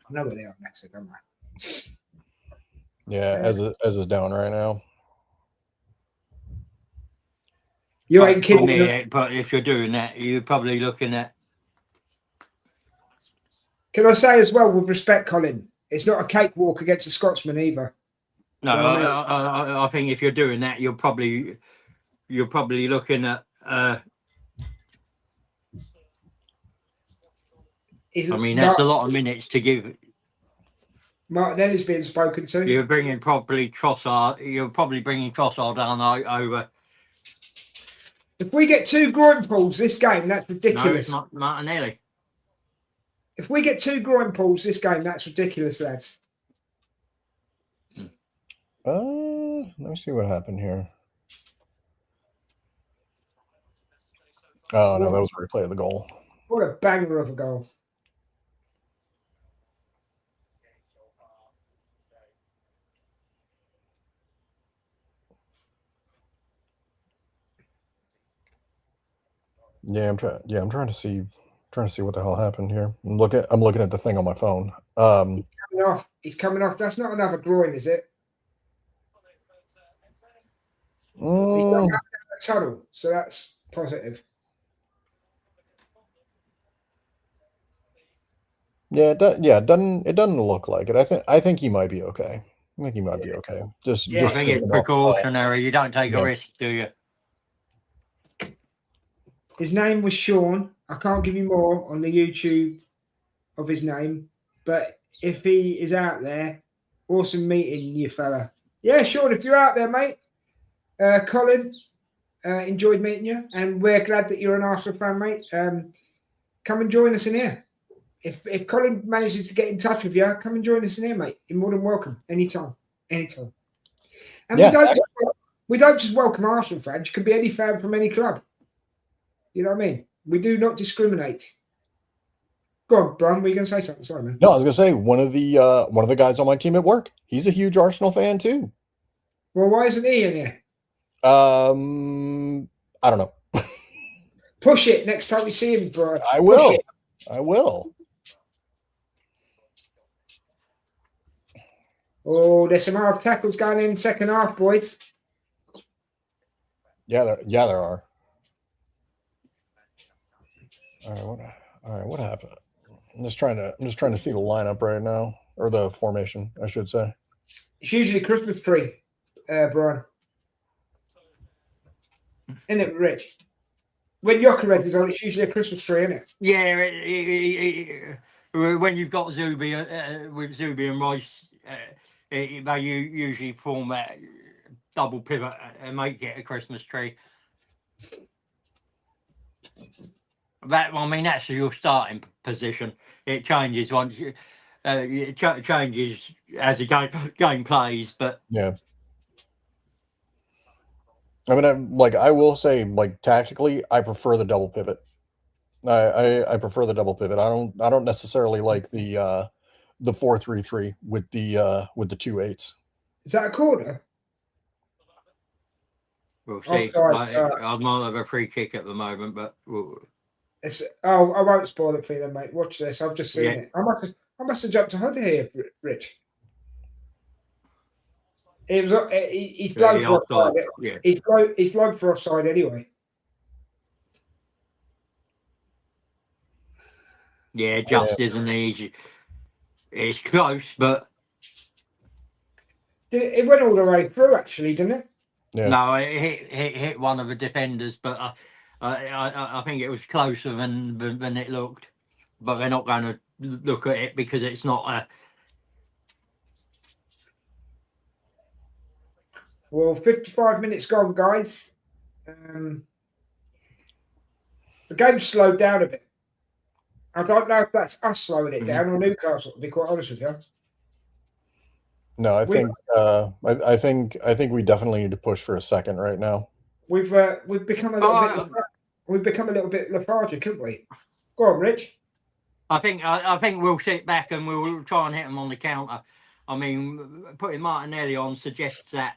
I know where they are next, don't I? Yeah, as is down right now. You ain't kidding. But if you're doing that, you're probably looking at. Can I say as well, with respect, Colin, it's not a cakewalk against a Scotsman either. No, I think if you're doing that, you're probably looking at. I mean, that's a lot of minutes to give. Martinelli's being spoken to. You're bringing probably Trossard. You're probably bringing Trossard down over. If we get 2 groin pulls this game, that's ridiculous. No, it's not Martinelli. If we get 2 groin pulls this game, that's ridiculous, lads. Let me see what happened here. Oh no, that was a replay of the goal. What a banger of a goal. Yeah, I'm trying to see what the hell happened here. I'm looking at the thing on my phone. He's coming off. That's not another groin, is it? He's going down the tunnel, so that's positive. Yeah, it doesn't look like it. I think he might be okay. I think he might be okay. I think it's precautionary. You don't take a risk, do you? His name was Sean. I can't give you more on the YouTube of his name, but if he is out there, awesome meeting you, fella. Yeah, Sean, if you're out there, mate. Colin, enjoyed meeting you, and we're glad that you're an Arsenal fan, mate. Come and join us in here. If Colin manages to get in touch with you, come and join us in here, mate. You're more than welcome. Anytime. And we don't just welcome Arsenal fans. You can be any fan from any club. You know what I mean? We do not discriminate. Go on, Brian. Were you going to say something? Sorry, man. No, I was going to say one of the guys on my team at work. He's a huge Arsenal fan too. Well, why isn't he in here? I don't know. Push it next time you see him, Brian. I will. Oh, there's some hard tackles going in second half, boys. Yeah, there are. All right, what happened? I'm just trying to see the lineup right now, or the formation, I should say. It's usually Christmas tree, Brian. Isn't it, Rich? When Jokeres is on, it's usually a Christmas tree, isn't it? Yeah, when you've got Zubi with Zubi and Rice, they usually form that double pivot and make it a Christmas tree. That's your starting position. It changes once it changes as the game plays, but yeah. I mean, I will say, tactically, I prefer the double pivot. I prefer the double pivot. I don't necessarily like the 4-3-3 with the 2 8s. Is that a corner? We'll see. Offside, I might have a free kick at the moment, but I won't spoil it for you, then, mate. Watch this. I've just seen it. I must have jumped ahead here, Rich. It was. He's blown for offside. Yeah. He's blown for offside anyway. Yeah, just isn't easy. It's close, but it went all the way through, actually, didn't it? Yeah. No, it hit one of the defenders, but I think it was closer than it looked. But they're not going to look at it because it's not a. Well, 55 minutes gone, guys. The game's slowed down a bit. I don't know if that's us slowing it down or Newcastle, to be quite honest with you. No, I think we definitely need to push for a second right now. We've become a little bit lethargic, haven't we? Go on, Rich. I think we'll sit back and we'll try and hit them on the counter. I mean, putting Martinelli on suggests that.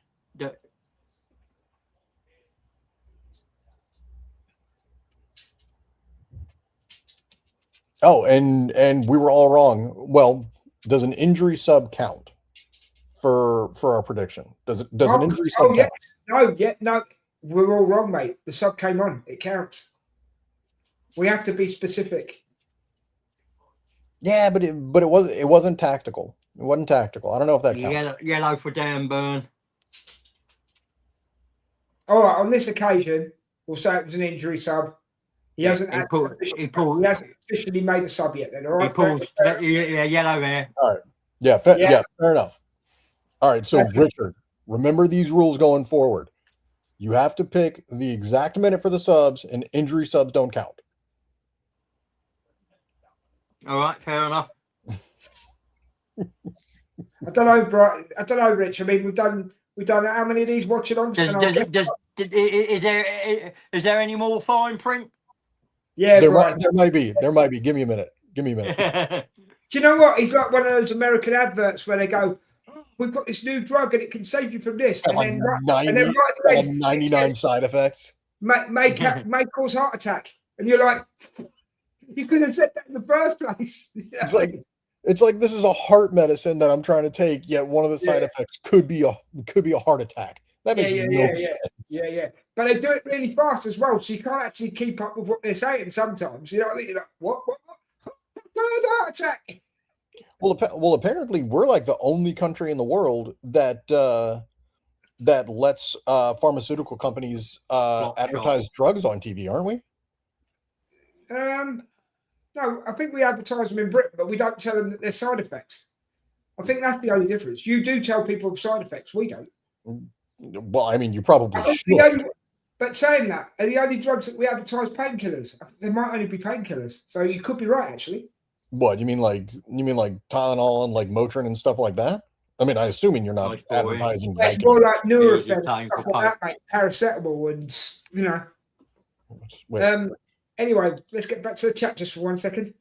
Oh, and we were all wrong. Well, does an injury sub count for our prediction? Does an injury sub count? No, we're all wrong, mate. The sub came on. It counts. We have to be specific. Yeah, but it wasn't tactical. It wasn't tactical. I don't know if that counts. Yellow for Dan Burn. All right, on this occasion, we'll say it was an injury sub. He hasn't officially made a sub yet. Then, all right. He pulls. Yellow there. All right. Yeah, fair enough. All right. So, Richard, remember these rules going forward. You have to pick the exact minute for the subs, and injury subs don't count. All right, fair enough. I don't know, Brian. I don't know, Rich. I mean, we've done how many of these watchalongs? Is there any more fine print? Yeah, there might be. Give me a minute. Do you know what? He's like one of those American adverts where they go, "We've got this new drug and it can save you from this," and then 99 side effects. May cause heart attack, and you're like, you could have said that in the first place. It's like this is a heart medicine that I'm trying to take, yet one of the side effects could be a heart attack. That makes no sense. Yeah. But they do it really fast as well, so you can't actually keep up with what they're saying sometimes. You know what I mean? You're like, what? Heart attack. Well, apparently we're like the only country in the world that lets pharmaceutical companies advertise drugs on TV, aren't we? No, I think we advertise them in Britain, but we don't tell them that there's side effects. I think that's the only difference. You do tell people of side effects. We don't. Well, I mean, you probably should. But saying that, are the only drugs that we advertise painkillers? There might only be painkillers, so you could be right, actually. What you mean, like Tylenol and like Motrin and stuff like that? I mean, I'm assuming you're not advertising. It's more like Nurofen and stuff like that, mate. Paracetamol and Anyway, let's get back to the chat just for 1 second.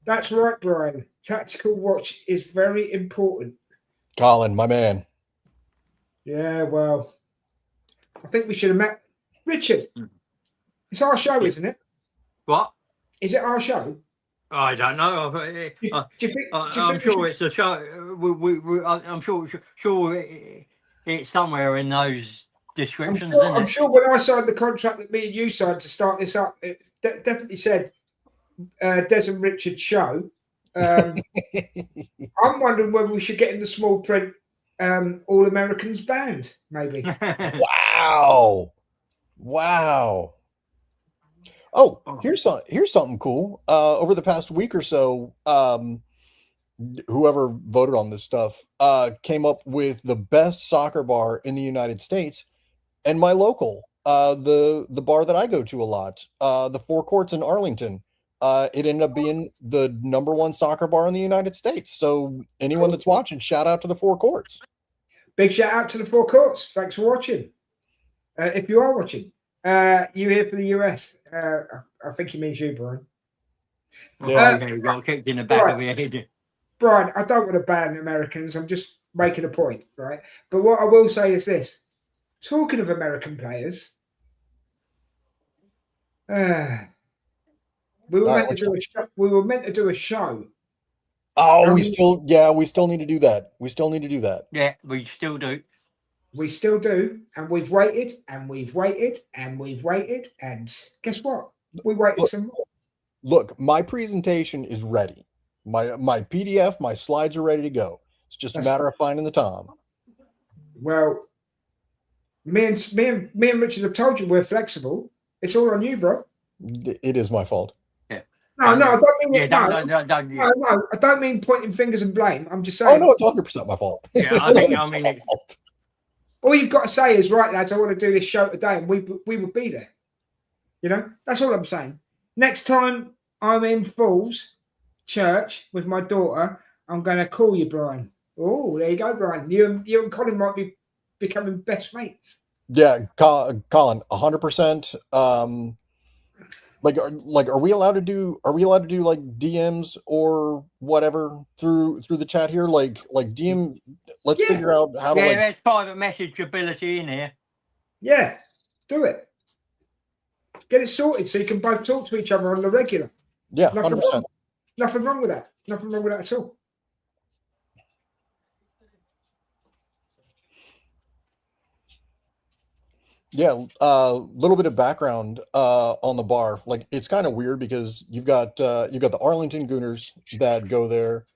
That's right, Brian. Tactical watch is very important. Colin, my man. Yeah, well, I think we should have met Richard. It's our show, isn't it? What? Is it our show? I don't know. I'm sure it's a show. I'm sure it's somewhere in those descriptions. I'm sure when I signed the contract that me and you signed to start this up, it definitely said Des and Richard show. I'm wondering whether we should get in the small print All Americans band, maybe. Wow. Oh, here's something cool. Over the past week or so, whoever voted on this stuff came up with the best soccer bar in the United States, and my local, the bar that I go to a lot, the Four Courts in Arlington. It ended up being the #1 soccer bar in the United States. So anyone that's watching, shout out to the Four Courts. Big shout out to the Four Courts. Thanks for watching. If you are watching, you here for the US. I think he means you, Brian. We got kicked in the back of the head. Brian, I don't want to ban Americans. I'm just making a point, right? But what I will say is this. Talking of American players, we were All right, meant to do a show. We were meant to do a show. Oh, Um, we still need to do that. We still need to do that. Yeah, we still do. We still do, and we've waited, and we've waited, and we've waited, and guess what? We waited Look. some more. Look, my presentation is ready. My PDF, my slides are ready to go. It's just a matter of finding the time. Well, me and Richard have told you we're flexible. It's all on you, bro. It is my fault. Yeah. No, I don't mean Yeah, it. don't. No, I don't mean pointing fingers and blame. I'm just Oh saying. no, it's 100% my fault. Yeah, I mean, it's, All you've got to say is, right, lads, I want to do this show today, and we will be there. You know, that's all I'm saying. Next time I'm in Falls Church with my daughter, I'm going to call you, Brian. Oh, there you go, Brian. You and Colin might be becoming best mates. Yeah, Colin, 100%. Are we allowed to do like DMs or whatever through the chat here? Like DM. Let's figure out how to. Yeah, there's private message ability in here. Yeah, do it. Get it sorted so you can both talk to each other on the regular. Yeah, 100%. Nothing wrong with that. Nothing wrong with that at all. Yeah, little bit of background on the bar. Like, it's kind of weird because you've got the Arlington Gooners that go there,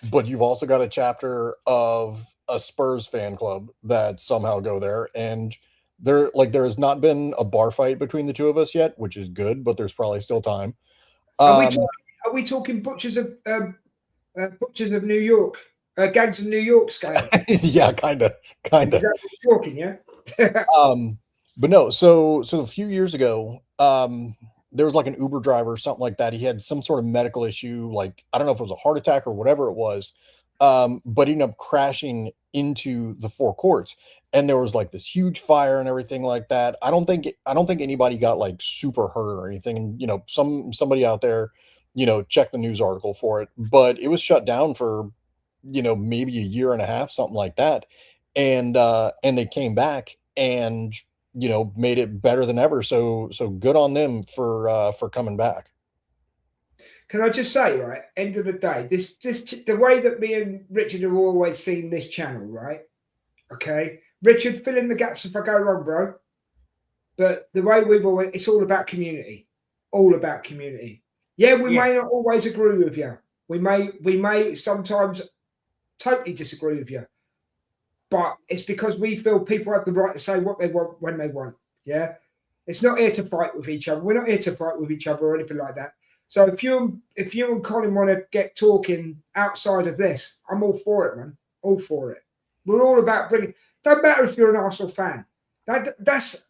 but you've also got a chapter of a Spurs fan club that somehow go there, and there has not been a bar fight between the two of us yet, which is good, but there's probably still time. Are we talking butchers of New York, gangs of New York scale? Yeah, kind of. Is that what you're talking, yeah? But no, so a few years ago, there was like an Uber driver or something like that. He had some sort of medical issue, like I don't know if it was a heart attack or whatever it was, but he ended up crashing into the forecourts, and there was like this huge fire and everything like that. I don't think anybody got like super hurt or anything. And, you know, somebody out there, you know, check the news article for it, but it was shut down for, you know, maybe a year and a half, something like that, and they came back and, you know, made it better than ever. So good on them for coming back. Can I just say, right, end of the day, this the way that me and Richard have always seen this channel, right? Okay, Richard, fill in the gaps if I go wrong, bro. But the way we've always, it's all about community, all about community. Yeah, we may not always agree with you. We may sometimes totally disagree with you. But it's because we feel people have the right to say what they want when they want. Yeah, it's not here to fight with each other. We're not here to fight with each other or anything like that. So if you and Colin want to get talking outside of this, I'm all for it, man. All for it. We're all about bringing. Don't matter if you're an Arsenal fan. That's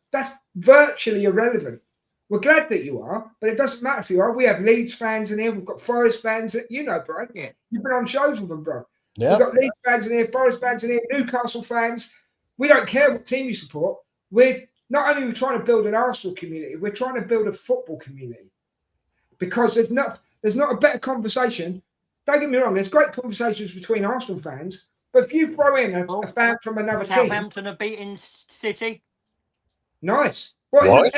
virtually irrelevant. We're glad that you are, but it doesn't matter if you are. We have Leeds fans in here. We've got Forest fans that you know, bro. Yeah. You've been on shows with them, bro. Yeah. We've got Leeds fans in here, Forest fans in here, Newcastle fans. We don't care what team you support. We're not only trying to build an Arsenal community, we're trying to build a football community. Because there's not a better conversation. Don't get me wrong, there's great conversations between Arsenal fans, but if you throw in a fan from another team. Southampton are beating City. Nice. What?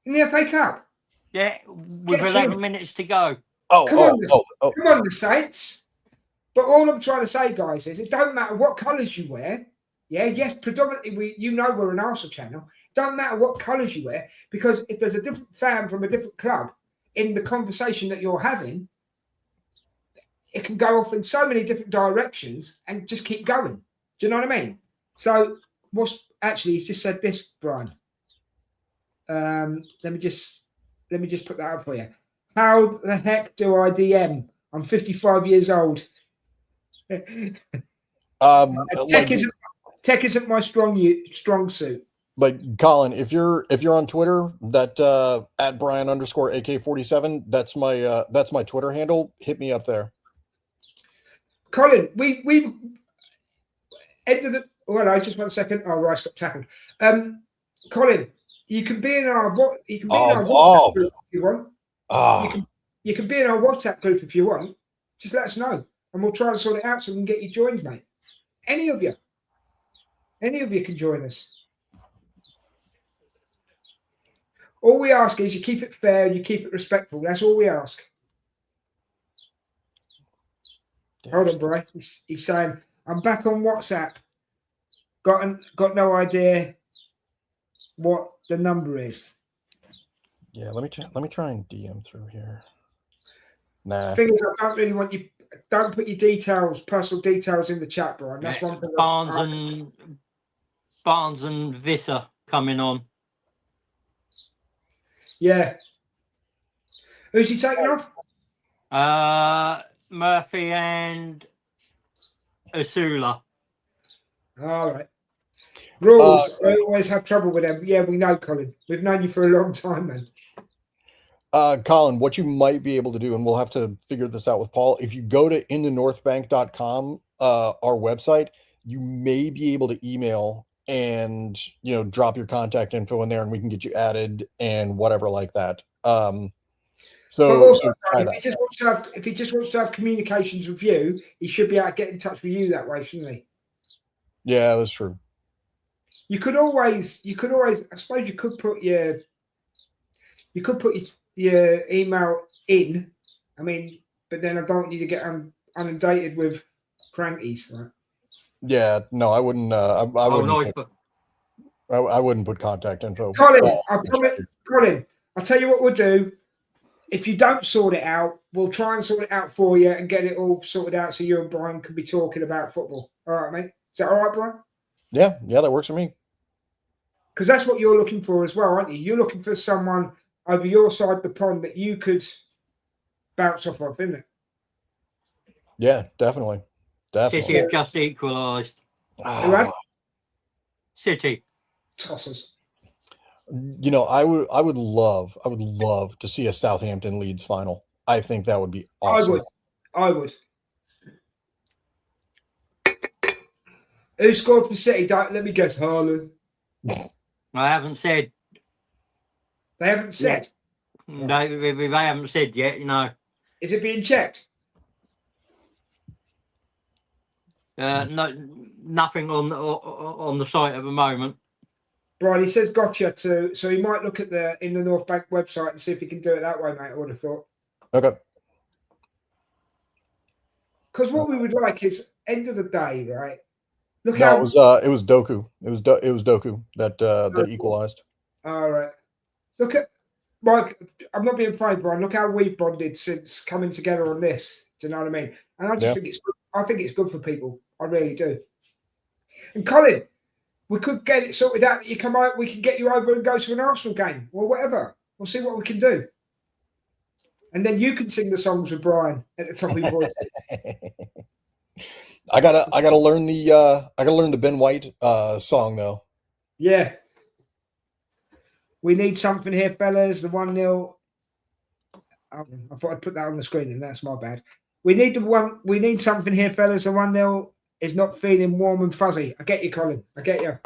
In the FA Cup? Yeah, with 11 minutes to go. Come on, the Saints. But all I'm trying to say, guys, is it don't matter what colours you wear. Yeah, yes, predominantly we're an Arsenal channel. It don't matter what colours you wear, because if there's a different fan from a different club in the conversation that you're having, it can go off in so many different directions and just keep going. Do you know what I mean? So he's just said this, Brian. Let me just put that up for you. How the heck do I DM? I'm 55 years old. Tech isn't my strong suit. Like, Colin, if you're on Twitter, that at Brian_AK47, that's my Twitter handle. Hit me up there. Colin, we ended it. Well, I just 1 second. Oh, Rice got tackled. Colin, you can be in our WhatsApp group if you want. You can be in our WhatsApp group if you want. Just let us know, and we'll try and sort it out so we can get you joined, mate. Any of you can join us. All we ask is you keep it fair and you keep it respectful. That's all we ask. Hold on, bro. He's saying, I'm back on WhatsApp. Got no idea what the number is. Yeah, let me try and DM through here. Nah. Thing is, I don't really want you. Don't put your details, personal details, in the chat, Brian. That's one thing. Barnes and Visser coming on. Yeah. Who's he taking off? Murphy and Ursula. All right. Rules. I always have trouble with them. Yeah, we know, Colin. We've known you for a long time, man. Colin, what you might be able to do, and we'll have to figure this out with Paul, if you go to inthenorthbank.com, our website, you may be able to email and, you know, drop your contact info in there and we can get you added and whatever like that. So try that. If he just wants to have communications with you, he should be able to get in touch with you that way, shouldn't he? Yeah, that's true. You could always, I suppose you could put your email in. I mean, but then I don't want you to get inundated with crankies, right? Yeah, no, I wouldn't. I wouldn't put contact info. Colin, Colin, I'll tell you what we'll do. If you don't sort it out, we'll try and sort it out for you and get it all sorted out so you and Brian can be talking about football. All right, mate? Is that all right, Brian? Yeah, that works for me. Because that's what you're looking for as well, aren't you? You're looking for someone over your side of the pond that you could bounce off of, isn't it? Yeah, definitely. City have just equalised. City. Tossers. You know, I would love to see a Southampton Leeds final. I think that would be awesome. I would. Who scored for City? Let me guess, Haaland. I haven't said. They haven't said? No, they haven't said yet, you know. Is it being checked? No, nothing on the site at the moment. Brian, he says gotcha too, so he might look at the North Bank website and see if he can do it that way, mate. I would have thought. Okay. Because what we would like is end of the day, right? Look, no, it was Doku. It was Doku that equalized. All right. Look at Mike. I'm not being funny, Brian. Look how we've bonded since coming together on this. Do you know what I mean? And I just think it's good. I think it's good for people. I really do. And Colin, we could get it sorted out that you come out. We can get you over and go to an Arsenal game or whatever. We'll see what we can do. And then you can sing the songs with Brian at the top of your voice. I gotta learn the Ben White song though. Yeah. We need something here, fellas. The 1-0. I thought I'd put that on the screen, and that's my bad. We need something here, fellas. The 1-0 is not feeling warm and fuzzy. I get you, Colin. I get you.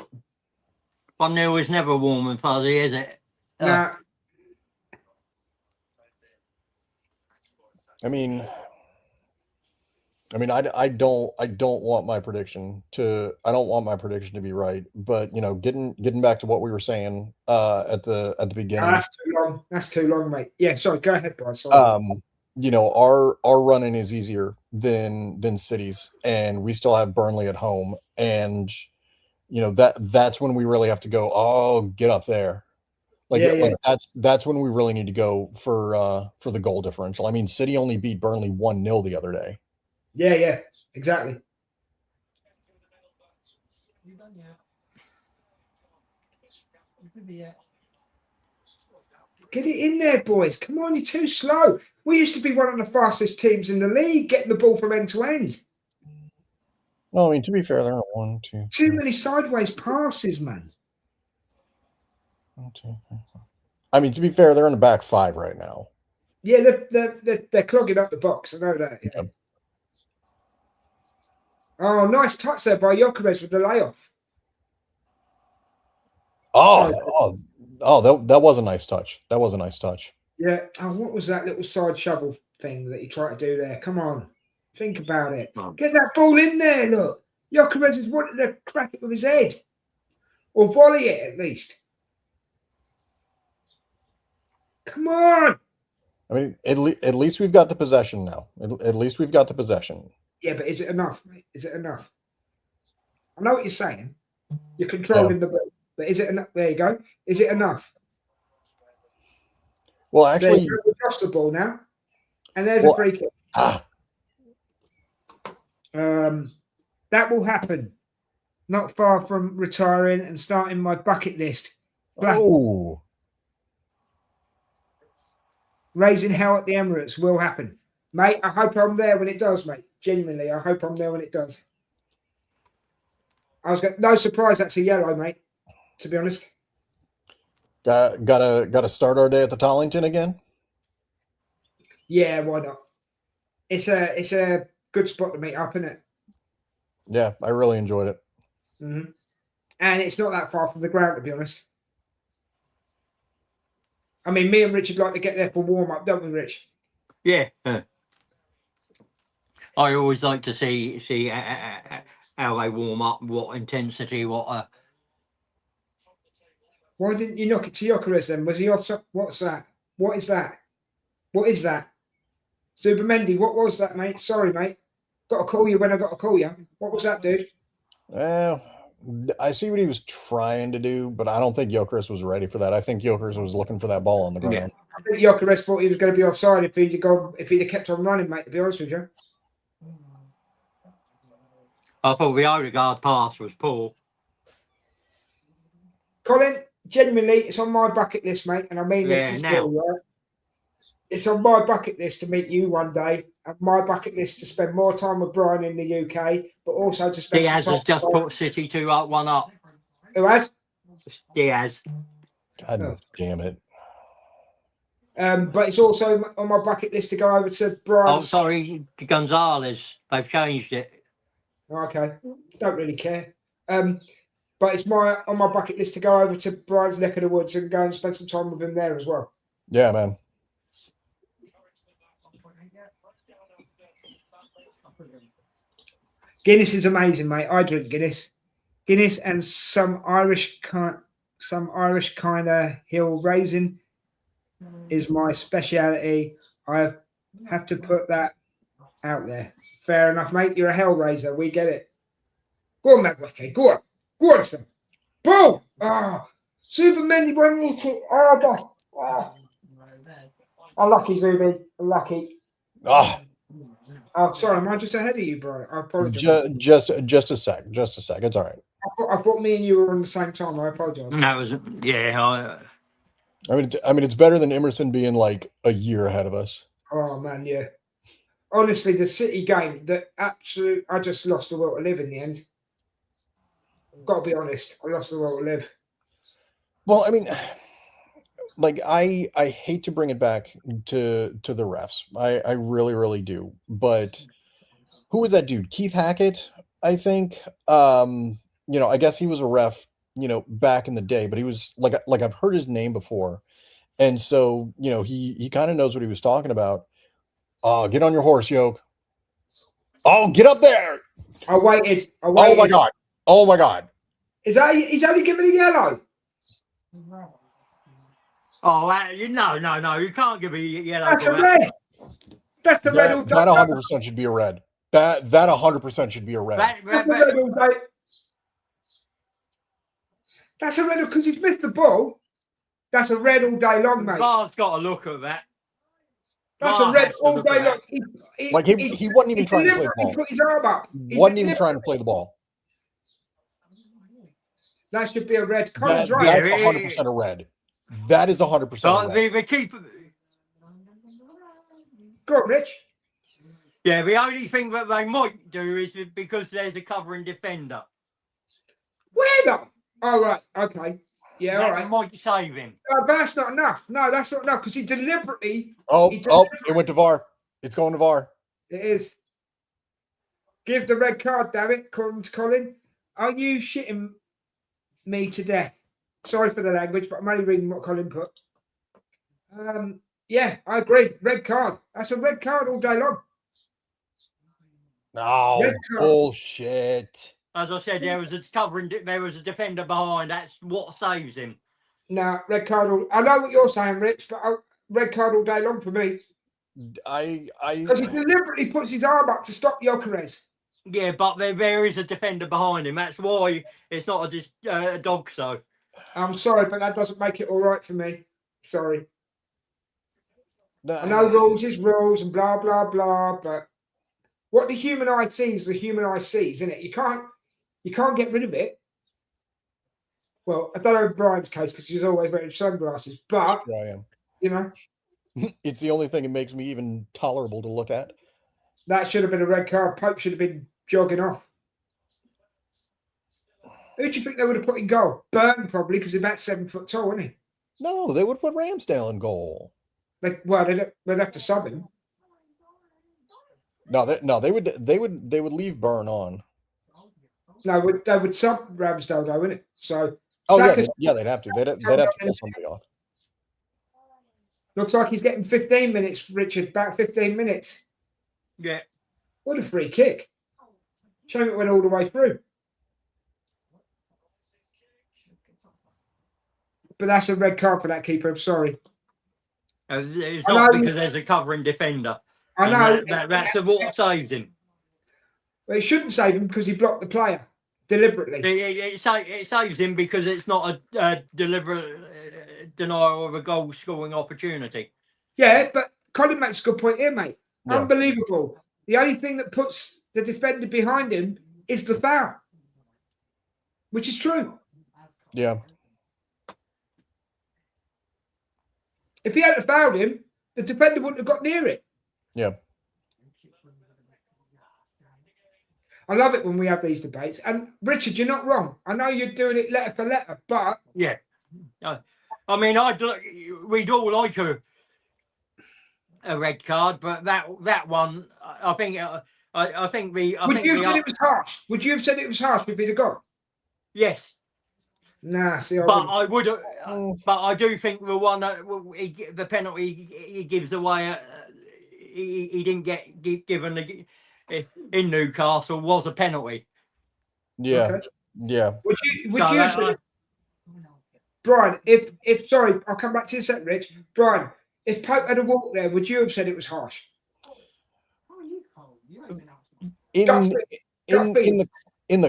1-0 is never warm and fuzzy, is it? Nah. I mean, I don't want my prediction to be right, but you know, getting back to what we were saying at the beginning. That's too long, mate. Yeah, sorry. Go ahead, Brian. Sorry. You know, our running is easier than City's, and we still have Burnley at home, and you know that's when we really have to go. Oh, get up there. Like that's when we really need to go for the goal differential. I mean, City only beat Burnley 1-0 the other day. Yeah, exactly. Get it in there, boys. Come on, you're too slow. We used to be one of the fastest teams in the league, getting the ball from end to end. Well, I mean, to be fair, there are 1, 2, 3. Too many sideways passes, man. 1, 2, 3, 4. I mean, to be fair, they're in the back 5 right now. Yeah, they're clogging up the box. I know that. Yeah. Oh, nice touch there by Gyökeres with the layoff. That was a nice touch. That was a nice touch. Yeah. Oh, what was that little side shovel thing that you tried to do there? Come on. Think about it. Get that ball in there, look. Gyökeres is wanting to crack it with his head. Or volley it, at least. Come on. I mean, at least we've got the possession now. At least we've got the possession. Yeah, but is it enough, mate? Is it enough? I know what you're saying. You're controlling the ball, but is it enough? There you go. Is it enough? Well, actually, we lost the ball now, and there's a free kick. That will happen. Not far from retiring and starting my bucket list. Oh, raising hell at the Emirates will happen, mate. I hope I'm there when it does, mate. Genuinely, I hope I'm there when it does. No surprise that's a yellow, mate. To be honest. Gotta start our day at the Tollington again. Yeah, why not? It's a good spot to meet up, isn't it? Yeah, I really enjoyed it. Mm-hmm. And it's not that far from the ground, to be honest. I mean, me and Richard like to get there for warm up, don't we, Rich? Yeah. I always like to see how they warm up, what intensity, what. Why didn't you knock it to Gyökeres then? Was he off? What's that? What is that? What is that? Zubimendi, what was that, mate? Sorry, mate. Got to call you when I got to call you. What was that, dude? Well, I see what he was trying to do, but I don't think Gyökeres was ready for that. I think Gyökeres was looking for that ball on the ground. Yeah. I think Gyökeres thought he was going to be offside if he'd have kept on running, mate, to be honest with you. I thought the Odegaard pass was poor. Colin, genuinely, it's on my bucket list, mate, and I mean this sincerely, right? It's on my bucket list to meet you one day, and my bucket list to spend more time with Brian in the UK, but also to spend Diaz has just put City 2-1 up. Who has? Diaz. God damn it. But it's also on my bucket list to go over to Brian's... Oh, sorry, Gonzalez. They've changed it. Okay, don't really care. But it's on my bucket list to go over to Brian's neck of the woods and go and spend some time with him there as well. Yeah, man. Guinness is amazing, mate. I drink Guinness. Guinness and some Irish kind of hill raisin is my speciality. I have to put that out there. Fair enough, mate. You're a hellraiser. We get it. Go on, Matt Wickey. Go on. Go on, son. Boom! Oh, Zubimendi went into it. Oh, God. Oh. Unlucky, Zubi. Unlucky. Oh, sorry. Am I just ahead of you, bro? I apologize. Just a sec. Just a sec. It's all right. I thought me and you were on the same time. I apologize. That was, yeah. I mean, it's better than Emerson being like a year ahead of us. Oh, man, yeah. Honestly, the City game, I just lost the will to live in the end. Got to be honest, I lost the will to live. Well, I mean, like I hate to bring it back to the refs. I really, really do. But who was that dude? Keith Hackett, I think. I guess he was a ref, back in the day, but he was like I've heard his name before. And so, he kind of knows what he was talking about. Get on your horse, Yoke. Oh, get up there. I waited. Oh my God. Oh my God. He's only giving a yellow. Oh, no. You can't give me a yellow. That's a red. That's the red all day. That 100% should be a red. That 100% should be a red. That's a red all day. That's a red because he's missed the ball. That's a red all day long, mate. VAR's got to look at that. That's a red all day long. He wasn't even trying to play the ball. He put his arm up. He wasn't even trying to play the ball. That should be a red. That's 100% a red. That is 100% a red. The keeper. Go on, Rich. Yeah, the only thing that they might do is because there's a covering defender. Where though? Oh, right. Okay. Yeah, all right. Might save him. But that's not enough. No, that's not enough because he deliberately. It went to VAR. It's going to VAR. It is. Give the red card, damn it, Colin. Are you shitting me to death? Sorry for the language, but I'm only reading what Colin put. Yeah, I agree. Red card. That's a red card all day long. No, bullshit. As I said, there was a defender behind. That's what saves him. No, red card. I know what you're saying, Rich, but red card all day long for me. Because he deliberately puts his arm up to stop Gyökeres. Yeah, but there is a defender behind him. That's why it's not a dog. So I'm sorry, but that doesn't make it all right for me. Sorry. No, I know rules is rules and blah blah blah, but what the human eye sees, the human eye sees, isn't it? You can't get rid of it. Well, I don't know Brian's case because he's always wearing sunglasses, but sure I am. you know It's the only thing that makes me even tolerable to look at. that should have been a red card. Pope should have been jogging off. Who do you think they would have put in goal? Burton probably because he's about 7 foot tall, isn't he? No, they would put Ramsdale in goal. They'd have to sub him. No, they would leave Burn on. No, they would sub Ramsdale though, wouldn't it? So Oh Saka's- yeah, they'd have to. They'd have to pull somebody off. looks like he's getting 15 minutes, Richard. About 15 minutes. yeah, What a free kick! Shame it went all the way through. But that's a red card for that keeper. I'm sorry. it's I not know- because there's a covering defender. I And know. that's what saves him. But it shouldn't save him because he blocked the player deliberately. It saves him because it's not a deliberate denial of a goal scoring opportunity. Yeah, but Colin makes a good point here, mate. Yeah. Unbelievable. The only thing that puts the defender behind him is the foul, which is true. Yeah. If he hadn't fouled him, the defender wouldn't have got near it. Yeah. I love it when we have these debates. And Richard, you're not wrong. I know you're doing it letter for letter, but Yeah, I mean, we'd all like a red card, but that one, I think would you have said it was harsh? Would you have said it was harsh if he'd have gone? yes. Nah, see, I But wouldn't. I would, but I do think the one the penalty he gives away, he didn't get given in Newcastle was a penalty. Yeah. Okay. Yeah. Would you So have said it? Brian, if sorry, I'll come back to you in a sec, Rich. Brian, if Pope had a walk there, would you have said it was harsh? In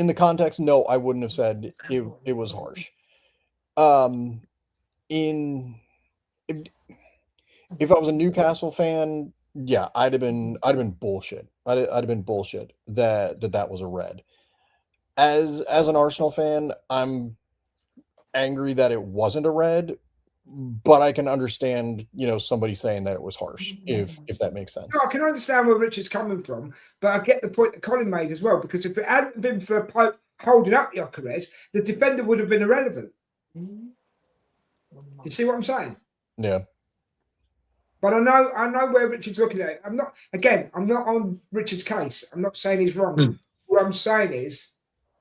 the context, no, I wouldn't have said it was harsh. If I was a Newcastle fan, yeah, I'd have been bullshit. I'd have been bullshit that was a red. As an Arsenal fan, I'm angry that it wasn't a red, but I can understand, somebody saying that it was harsh, if that makes sense. No, I can understand where Richard's coming from, but I get the point that Colin made as well, because if it hadn't been for Pope holding up Gyökeres, the defender would have been irrelevant. You see what I'm saying? Yeah. But I know where Richard's looking at it. I'm not on Richard's case. I'm not saying he's wrong. What I'm saying is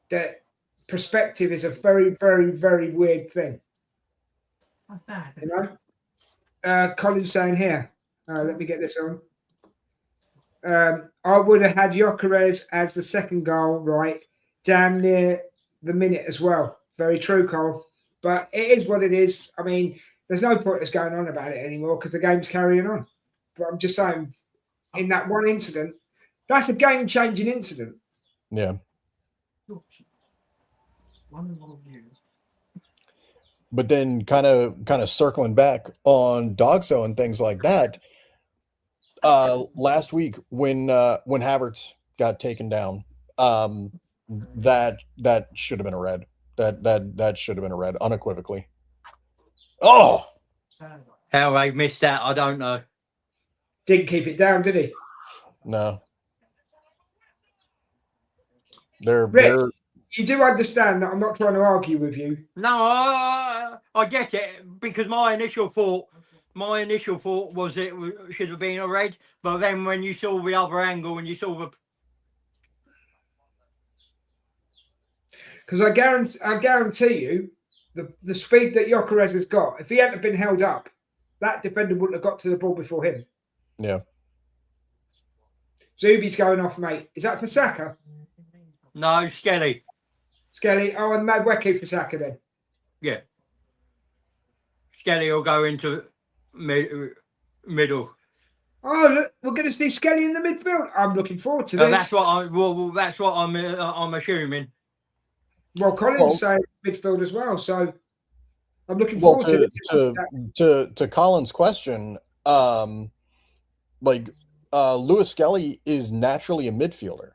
that perspective is a very, very, very weird thing. Colin's saying here, let me get this on. I would have had Gyökeres as the second goal, right? Damn near the minute as well. Very true, Cole. But it is what it is. I mean, there's no point us going on about it anymore because the game's carrying on. But I'm just saying, in that one incident, that's a game-changing incident. Yeah. But then kind of circling back on Dogso and things like that, last week when Havertz got taken down, that should have been a red. That should have been a red unequivocally. Oh, How they missed that, I don't know. Didn't keep it down, did he? no. Rick, you do understand that I'm not trying to argue with you. No, I get it, because my initial thought was it should have been a red, but then when you saw the other angle and you saw the Because I guarantee you, the speed that Gyökeres has got, if he hadn't been held up, that defender wouldn't have got to the ball before him. Yeah. Zubi's going off, mate. Is that for Saka? no Skelly. Skelly. Oh, and Madweki for Saka then. Yeah. Skelly will go into middle. Oh, look, we're going to see Skelly in the midfield. I'm looking forward to this. That's what I'm assuming. Well, Colin's saying midfield as well, so I'm looking forward to this. To Colin's question, Lewis Skelly is naturally a midfielder.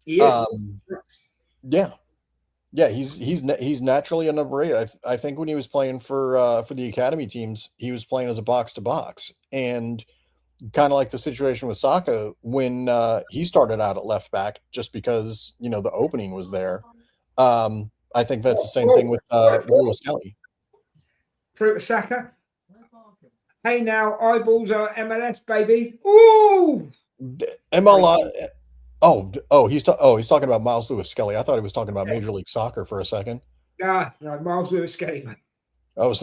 He is. Yeah, he's naturally a number 8. I think when he was playing for the academy teams, he was playing as a box to box, and kind of like the situation with Saka when he started out at left back, just because the opening was there. I think that's the same thing with Lewis Skelly. Fruit of Saka. Hey now, eyeballs are MLS, baby. Ooh, MLS. Oh, he's talking about Miles Lewis Skelly. I thought he was talking about Major League Soccer for a second. No, Miles Lewis Skelly, man. I was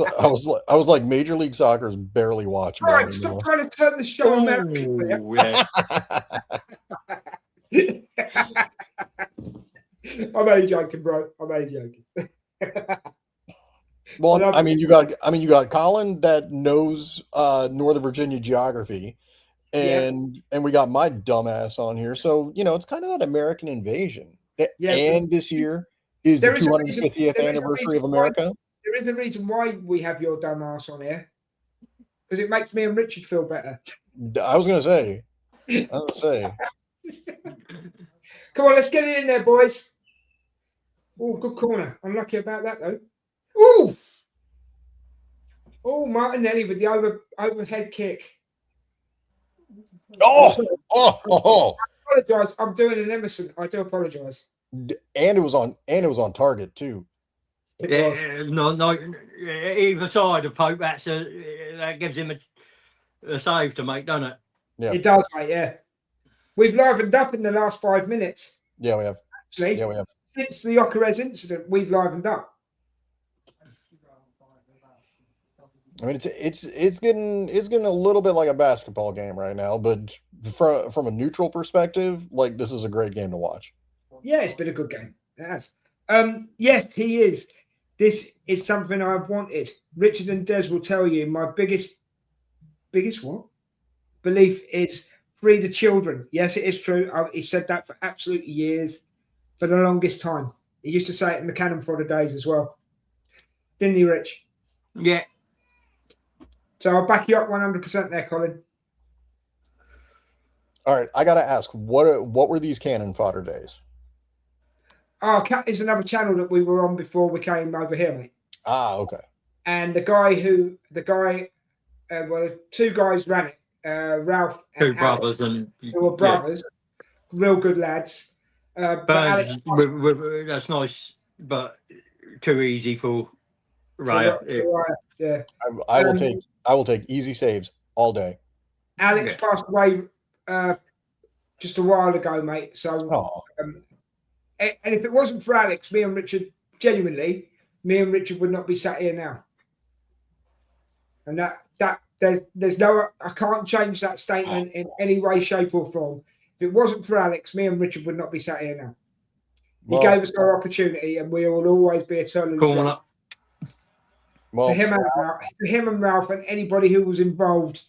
like, Major League Soccer is barely watchable. All right, stop trying to turn the show American. I'm only joking, bro. I'm only joking. Well, I mean, you got Colin that knows Northern Virginia geography. And we got my dumbass on here, so it's kind of that American invasion. Yeah, and this year is the 250th anniversary of America. There is a reason why we have your dumbass on here, because it makes me and Richard feel better. I was gonna say. Come on, let's get it in there, boys. Oh, good corner. Unlucky about that though. Ooh. Oh, Martinelli with the overhead kick. Oh! I apologize. I'm doing an Emerson. I do apologize. And it was on target too. No, either side of Pope. That gives him a save to make, doesn't it? Yeah, it does, mate. Yeah, we've livened up in the last 5 minutes. Yeah, we have. Actually, yeah, we have. Since the Ocarez incident, we've livened up. I mean, it's getting a little bit like a basketball game right now, but from a neutral perspective, like, this is a great game to watch. Yeah, it's been a good game. It has. Yes, he is. This is something I've wanted. Richard and Des will tell you my biggest what? Belief is free the children. Yes, it is true. He said that for absolute years, for the longest time. He used to say it in the Cannon Fodder days as well. Didn't he, Rich? Yeah. So I'll back you up 100% there, Colin. All right, I got to ask, what were these Cannon Fodder days? Oh, Cat is another channel that we were on before we came over here, mate. Ah, okay. And well, 2 guys ran it. Ralph and 2 brothers, Alex, who were brothers, real good lads. But Alex, that's nice, but too easy for Raya. Yeah, I will take easy saves all day. Alex passed away just a while ago, mate. So, and if it wasn't for Alex, me and Richard would not be sat here now. And that there's no, I can't change that statement in any way, shape, or form. If it wasn't for Alex, me and Richard would not be sat here now. He gave us our opportunity, and we will always be eternally grateful. To him and Ralph and anybody who was involved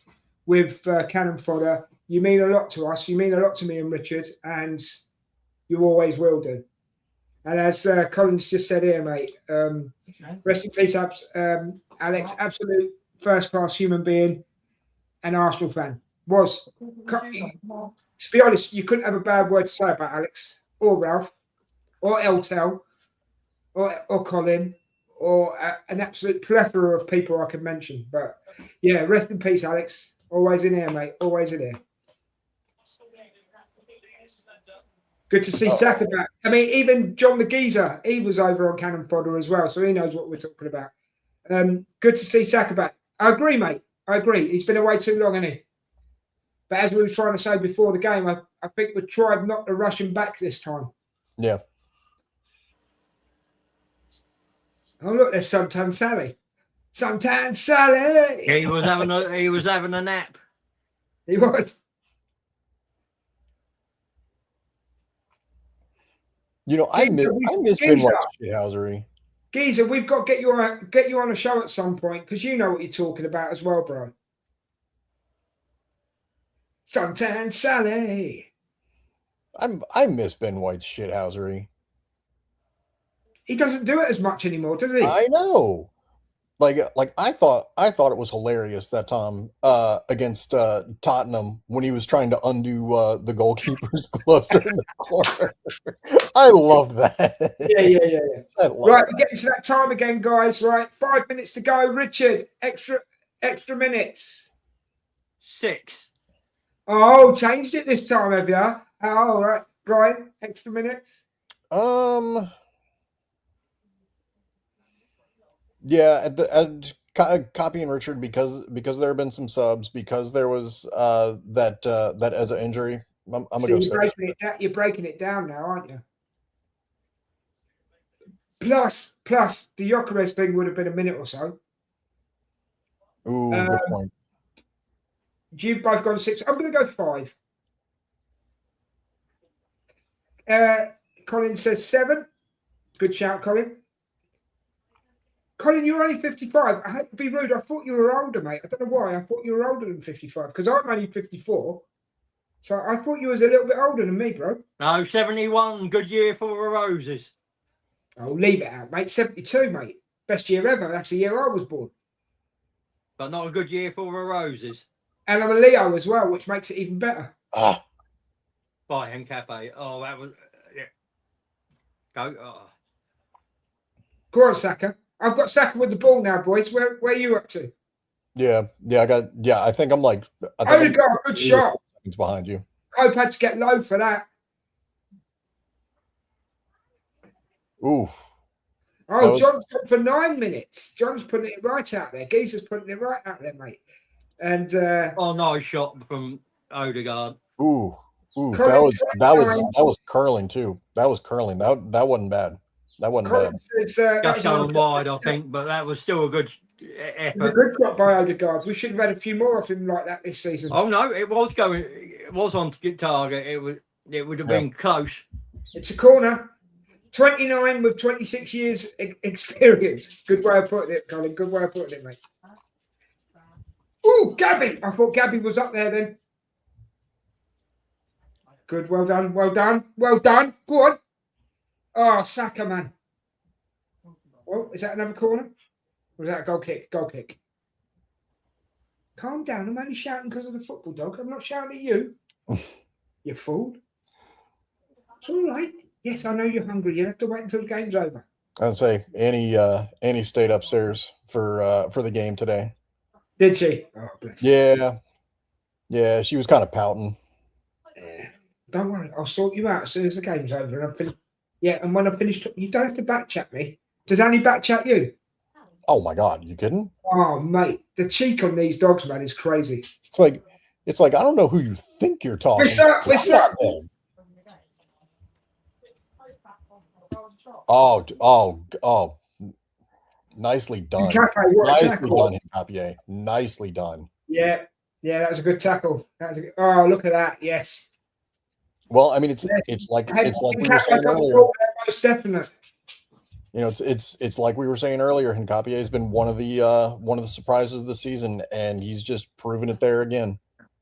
with Cannon Fodder, you mean a lot to us. You mean a lot to me and Richard, and you always will do. And as Colin's just said here, mate, rest in peace, Alex, absolute first-class human being, an Arsenal fan. To be honest, you couldn't have a bad word to say about Alex or Ralph or Eltel or Colin or an absolute plethora of people I could mention. But yeah, rest in peace, Alex. Always in here, mate. Always in here. Good to see Saka back. I mean, even John the Geezer, he was over on Cannon Fodder as well, so he knows what we're talking about. Good to see Saka back. I agree, mate. I agree. He's been away too long, hasn't he? But as we were trying to say before the game, I think we tried not to rush him back this time. Yeah. Oh, look, there's Suntan Sally. Suntan Sally. He was having a nap. He was. I miss Ben White's shithousery. Geezer, we've got to get you on a show at some point because you know what you're talking about as well, bro. Suntan Sally. I miss Ben White's shithousery. He doesn't do it as much anymore, does he? I know. Like I thought it was hilarious that time against Tottenham when he was trying to undo the goalkeeper's gloves during the corner. I love that. Yeah. I love Right, that. we're getting to that time again, guys. Right, 5 minutes to go. Richard, extra minutes. 6. Oh, changed it this time, have you? Oh, right, Brian, extra minutes. Yeah, copying Richard because there have been some subs because there was that Eza injury. I'm gonna go You're breaking it down now, aren't you? Plus, the Gyökeres thing would have been a minute or so. Ooh, good point. You've both gone 6. I'm going to go 5. Colin says 7. Good shout, Colin. Colin, you're only 55. I hate to be rude. I thought you were older, mate. I don't know why. I thought you were older than 55 because I'm only 54. So I thought you was a little bit older than me, bro. No, 71. Good year for the Roses. Oh, leave it out, mate. 72, mate. Best year ever. That's the year I was born. But not a good year for the Roses. And I'm a Leo as well, which makes it even better. Ah. By Hencape. Oh, that was... yeah. Go. Oh. Go on, Saka. I've got Saka with the ball now, boys. Where are you up to? Yeah. I think I'm like. Odegaard, good shot. It's behind you. Hope had to get low for that. Oof. Oh, John's got for 9 minutes. John's putting it right out there. Geezer's putting it right out there, mate. And oh, nice shot from Odegaard. Ooh, that was curling too. That was curling. That wasn't bad. That wasn't bad. Just going wide, I think, but that was still a good effort. A good shot by Odegaard. We should have had a few more of him like that this season. Oh no, it was on target. It would have been close. It's a corner. 29 with 26 years experience. Good way of putting it, Colin. Good way of putting it, mate. Ooh, Gabby. I thought Gabby was up there then. Good. Well done. Go on. Oh, Saka, man. Well, is that another corner? Or is that a goal kick? Goal kick. Calm down. I'm only shouting because of the football, dog. I'm not shouting at you. You fool. It's all right. Yes, I know you're hungry. You have to wait until the game's over. I'd say Annie stayed upstairs for the game today. Did she? Oh, bless. Yeah, she was kind of pouting. Yeah. Don't worry, I'll sort you out as soon as the game's over. And and when I finish, you don't have to backchat me. Does Annie backchat you? Oh my God, you kidding? Oh mate, the cheek on these dogs, man, is crazy. It's like I don't know who you think you're talking to. Oh. Nicely done. Nicely done. Yeah, that was a good tackle. Oh, look at that. Yes. Well, I mean, it's like we were saying earlier. Most definite. You know, it's like we were saying earlier. Hincapié has been one of the surprises of the season, and he's just proven it there again.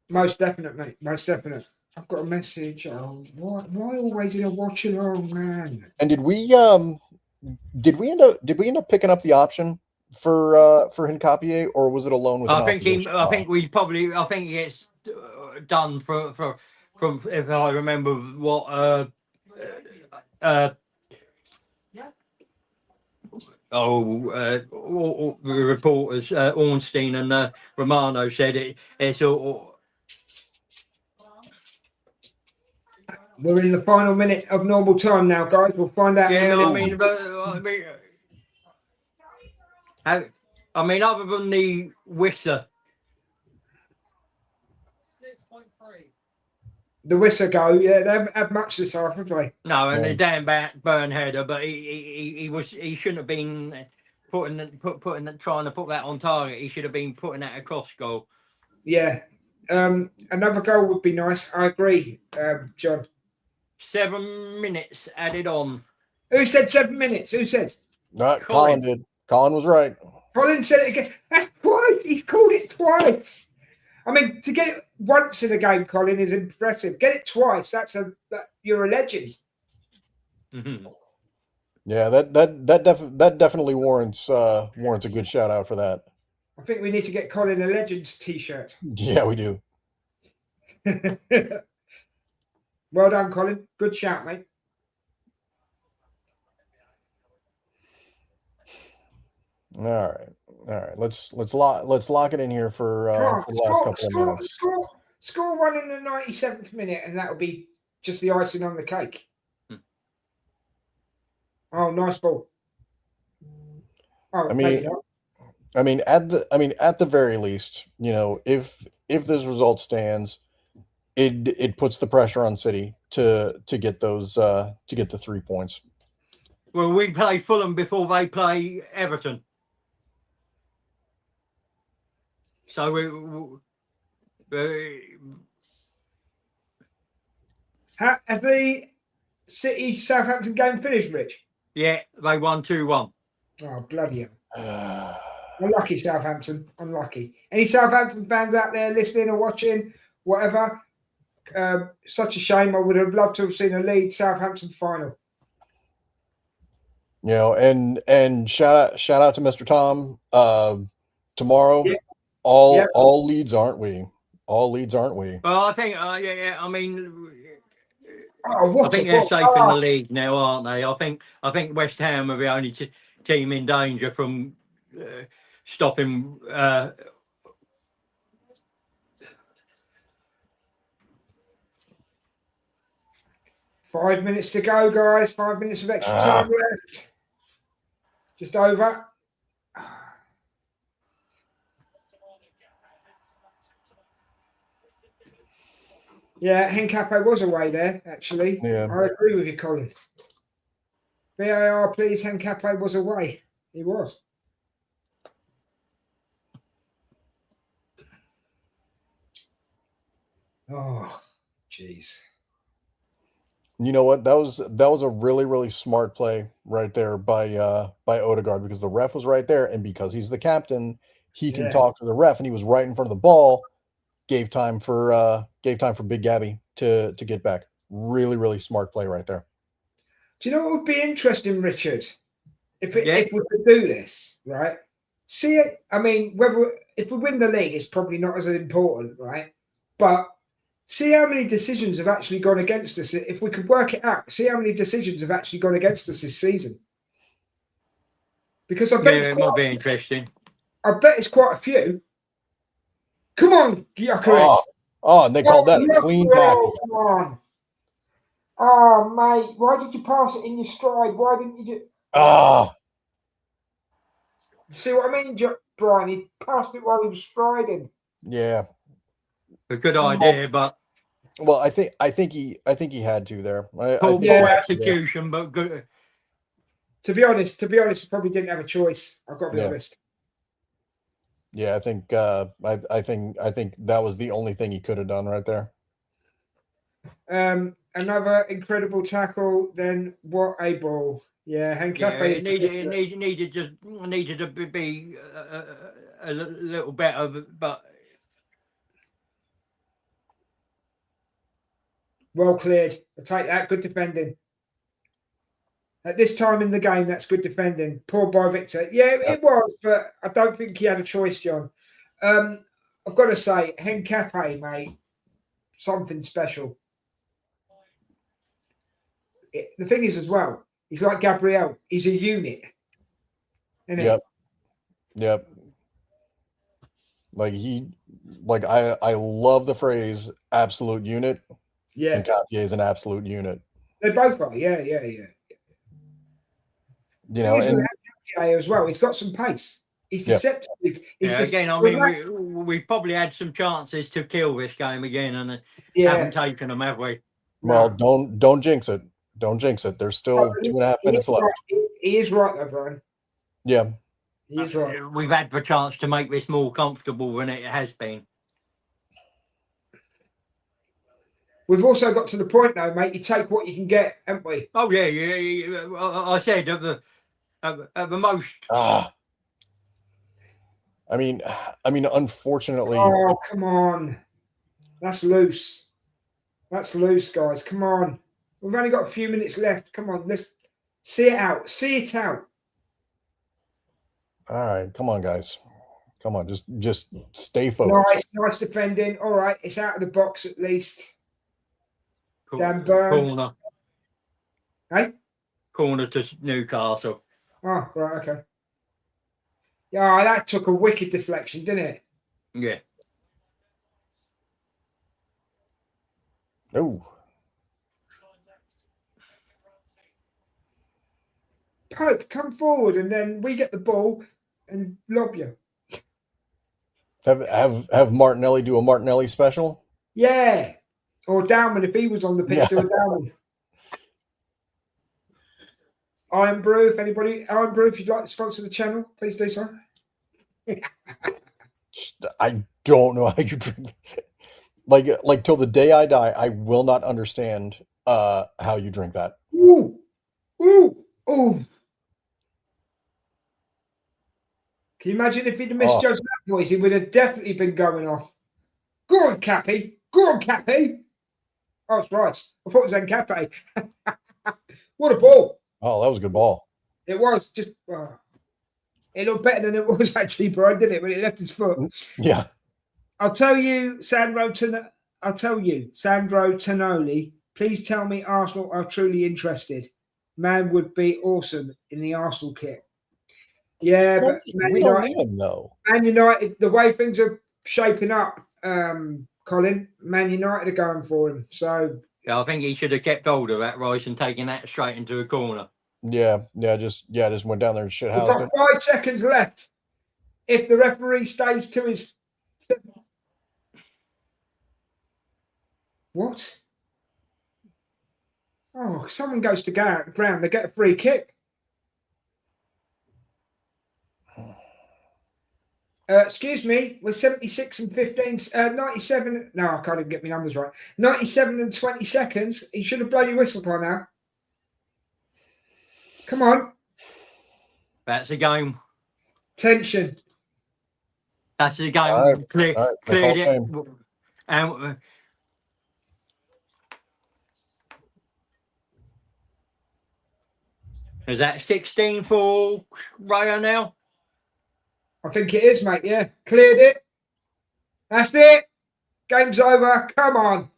Most definite, mate. Most definite. I've got a message. Oh, why always in a watch along, man? And did we end up picking up the option for Hincapié, or was it a loan with? I think it's done from if I remember what the reporters Ornstein and Romano said it's all. We're in the final minute of normal time now, guys. We'll find out. Yeah, I mean, other than the Whistler. 6.3. The Whistler go, yeah, they haven't had much this half, have they? No, and the Dan Burn header, but he shouldn't have been trying to put that on target. He should have been putting that across goal. Yeah, another goal would be nice. I agree, John. 7 minutes added on. Who said 7 minutes? Who said? No, Colin did. Colin was right. Colin said it again. That's twice. He's called it twice. I mean, to get it once in a game, Colin, is impressive. Get it twice. You're a legend. Mhm. Yeah, that definitely warrants a good shout out for that. I think we need to get Colin a Legends t-shirt. Yeah, we do. Well done, Colin. Good shout, mate. All right. Let's lock it in here for the last couple of minutes. Score one in the 97th minute, and that'll be just the icing on the cake. Oh, nice ball. Oh, I mean, at the very least, you know, if this result stands, it puts the pressure on City to get those to get the 3 points. Well, we play Fulham before they play Everton. So has the City Southampton game finished, Rich? yeah, they won 2-1. Oh, bloody hell. Unlucky, Southampton. Unlucky. Any Southampton fans out there listening or watching, whatever? Such a shame. I would have loved to have seen a Leeds Southampton final. You know, and shout out to Mr. Tom. Tomorrow, all leads, aren't we? All leads, aren't we? Well, I think, I mean, I think they're safe in the league now, aren't they? I think West Ham are the only team in danger from stopping. 5 minutes to go, guys. 5 minutes of extra time left. Just over. Yeah, Hencape was away there, actually. Yeah. I agree with you, Colin. VAR, please. Hencape was away. He was. Oh, jeez. You know what? That was a really, really smart play right there by Odegaard, because the ref was right there, and because he's the captain, he can talk to the ref, and he was right in front of the ball. Gave time for Big Gabby to get back. Really, really smart play right there. Do you know what would be interesting, Richard? If we could do this, right? See it. I mean, if we win the league, it's probably not as important, right? But see how many decisions have actually gone against us. If we could work it out, see how many decisions have actually gone against us this season. Because I bet it might be interesting. I bet it's quite a few. Come on, Gyökeres. Oh, and they called that a clean tackle. Come on. Oh, mate, why did you pass it in your stride? Why didn't you just... See what I mean, Brian? He passed it while he was striding. Yeah. A good idea, but well, I think he had to there. Poor execution, but good. To be honest, he probably didn't have a choice. I've got to be honest. Yeah, I think that was the only thing he could have done right there. Another incredible tackle. Then what a ball! Yeah, Hencape needed to be a little better, but well cleared. I'll take that. Good defending. At this time in the game, that's good defending. Poor by Victor. Yeah, it was, but I don't think he had a choice, John. I've got to say, Hencape, mate, something special. The thing is, as well, he's like Gabriel. He's a unit. Isn't Yep. I love the phrase "absolute unit." Yeah. And Hencape is an absolute unit. They both are. Yeah. You know, and as well, he's got some pace. He's deceptive. Again, I mean, we probably had some chances to kill this game again, and haven't taken them, have we? Well, don't jinx it. Don't jinx it. There's still 2.5 minutes left. He is right, though, Brian. Yeah, he is right. We've had the chance to make this more comfortable than it has been. We've also got to the point, though, mate. You take what you can get, haven't we? Oh yeah. I said that at the most. I mean, unfortunately, Oh, come on. That's loose. That's loose, guys. Come on. We've only got a few minutes left. Come on, let's see it out. See it out. all right, come on, guys. Come on, just stay focused. Nice defending. All right, it's out of the box at least. Dan Burn. Corner. Hey? Corner to Newcastle. Oh, right, okay. Yeah, that took a wicked deflection, didn't it? Yeah. Oh, Pope, come forward, and then we get the ball and lob you. have Martinelli do a Martinelli special? Yeah. Or Downman, if he was on the pitch, do a Downman. Iron Brew, if you'd like to sponsor the channel, please do so. I don't know how you drink. Like till the day I die, I will not understand how you drink that. Ooh. Ooh. Can you imagine if he'd have misjudged that voice? He would have definitely been going off. Go on, Cappy. Oh, it's right. I thought it was Ncappe. What a ball. Oh, that was a good ball. It was just it looked better than it was actually, Brian, didn't it, when it left his foot? Yeah. I'll tell you, Sandro Tonoli, please tell me Arsenal are truly interested. Man would be awesome in the Arsenal kit. Yeah, but we don't need him though. Man United, the way things are shaping up, Colin, Man United are going for him. So yeah, I think he should have kept hold of that, Rice, and taken that straight into a corner. Yeah, just went down there and shit we've housed got it. 5 seconds left. If the referee stays to his what? Oh, someone goes to ground, they get a free kick. Excuse me, we're 76 and 15, 97. No, I can't even get my numbers right. 97 and 20 seconds. He should have blown your whistle by now. Come on. That's a game. Tension. That's a game. All right. Cleared it. And is that 16 for Raya now? I think it is, mate. Yeah, cleared it. That's it. Game's over. Come on.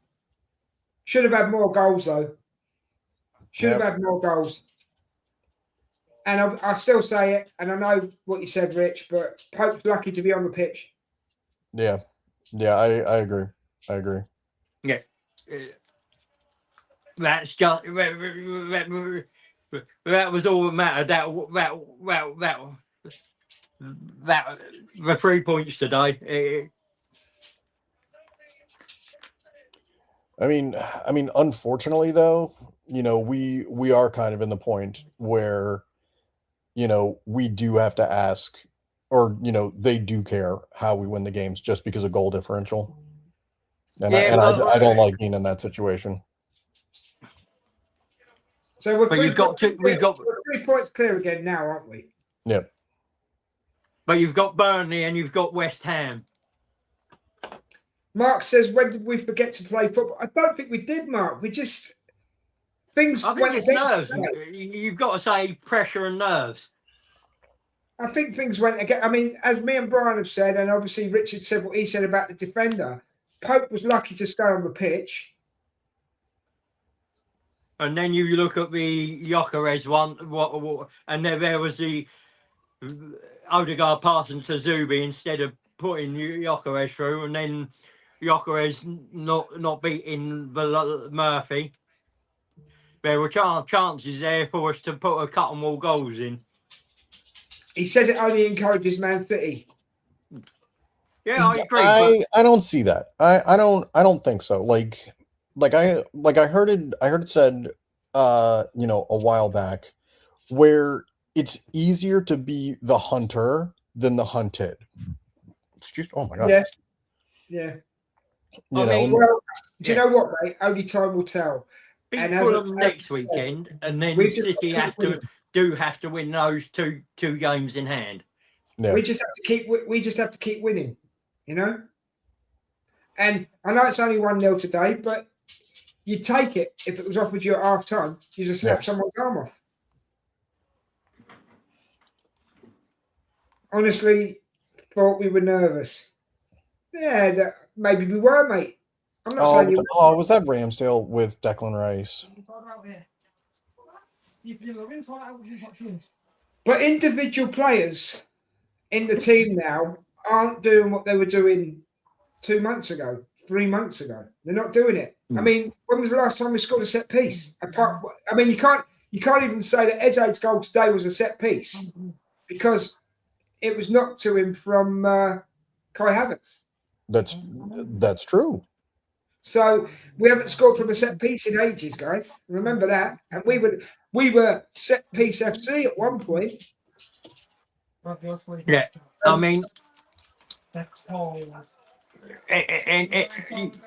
Should have had more goals, though. Should have had more goals. And I still say it, and I know what you said, Rich, but Pope's lucky to be on the pitch. Yeah, I agree. Yeah. That's just that was all that mattered. That the 3 points today. I mean, unfortunately, though, we are kind of in the point where, we do have to ask, or they do care how we win the games just because of goal differential, and I don't like being in that situation. So we've got 3 points clear again now, aren't we? Yep. But you've got Burnley and you've got West Ham. Mark says, when did we forget to play football? I don't think we did, Mark. We just things. I think it's nerves. You've got to say pressure and nerves. I think things went again. I mean, as me and Brian have said, and obviously Richard said what he said about the defender. Pope was lucky to stay on the pitch. And then you look at the Gyökeres one, and there was the Odegaard passing to Zubi instead of putting Gyökeres through, and then Gyökeres not beating Murphy. There were chances there for us to put a cut and more goals in. He says it only encourages Man City. Yeah, I agree. I don't see that. I don't think so. Like I heard it said a while back where it's easier to be the hunter than the hunted. Oh my god. Yeah. Do you know what, mate? Only time will tell. Beat Fulham next weekend, and then City have to do have to win those two games in hand. Yeah. We just have to keep winning, you know. And I know it's only 1-0 today, but you take it. If it was offered you at half time, you just snap someone's arm off. Honestly, thought we were nervous. Yeah, maybe we were, mate. I'm not saying you. Oh, was that Ramsdale with Declan Rice? But individual players in the team now aren't doing what they were doing 2 months ago, 3 months ago. They're not doing it. I mean, when was the last time we scored a set piece? I mean, you can't even say that Eze's goal today was a set piece because it was knocked to him from Kai Havertz. That's true. So we haven't scored from a set piece in ages, guys. Remember that. And we were set piece FC at one point. Yeah, I mean,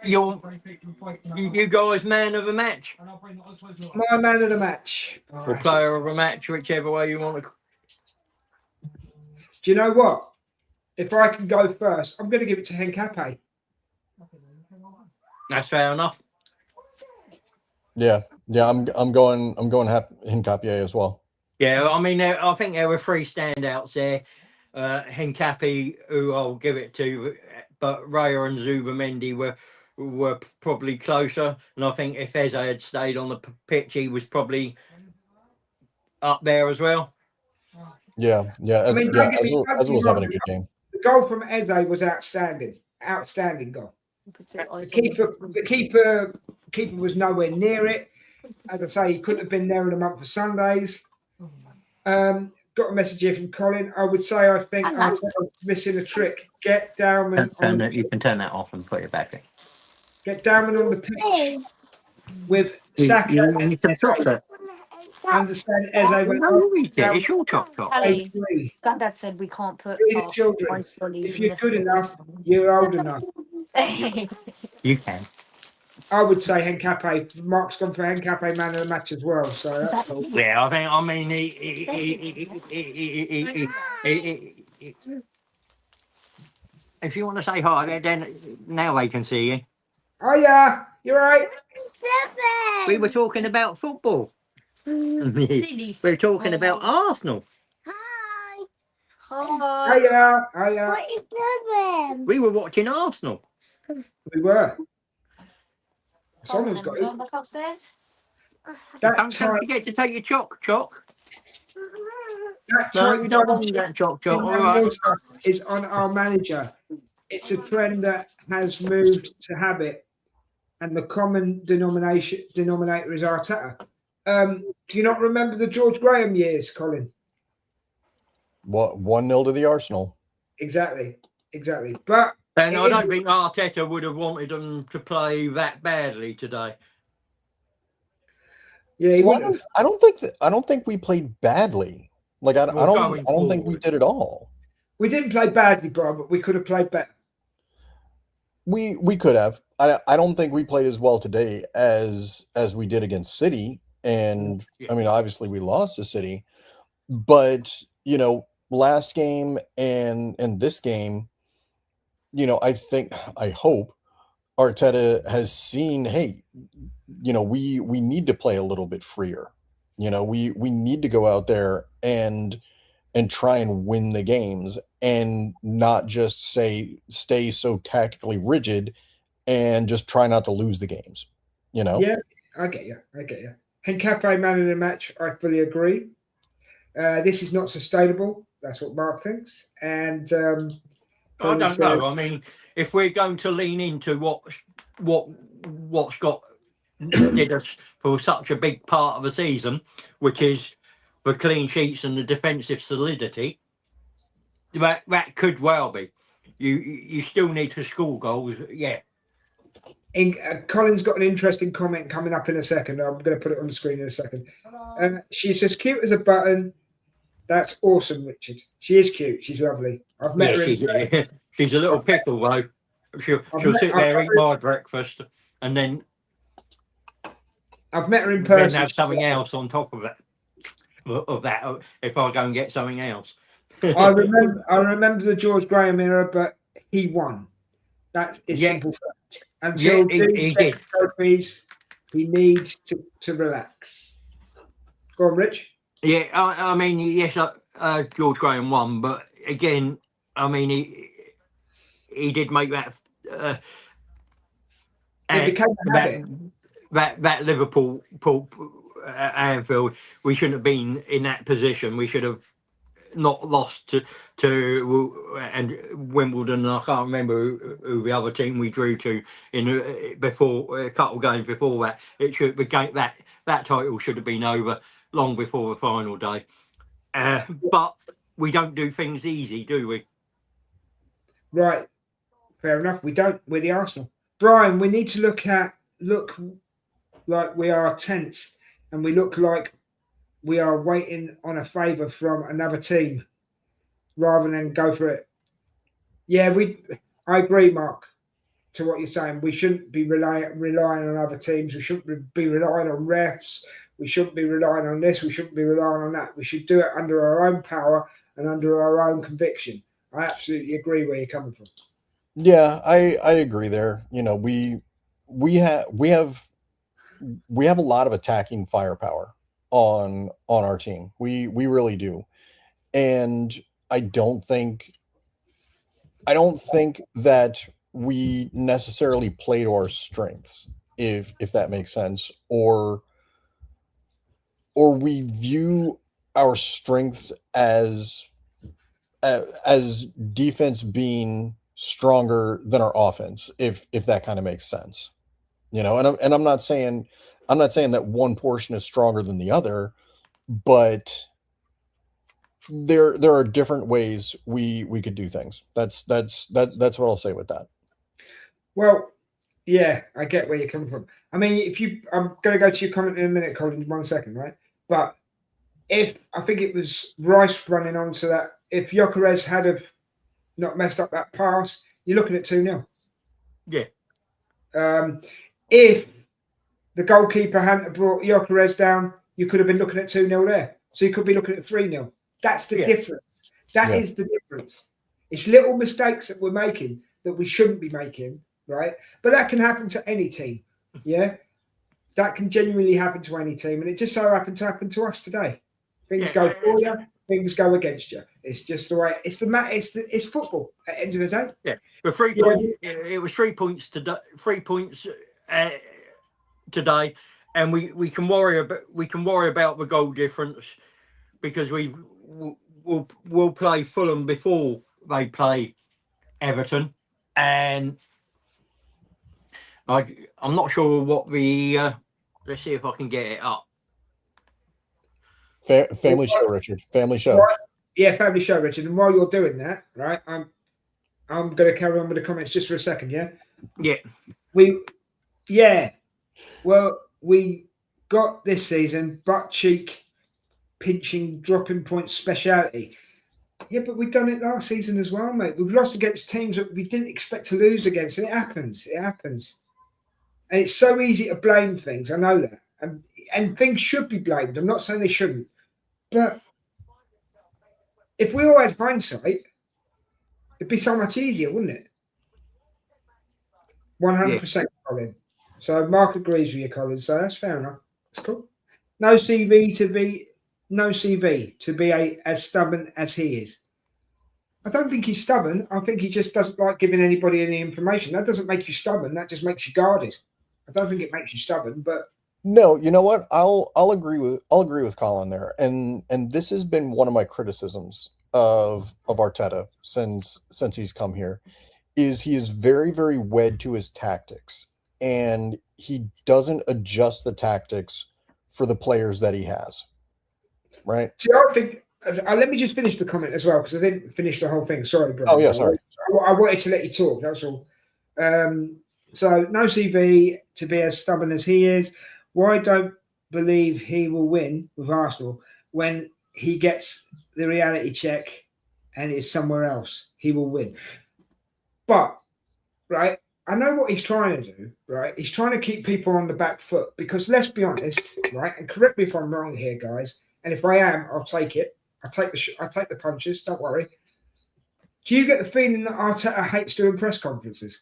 you guys man of the match, My man of the match. or player of the match, whichever way you want to. Do you know what? If I can go first, I'm going to give it to Henkape. That's fair enough. Yeah. I'm going Hincapié as well. Yeah, I mean, I think there were 3 standouts there. Henkapi, who I'll give it to, but Raya and Zubamendi were probably closer. And I think if Eze had stayed on the pitch, he was probably up there as well. Yeah. I mean, Eze was having a good game. The goal from Eze was outstanding. Outstanding goal. The keeper was nowhere near it. As I say, he couldn't have been there in a month of Sundays. Got a message here from Colin. I would say I think Arteta's missing a trick. Get Dowman on. You can turn that off and put it back in. Get Dowman on the pitch with Saka. You can drop it. Understand Eze went It's your chop. Granddad said we can't put the children. If you're good enough, you're old enough. You can. I would say Henkape. Mark's gone for Henkape man of the match as well. So that's cool. Yeah, I mean, if you want to say hi, then now they can see you. Oh yeah, you're right. We were talking about football. We were talking about Arsenal. Hi. Hiya. What is doing? We were watching Arsenal. We were. Someone's got it. Back upstairs. Don't forget to take your choc. That No, time you don't want that choc. All right. is on our manager. It's a trend that has moved to habit, and the common denominator is Arteta. Do you not remember the George Graham years, Colin? What 1-0 to the Arsenal? Exactly. But And I don't think Arteta would have wanted them to play that badly today. yeah, he Well, wouldn't have. I don't think we played badly. Like I don't think we did at all. We didn't play badly, bro, but we could have played better. We could have. I don't think we played as well today as we did against City. And I mean, obviously we lost to City, but you know, last game and this game, you know, I hope Arteta has seen, hey, you know, we need to play a little bit freer. You know, we need to go out there and try and win the games and not just stay so tactically rigid and just try not to lose the games, you know? Yeah, I get you. Henkape man of the match, I fully agree. This is not sustainable. That's what Mark thinks. And I don't know. I mean, if we're going to lean into what's got did us for such a big part of the season, which is the clean sheets and the defensive solidity, that could well be. You still need to score goals, yeah. Colin's got an interesting comment coming up in a second. I'm going to put it on the screen in a second. She's as cute as a button. That's awesome, Richard. She is cute. She's lovely. I've met her. She's a little pickle, though. She'll sit there, eat my breakfast, and then I've met her in person. Then have something else on top of it. of that if I go and get something else. I remember the George Graham era, but he won. That is Yeah. simple fact. Yeah, Until he Duke did. gets trophies, he needs to relax. Go on, Rich. Yeah, I mean, yes, George Graham won, but again, I mean, he did make that It became a habit. that Liverpool Anfield. We shouldn't have been in that position. We should have not lost to and Wimbledon. I can't remember who the other team we drew to in before a couple of games before that. It should that title should have been over long before the final day. But we don't do things easy, do we? Right. Fair enough. We don't. We're the Arsenal. Brian, we need to look like we are tense, and we look like we are waiting on a favour from another team rather than go for it. Yeah, I agree, Mark, to what you're saying. We shouldn't be relying on other teams. We shouldn't be relying on refs. We shouldn't be relying on this. We shouldn't be relying on that. We should do it under our own power and under our own conviction. I absolutely agree where you're coming from. Yeah, I agree there. You know, we have a lot of attacking firepower on our team. We really do. And I don't think that we necessarily play to our strengths, if that makes sense, or we view our strengths as defense being stronger than our offense, if that kind of makes sense. You know, and I'm not saying that one portion is stronger than the other, but there are different ways we could do things. That's what I'll say with that. Well, yeah, I get where you're coming from. I mean, I'm going to go to your comment in a minute, Colin, 1 second, right? But if I think it was Rice running onto that, if Gyökeres had have not messed up that pass, you're looking at 2-0. Yeah. If the goalkeeper hadn't brought Gyökeres down, you could have been looking at 2-0 there. So you could be looking at 3-0. That's the difference. That is the difference. It's little mistakes that we're making that we shouldn't be making, right? But that can happen to any team. Yeah. That can genuinely happen to any team. And it just so happened to happen to us today. Things go for you, things go against you. It's just the way it's it's football at the end of the day. Yeah. But 3 points, it was 3 points today, 3 points today, and we can worry about the goal difference because we'll play Fulham before they play Everton, and I'm not sure what the let's see if I can get it up. Family show, Richard. Family show. Right. Yeah, family show, Richard. And while you're doing that, right, I'm going to carry on with the comments just for a second. Yeah. Yeah. Well, we got this season butt cheek, pinching, dropping points speciality. Yeah, but we've done it last season as well, mate. We've lost against teams that we didn't expect to lose against, and it happens. It happens. And it's so easy to blame things. I know that. And things should be blamed. I'm not saying they shouldn't. But if we all had hindsight, it'd be so much easier, wouldn't it? 100%, Colin. So Mark agrees with you, Colin. So that's fair enough. That's cool. No CV to be as stubborn as he is. I don't think he's stubborn. I think he just doesn't like giving anybody any information. That doesn't make you stubborn. That just makes you guarded. I don't think it makes you stubborn, but no, you know what? I'll agree with Colin there. And this has been one of my criticisms of Arteta since he's come here, is he is very, very wed to his tactics, and he doesn't adjust the tactics for the players that he has. Right? See, I think let me just finish the comment as well, because I didn't finish the whole thing. Sorry, bro. Oh yeah, sorry. I wanted to let you talk. That's all. So no CV to be as stubborn as he is. Why don't believe he will win with Arsenal when he gets the reality check and is somewhere else? He will win. But, right, I know what he's trying to do, right? He's trying to keep people on the back foot because let's be honest, right, and correct me if I'm wrong here, guys, and if I am, I'll take it. I take the punches. Don't worry. Do you get the feeling that Arteta hates doing press conferences?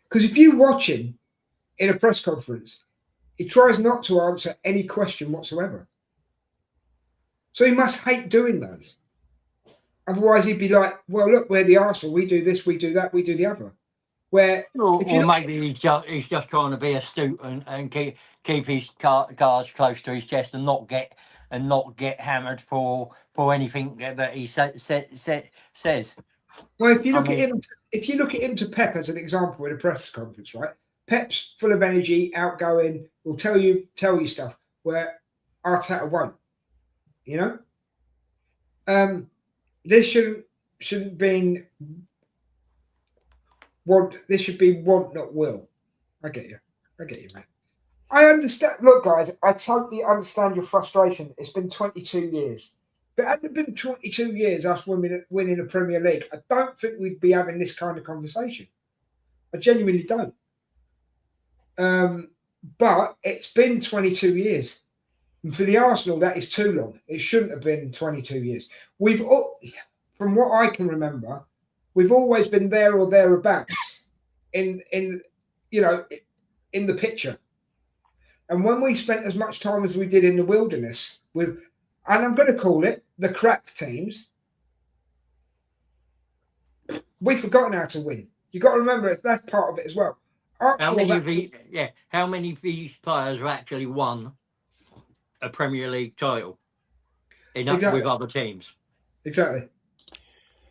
Because if you watch him in a press conference, he tries not to answer any question whatsoever. So he must hate doing those. Otherwise, he'd be like, well, look, we're the Arsenal. We do this, we do that, we do the other. Where or maybe he's just trying to be astute and keep his cards close to his chest and not get hammered for anything that he says. Well, if you look at him to Pep as an example in a press conference, right? Pep's full of energy, outgoing, will tell you stuff where Arteta won't. You know, this shouldn't be want. This should be want, not will. I get you, mate. I understand. Look, guys, I totally understand your frustration. It's been 22 years. If it hadn't been 22 years us winning a Premier League, I don't think we'd be having this kind of conversation. I genuinely don't. But it's been 22 years. And for the Arsenal, that is too long. It shouldn't have been 22 years. From what I can remember, we've always been there or thereabouts in the picture. And when we spent as much time as we did in the wilderness and I'm going to call it the crap teams, we've forgotten how to win. You've got to remember that's part of it as well. How many of these players have actually won a Premier League title with other teams? Exactly.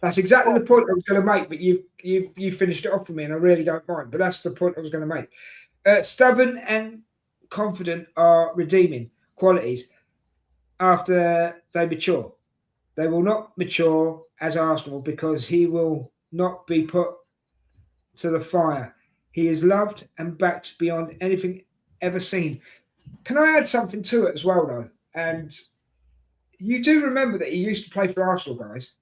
That's exactly the point I was going to make, but you've finished it off for me, and I really don't mind. But that's the point I was going to make. Stubborn and confident are redeeming qualities after they mature. They will not mature as Arsenal because he will not be put to the fire. He is loved and backed beyond anything ever seen. Can I add something to it as well, though? And you do remember that he used to play for Arsenal, guys.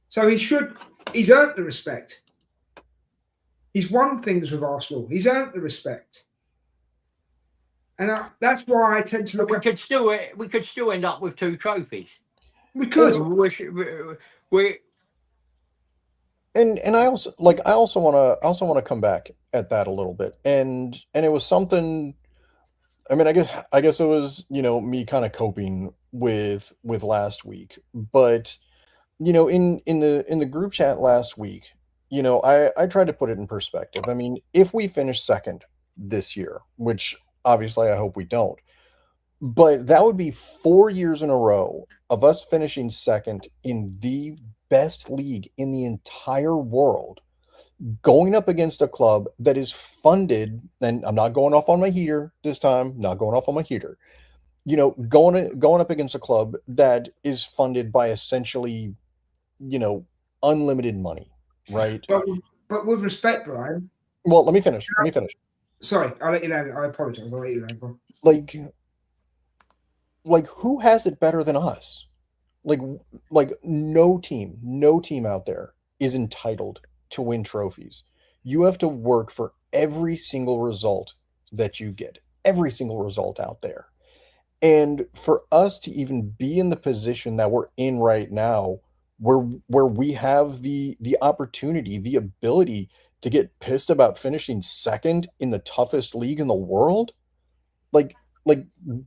So he's earned the respect. He's won things with Arsenal. He's earned the respect. And that's why I tend to look at... We could still end up with 2 trophies. We could. And I also want to come back at that a little bit. And it was something, I mean, I guess it was, me kind of coping with last week. But, in the group chat last week, I tried to put it in perspective. I mean, if we finish second this year, which obviously I hope we don't, but that would be 4 years in a row of us finishing second in the best league in the entire world, going up against a club that is funded, and I'm not going off on my heater this time, going up against a club that is funded by essentially, unlimited money, right? But with respect, Brian. Well, let me finish. Sorry, I'll let you know. I apologize. I'll let you know. Like who has it better than us? Like no team out there is entitled to win trophies. You have to work for every single result that you get, every single result out there. And for us to even be in the position that we're in right now, where we have the opportunity, the ability to get pissed about finishing second in the toughest league in the world, like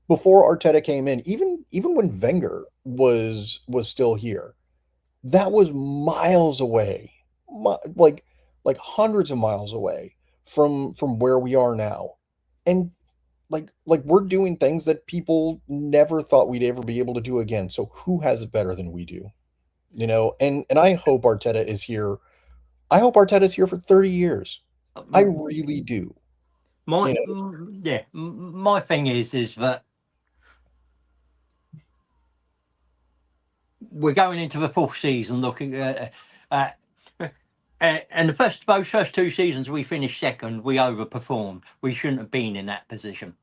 before Arteta came in, even when Wenger was still here, that was miles away, like hundreds of miles away from where we are now. And like we're doing things that people never thought we'd ever be able to do again. So who has it better than we do? And I hope Arteta is here. I hope Arteta's here for 30 years. I really do. My thing is that we're going into the 4th season looking at and those first 2 seasons we finished second, we overperformed. We shouldn't have been in that position.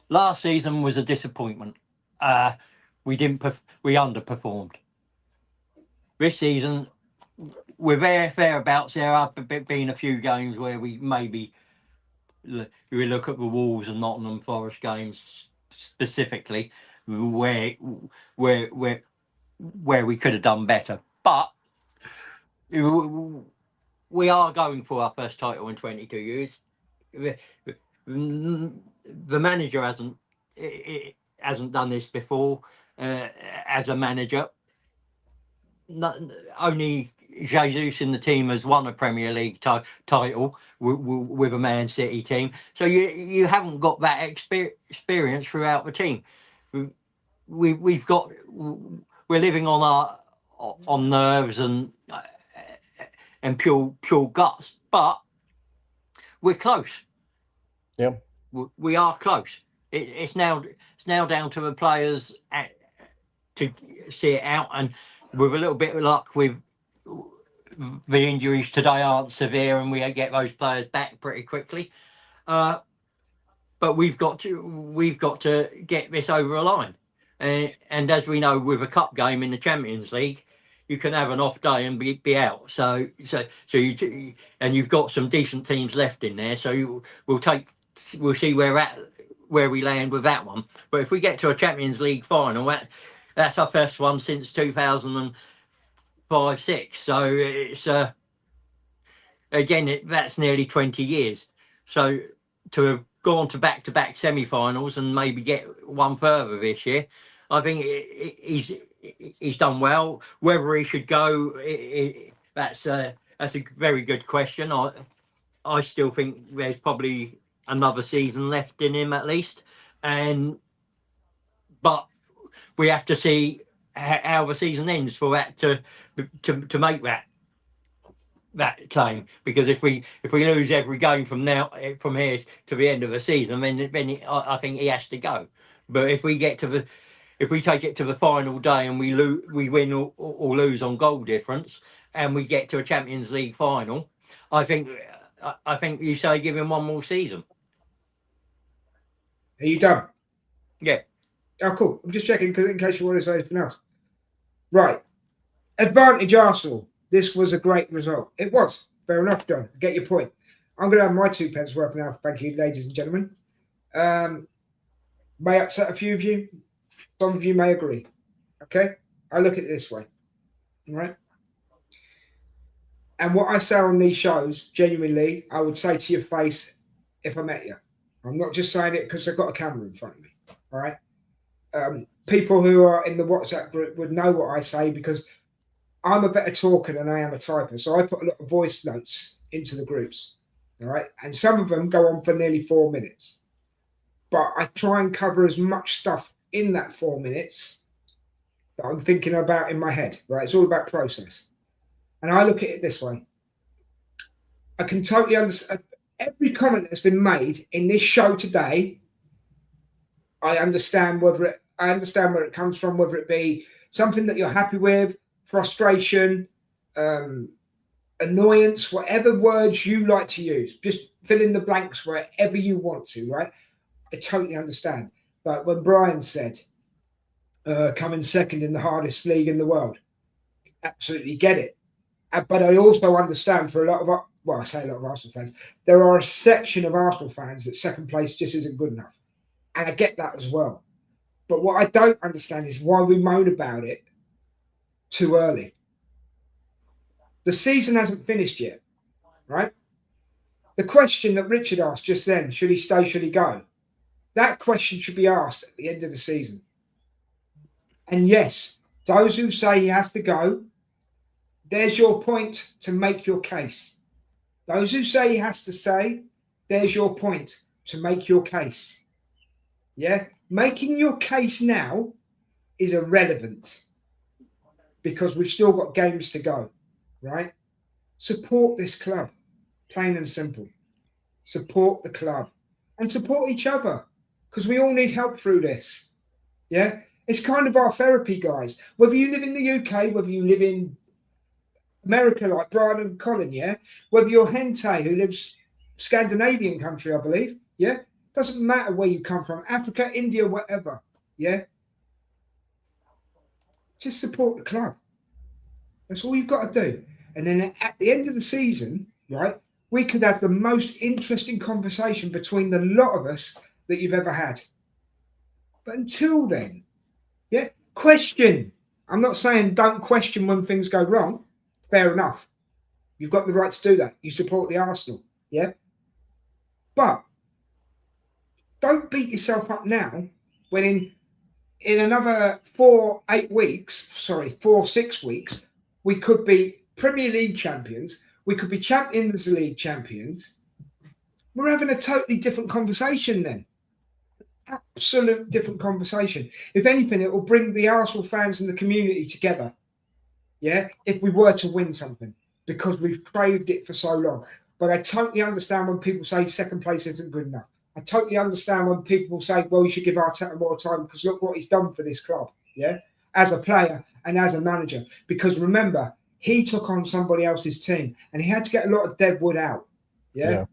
Last season was a disappointment. We underperformed. This season, we're thereabouts. There have been a few games where we maybe, we look at the Wolves and Nottingham Forest games, specifically where we could have done better. But we are going for our first title in 22 years. The manager hasn't done this before as a manager. Only Jesus in the team has won a Premier League title with a Man City team. So you haven't got that experience throughout the team. We're living on nerves and pure guts, but we're close. Yeah, we are close. It's now down to the players to see it out, and with a little bit of luck, with the injuries today aren't severe, and we get those players back pretty quickly. But we've got to get this over a line, and as we know, with a cup game in the Champions League, you can have an off day and be out. So you've got some decent teams left in there. So we'll see where we land with that one. But if we get to a Champions League final, that's our first one since 2005-06. So it's again, that's nearly 20 years. So to have gone to back-to-back semi-finals and maybe get one further this year, I think he's done well. Whether he should go, that's a very good question. I still think there's probably another season left in him at least, but we have to see how the season ends for that to make that claim. Because if we lose every game from here to the end of the season, then I think he has to go. But if we take it to the final day and we win or lose on goal difference, and we get to a Champions League final, I think you say give him one more season. Are you done? Yeah. Oh, cool. I'm just checking in case you want to say anything else. Right. Advantage Arsenal. This was a great result. It was. Fair enough, Don. Get your point. I'm going to have my 2 pence worth now. Thank you, ladies and gentlemen. May upset a few of you. Some of you may agree. Okay? I look at it this way. All right? And what I say on these shows, genuinely, I would say to your face if I met you. I'm not just saying it because I've got a camera in front of me. All right? People who are in the WhatsApp group would know what I say because I'm a better talker than I am a typer. So I put a lot of voice notes into the groups. All right? And some of them go on for nearly 4 minutes. But I try and cover as much stuff in that 4 minutes that I'm thinking about in my head. Right? It's all about process. And I look at it this way. I can totally understand every comment that's been made in this show today. I understand where it comes from, whether it be something that you're happy with, frustration, annoyance, whatever words you like to use. Just fill in the blanks wherever you want to, right? I totally understand. But when Brian said, coming second in the hardest league in the world, absolutely get it. But I also understand for a lot of, I say a lot of Arsenal fans, there are a section of Arsenal fans that second place just isn't good enough. And I get that as well. But what I don't understand is why we moan about it too early. The season hasn't finished yet, right? The question that Richard asked just then, should he stay, should he go? That question should be asked at the end of the season. And yes, those who say he has to go, there's your point to make your case. Those who say he has to stay, there's your point to make your case. Yeah? Making your case now is irrelevant because we've still got games to go, right? Support this club, plain and simple. Support the club and support each other because we all need help through this. Yeah? It's kind of our therapy, guys. Whether you live in the UK, whether you live in America like Brian and Colin, yeah? Whether you're Hente, who lives Scandinavian country, I believe, yeah? Doesn't matter where you come from, Africa, India, whatever, yeah? Just support the club. That's all you've got to do. And then at the end of the season, right, we could have the most interesting conversation between the lot of us that you've ever had. But until then, yeah, question. I'm not saying don't question when things go wrong. Fair enough. You've got the right to do that. You support the Arsenal, yeah? But don't beat yourself up now when in another 6 weeks, we could be Premier League champions. We could be Champions League champions. We're having a totally different conversation then. Absolute different conversation. If anything, it will bring the Arsenal fans and the community together. Yeah, if we were to win something, because we've craved it for so long. But I totally understand when people say second place isn't good enough. I totally understand when people say, well, you should give Arteta more time because look what he's done for this club. Yeah, as a player and as a manager. Because remember, he took on somebody else's team and he had to get a lot of dead wood out. Yeah.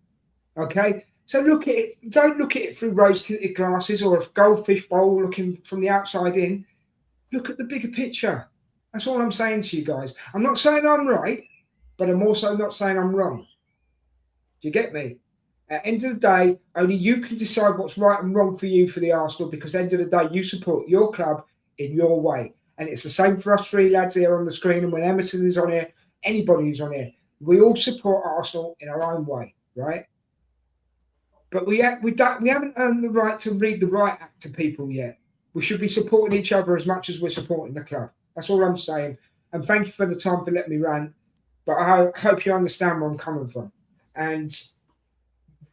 Okay. So look at it. Don't look at it through rose-tinted glasses or a goldfish bowl looking from the outside in. Look at the bigger picture. That's all I'm saying to you guys. I'm not saying I'm right, but I'm also not saying I'm wrong. Do you get me? At the end of the day, only you can decide what's right and wrong for you for the Arsenal, because at the end of the day, you support your club in your way. And it's the same for us three lads here on the screen. And when Emerson is on here, anybody who's on here, we all support Arsenal in our own way, right? But we haven't earned the right to read the right act to people yet. We should be supporting each other as much as we're supporting the club. That's all I'm saying. And thank you for the time for letting me rant. But I hope you understand where I'm coming from. And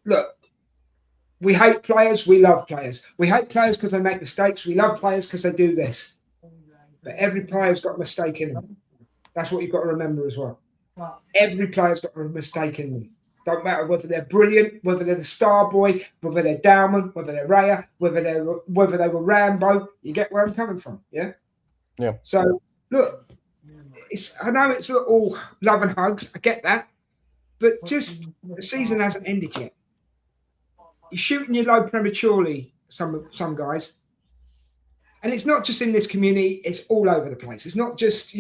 look, we hate players. We love players. We hate players because they make mistakes. We love players because they do this. But every player's got a mistake in them. That's what you've got to remember as well. Every player's got a mistake in them. Don't matter whether they're brilliant, whether they're the star boy, whether they're Dowman, whether they're Raya, whether they were Rambo. You get where I'm coming from, yeah? Yeah. So look, I know it's all love and hugs. I get that, but just the season hasn't ended yet. You're shooting your load prematurely, some guys, and it's not just in this community. It's all over the place. It's not just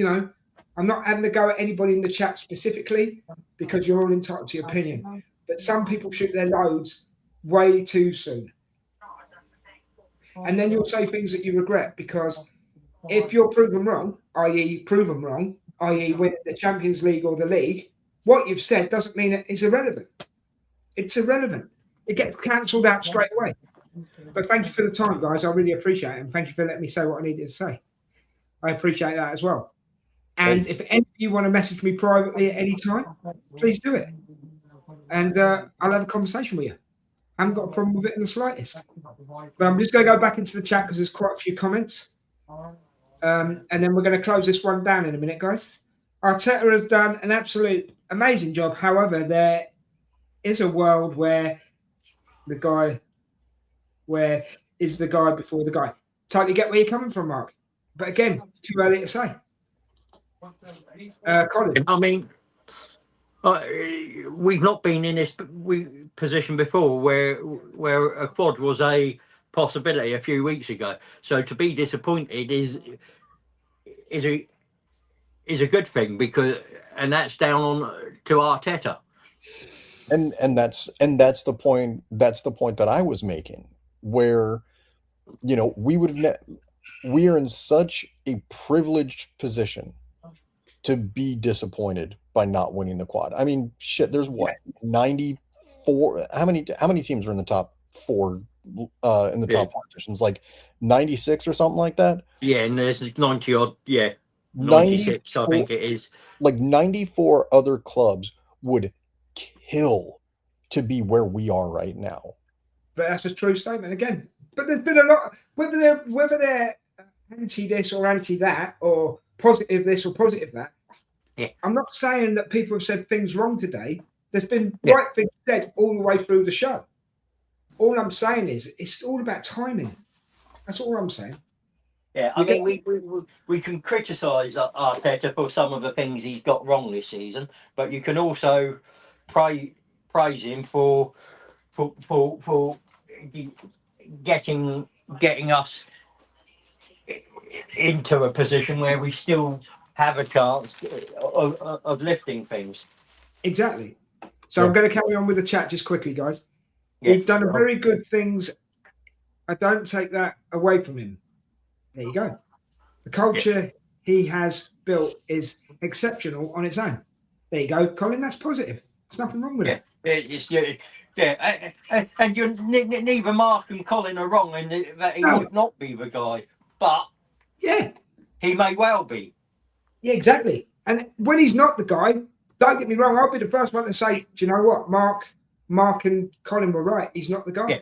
I'm not having to go at anybody in the chat specifically because you're all entitled to your opinion. But some people shoot their loads way too soon. And then you'll say things that you regret, because if you're proven wrong, i.e. win the Champions League or the league, what you've said doesn't mean it's irrelevant. It's irrelevant. It gets cancelled out straight away. But thank you for the time, guys. I really appreciate it. And thank you for letting me say what I needed to say. I appreciate that as well. And if any of you want to message me privately at any time, please do it. And I'll have a conversation with you. I haven't got a problem with it in the slightest. But I'm just going to go back into the chat because there's quite a few comments. And then we're going to close this one down in a minute, guys. Arteta has done an absolute amazing job. However, there is a world where the guy before the guy. Totally get where you're coming from, Mark. But again, it's too early to say. Colin. I mean, we've not been in this position before where a quad was a possibility a few weeks ago. So to be disappointed is a good thing, and that's down on to Arteta. And that's the point. That's the point that I was making, where we are in such a privileged position to be disappointed by not winning the quad. I mean, shit, there's 94. How many teams are in the top four in the top four positions? Like 96 or something like that? Yeah, and there's 90 odd, 96, I think it is. Like 94 other clubs would kill to be where we are right now. But that's a true statement again. But there's been a lot, whether they're anti this or anti that, or positive this or positive that. Yeah. I'm not saying that people have said things wrong today. There's been right things said all the way through the show. All I'm saying is it's all about timing. That's all I'm saying. Yeah, I mean, we can criticise Arteta for some of the things he's got wrong this season, but you can also praise him for getting us into a position where we still have a chance of lifting things. Exactly. So I'm going to carry on with the chat just quickly, guys. We've done a very good things I don't take that away from him. There you go. The culture he has built is exceptional on its own. There you go, Colin. That's positive. There's nothing wrong with it. And neither Mark and Colin are wrong in that he No. might not be the guy, but Yeah, he may well be. yeah, exactly. And when he's not the guy, don't get me wrong. I'll be the first one to say, do you know what, Mark and Colin were right. He's not the guy. Yeah.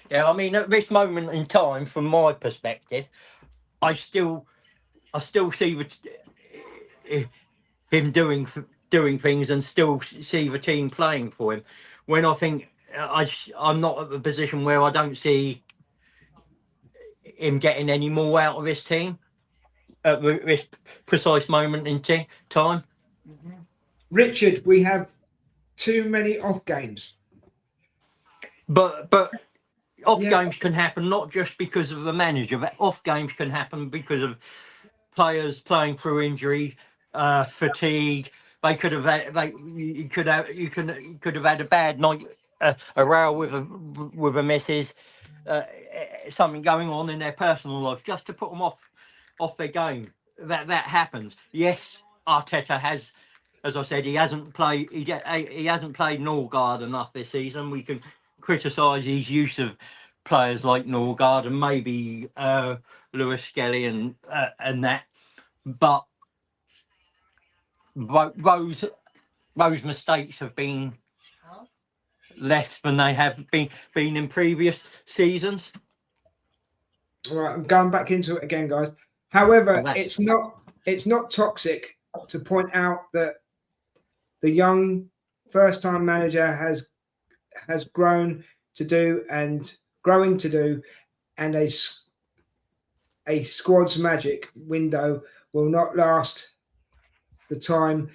Yeah, I mean, at this moment in time, from my perspective, I still see him doing things and still see the team playing for him. When I think I'm not at the position where I don't see him getting any more out of this team at this precise moment in time. Richard, we have too many off games. But off games can happen not just because of the manager, but off games can happen because of players playing through injury, fatigue. They could have had, you could have had a bad night, a row with a missus, something going on in their personal life, just to put them off their game. That happens. Yes, Arteta has, as I said, he hasn't played Norgard enough this season. We can criticise his use of players like Norgard and maybe Lewis Skelly and that, but those mistakes have been less than they have been in previous seasons. All right, I'm going back into it again, guys. However, it's not toxic to point out that the young first-time manager has grown to do and growing to do, and a squad's magic window will not last the time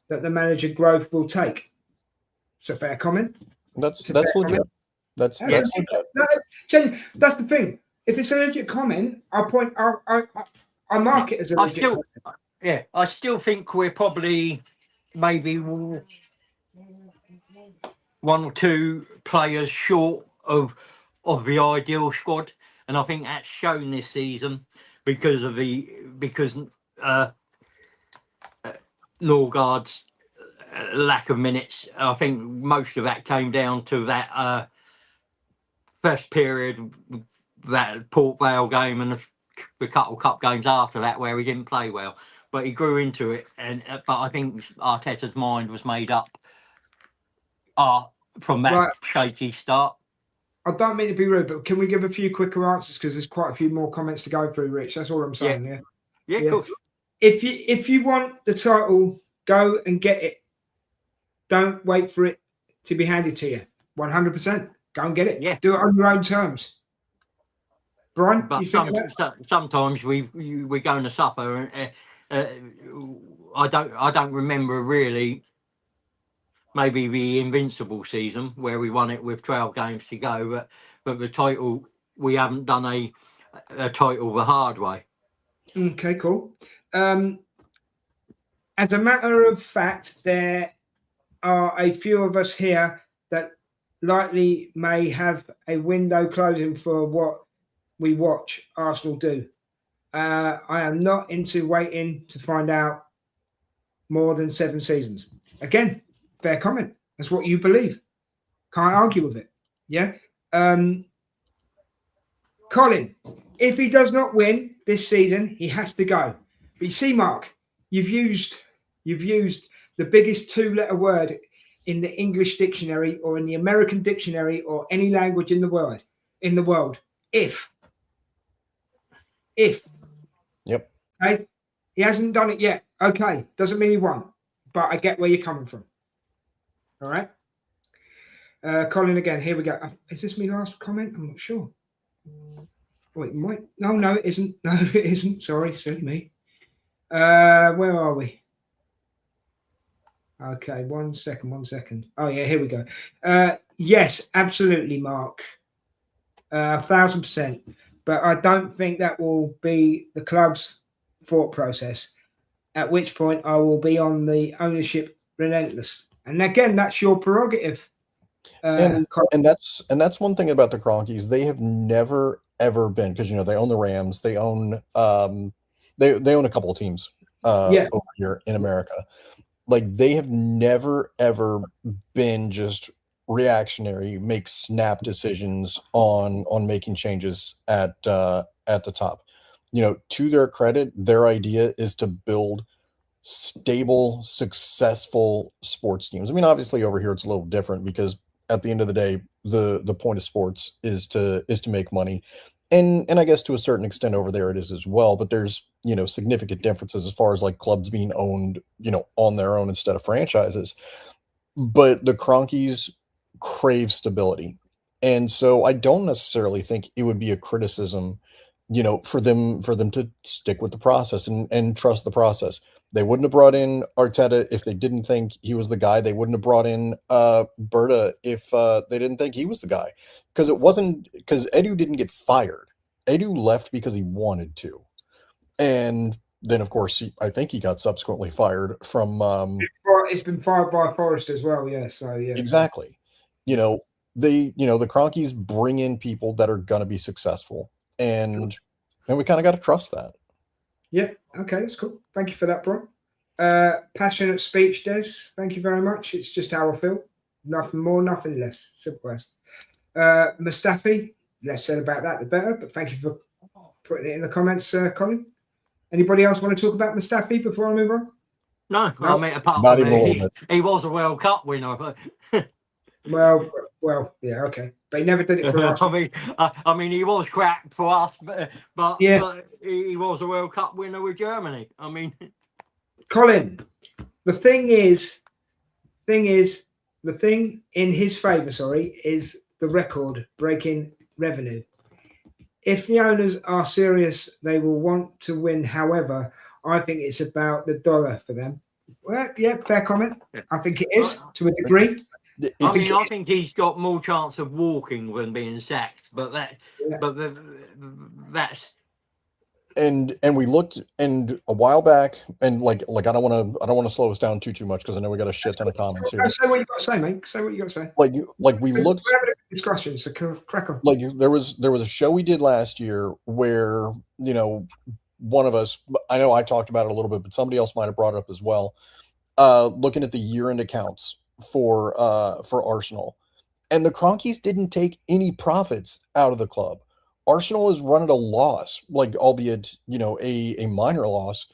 that the manager growth will take. It's a fair comment. That's legit. Comment. That's legit. No, Jen, that's the thing. If it's a legit comment, I mark it as a legit comment. Yeah, I still think we're probably maybe one or two players short of the ideal squad, and I think that's shown this season because Norgard's lack of minutes. I think most of that came down to that first period, that Port Vale game, and the couple cup games after that where he didn't play well. But he grew into it, but I think Arteta's mind was made up from that shaky start. I don't mean to be rude, but can we give a few quicker answers, because there's quite a few more comments to go through, Rich? That's all I'm saying. Yeah, of course. If you want the title, go and get it. Don't wait for it to be handed to you. 100%. Go and get it. Yeah. Do it on your own terms. Brian, but you think sometimes we're going to suffer. I don't remember really. Maybe the Invincible season where we won it with 12 games to go, but the title, we haven't done a title the hard way. Okay, cool. As a matter of fact, there are a few of us here that likely may have a window closing for what we watch Arsenal do. I am not into waiting to find out more than 7 seasons. Again, fair comment. That's what you believe. Can't argue with it. Yeah. Colin, if he does not win this season, he has to go. But you see, Mark, you've used the biggest 2-letter word in the English dictionary or in the American dictionary or any language in the world. If. Yep. Okay. He hasn't done it yet. Okay. Doesn't mean he won't. But I get where you're coming from. All right. Colin again. Here we go. Is this my last comment? I'm not sure. Wait, might. No, it isn't. No, it isn't. Sorry, silly me. Where are we? Okay, one second. Oh yeah, here we go. Yes, absolutely, Mark. 1,000%. But I don't think that will be the club's thought process. At which point I will be on the ownership relentless. And again, that's your prerogative. And that's one thing about the Cronkies. They have never ever been, because they own the Rams, they own they own a couple of teams over here in America. Like, they have never ever been just reactionary, make snap decisions on making changes at the top. To their credit, their idea is to build stable, successful sports teams. I mean, obviously over here it's a little different, because at the end of the day, the point of sports is to make money. And I guess to a certain extent over there it is as well, but there's, significant differences as far as like clubs being owned, on their own instead of franchises. But the Cronkies crave stability. And so I don't necessarily think it would be a criticism, for them to stick with the process and trust the process. They wouldn't have brought in Arteta if they didn't think he was the guy. They wouldn't have brought in Berta if they didn't think he was the guy. Because Edu didn't get fired. Edu left because he wanted to. And then, of course, I think he got subsequently fired from... It's been fired by Forest as well, yeah. So, yeah. Exactly. The Cronkies bring in people that are going to be successful. And we kind of got to trust that. Yeah, okay, that's cool. Thank you for that, Brian. Passionate speech, Des. Thank you very much. It's just how I feel. Nothing more, nothing less. Simple as. Mustafi, less said about that, the better. But thank you for putting it in the comments, Colin. Anybody else want to talk about Mustafi before I move on? No, I mean, apart Not from even a little bit. he was a World Cup winner. Well, yeah, okay, but he never did it for us. I mean, he was crap for us, but he was a World Cup winner with Germany. I mean, Colin, the thing in his favour, is the record-breaking revenue. If the owners are serious, they will want to win. However, I think it's about the dollar for them. Well, yeah, fair comment. I think it is to a degree. I think he's got more chance of walking than being sacked. But that's. And we looked, and a while back, and like I don't want to slow us down too much, because I know we got a shit ton of comments here. Say what you got to say, mate. Say what you got to say. We looked. We're having a discussion, so crack on. Like, there was a show we did last year where one of us, I know I talked about it a little bit, but somebody else might have brought it up as well. Looking at the year-end accounts for Arsenal, and the Cronkies didn't take any profits out of the club. Arsenal has run at a loss, like, albeit a minor loss,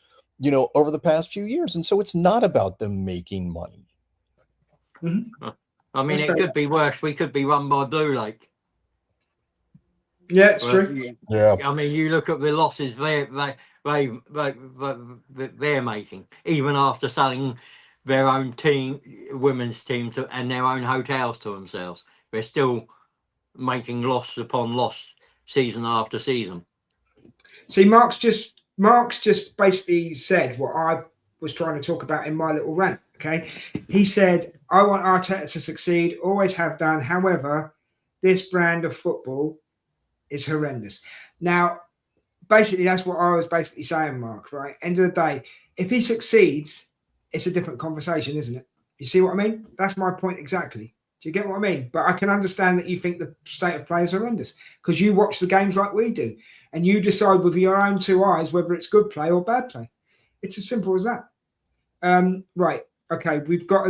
over the past few years, and so it's not about them making money. Mm-hmm. I mean, it could be worse. We could be run by Blue Lake. Yeah, it's true. Yeah. I mean, you look at the losses they're making, even after selling their own team, women's team, and their own hotels to themselves. They're still making loss upon loss, season after season. See, Mark's just basically said what I was trying to talk about in my little rant. Okay, he said, I want Arteta to succeed, always have done. However, this brand of football is horrendous. Now, basically, that's what I was basically saying, Mark, right? End of the day, if he succeeds, it's a different conversation, isn't it? You see what I mean? That's my point exactly. Do you get what I mean? But I can understand that you think the state of play is horrendous, because you watch the games like we do, and you decide with your own two eyes whether it's good play or bad play. It's as simple as that. Right. Okay, we've got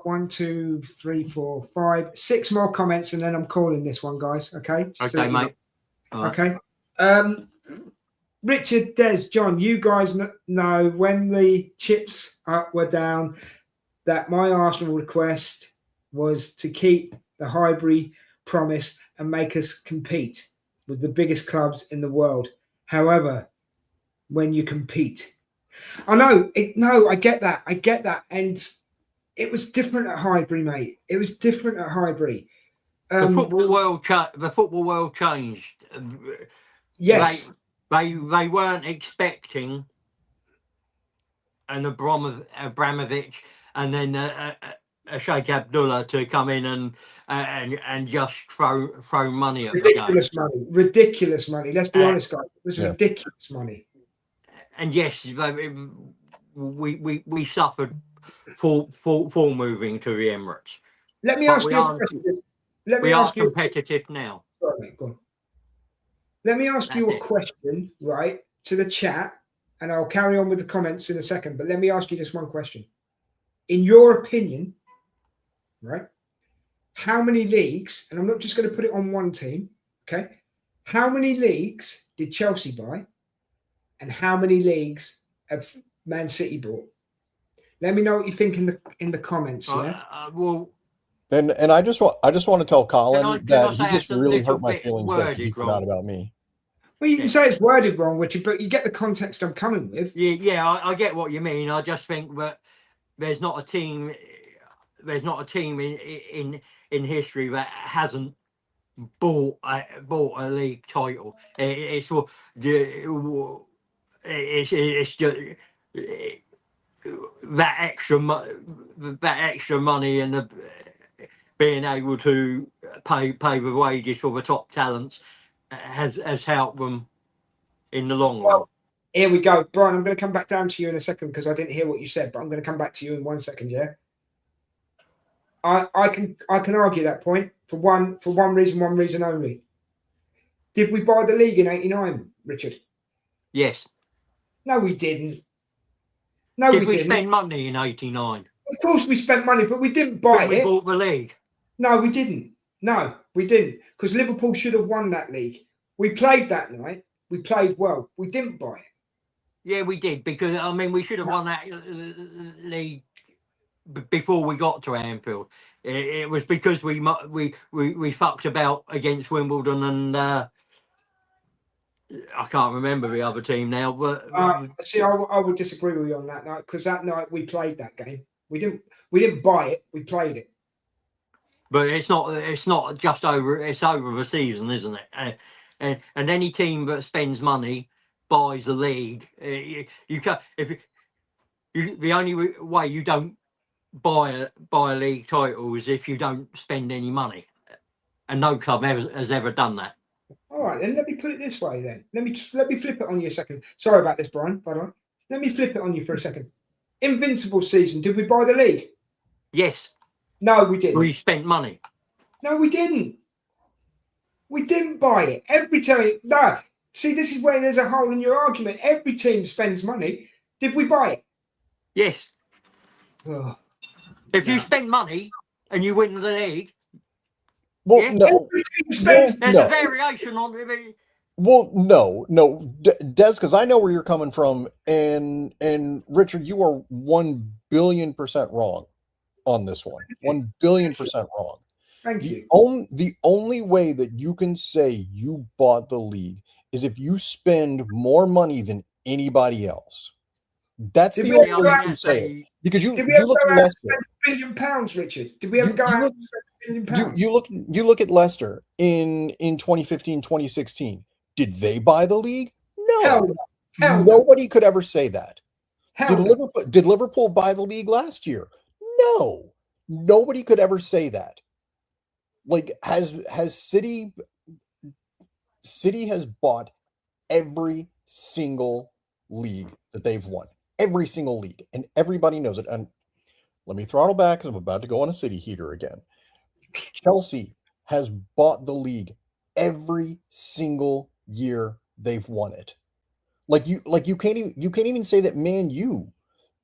1, 2, 3, 4, 5, 6 more comments, and then I'm calling this one, guys. Okay. Okay, mate. Okay. Richard, Des, John, you guys know when the chips were down that my Arsenal request was to keep the Highbury promise and make us compete with the biggest clubs in the world. However, when you compete, I know it. No, I get that, and it was different at Highbury, mate. It was different at Highbury. The football world changed. Yes, they weren't expecting an Abramovich and then a Sheikh Abdullah to come in and just throw money at ridiculous the game. Ridiculous money. Let's be honest, guys. It was ridiculous money. And yes, we suffered for moving to the Emirates. Let me But ask we you a aren't. question. Let We me are ask you. competitive now. Sorry, mate, go on. Let me ask you That's a it. question, right, to the chat, and I'll carry on with the comments in a second. But let me ask you just one question. In your opinion, right, how many leagues, and I'm not just going to put it on one team, okay? How many leagues did Chelsea buy, and how many leagues have Man City bought? Let me know what you think in the comments. Yeah. Well, And I just want to tell Colin can I that he say just it's a really little hurt my bit feelings there because he worded forgot wrong? about me. Well, you can say it's worded wrong, Richard, but you get the context I'm coming with. Yeah, I get what you mean. I just think that there's not a team in history that hasn't bought a league title. It's just that extra money and being able to pay the wages for the top talents has helped them in the long run. Here we go, Brian. I'm going to come back down to you in a second because I didn't hear what you said, but I'm going to come back to you in 1 second. Yeah. I can argue that point for one reason only. Did we buy the league in '89, Richard? Yes. No, we didn't. No, Did we we didn't. spend money in '89? Of course, we spent money, but we didn't buy We it. bought the league. No, we didn't. No, we didn't. Because Liverpool should have won that league. We played that night. We played well. We didn't buy it. Yeah, we did, because I mean we should have won that league before we got to Anfield. It was because we fucked about against Wimbledon and I can't remember the other team now. But See, I would disagree with you on that night because that night we played that game. We didn't buy it. We played it. But it's not just over. It's over the season, isn't it? And any team that spends money buys the league. You can't. The only way you don't buy a league title is if you don't spend any money, and no club has ever done that. All right, then let me put it this way. Then let me flip it on you a second. Sorry about this, Brian. By the way, let me flip it on you for a second. Invincible season. Did we buy the league? Yes. No, we didn't. We spent money. No, we didn't. We didn't buy it. Every time. No. See, this is where there's a hole in your argument. Every team spends money. Did we buy it? Yes. Oh, if you spend money and you win the league, Well, yeah, no. there's a variation on it. Well, no, Des, because I know where you're coming from, and Richard, you are 1 billion% wrong on this one. 1 billion% wrong. Thank you. The only way that you can say you bought the league is if you spend more money than anybody else. That's the only way you can say it. Because you look at Leicester. £1 billion, Richard. Did we ever go out and spend £1 billion? You look at Leicester in 2015, 2016. Did they buy the league? No. Hell no. Nobody could ever say that. Hell Did Liverpool buy the league last year? No. Nobody could ever say that. Like, has City has bought every single league that they've won. Every single league. And everybody knows it. And let me throttle back because I'm about to go on a City heater again. Chelsea has bought the league every single year they've won it. Like you can't even say that Man U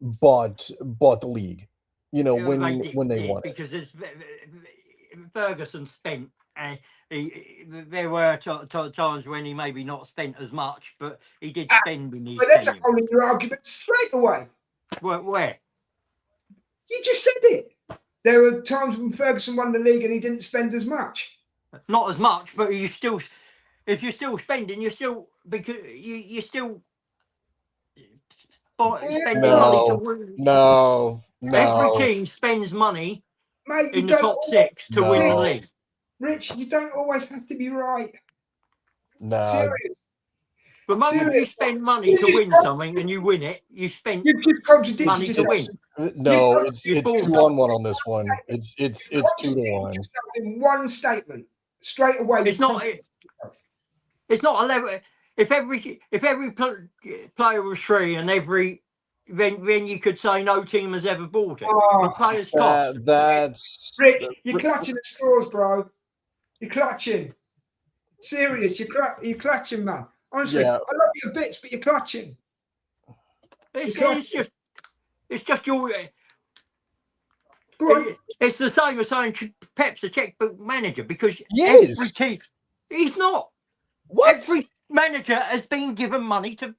bought the league. You know, when they won it. Because Ferguson spent. There were times when he maybe not spent as much, but he did spend in his. But that's a whole your argument straight away. Where? You just said it. There were times when Ferguson won the league and he didn't spend as much. Not as much, but if you're still spending, you're still you're still spending money to win. No. Every team spends money, mate, in the top 6 to win the league. Rich, you don't always have to be right. No. Serious. The moment you spend money to win something and you win it, you spend money to win. No, it's 2-1 on this one. It's 2-1. In one statement, straight away. It's not a level. If every player was free and every then you could say no team has ever bought it. Oh, The players cost. That's Rich, you're clutching at straws, bro. You're clutching. Serious, you're clutching, man. Honestly, Yeah. I love you a bits, but you're clutching. It's just your. Go on. It's the same as saying Pep's a checkbook manager because Yes. every team. He's not. What? Every manager has been given money to.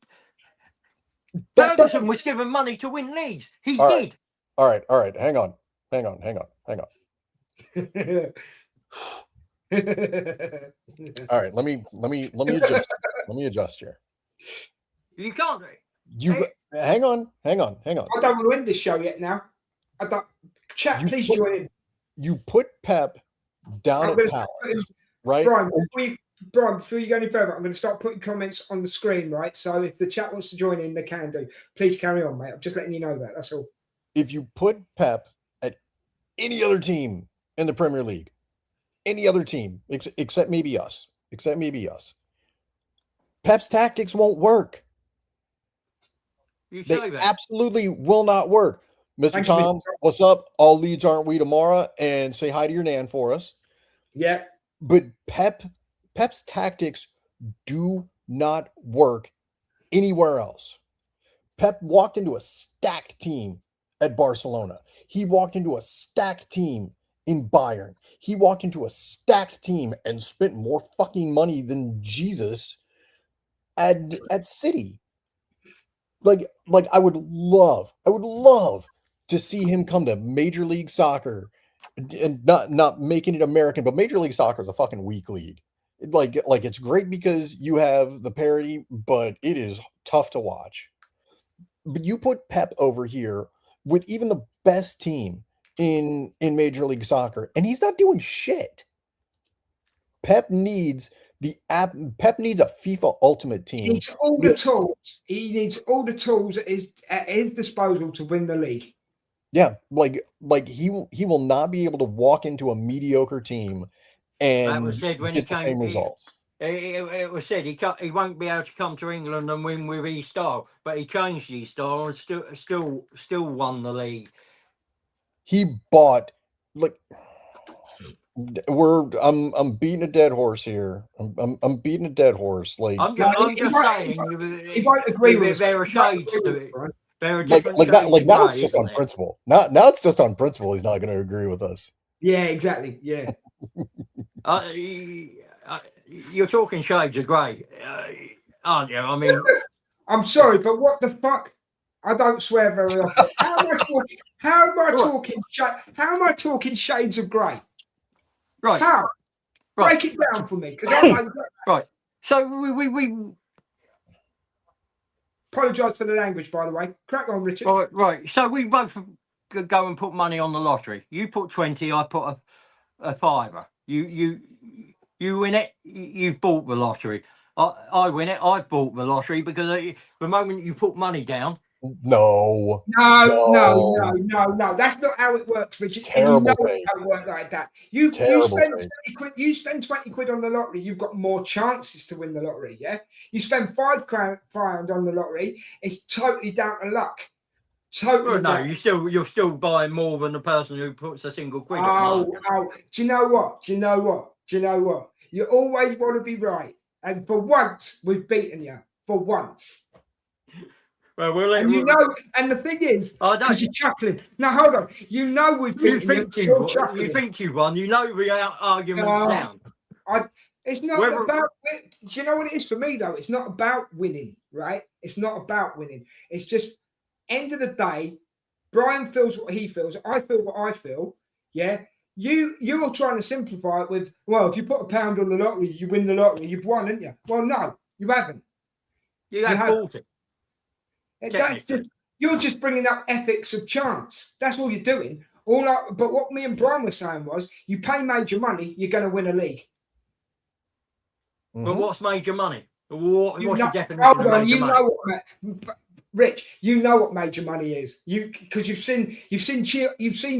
That doesn't- Ferguson was given money to win leagues. He All did. right. All right. Hang on. All right. Let me adjust. Let me adjust here. You can't. Hang on. I don't want to end this show yet now. I don't. Chat, please join in. You put Pep down at Palace, right? Brian, before you go any further, I'm going to start putting comments on the screen, right? So if the chat wants to join in, they can do. Please carry on, mate. I'm just letting you know that. That's all. If you put Pep at any other team in the Premier League, any other team, except maybe us, Pep's tactics won't work. They absolutely will not work. Mr. Tom, what's up? All leads aren't we tomorrow? And say hi to your nan for us. Yeah. But Pep's tactics do not work anywhere else. Pep walked into a stacked team at Barcelona. He walked into a stacked team in Bayern. He walked into a stacked team and spent more fucking money than Jesus at City. Like I would love to see him come to Major League Soccer and not making it American, but Major League Soccer is a fucking weak league. Like it's great because you have the parity, but it is tough to watch. But you put Pep over here with even the best team in Major League Soccer, and he's not doing shit. Pep needs a FIFA Ultimate Team. He needs all the tools. He needs all the tools at his disposal to win the league. Yeah, like he will not be able to walk into a mediocre team and get the same results. It was said he won't be able to come to England and win with his style, but he changed his style and still won the league. He bought I'm beating a dead horse here. I'm beating a dead horse. Like I'm just saying, he won't agree with there are shades to it. There are different now it's just on principle. Now it's just on principle. He's not going to agree with us. Yeah, exactly. Yeah. You're talking shades of grey, aren't you? I mean, I'm sorry, but what the fuck? I don't swear very often. How am I talking shades of grey? Right. How? Right. Break it down for me, because right. So we apologise for the language, by the way. Crack on, Richard. Right. So we both go and put money on the lottery. You put 20, I put a fiver. You win it, you've bought the lottery. I win it, I've bought the lottery because the moment you put money down. No. That's not how it works, Richard. Terrible and you know it don't work like that. You spend 20 quid on the lottery, you've got more chances to win the lottery, yeah? You spend £5 on the lottery, it's totally down to luck. Totally. Well, no, you're still buying more than the person who puts a single quid on. Oh, do you know what? You always want to be right. And for once, we've beaten you. For once. Well, and the thing is, because you're chuckling. Now, hold on. You know we've beaten you. You think you won. You know the argument's down. It's not about. Do you know what it is for me, though? It's not about winning, right? It's not about winning. It's just, end of the day, Brian feels what he feels. I feel what I feel. Yeah. You're trying to simplify it with, well, if you put £1 on the lottery, you win the lottery. You've won, haven't you? Well, no, you haven't. You have bought it. You're just bringing up ethics of chance. That's all you're doing. But what me and Brian were saying was, you pay major money, you're going to win a league. But what's major money? What's your definition of major money? Rich, you know what major money is. Because you've seen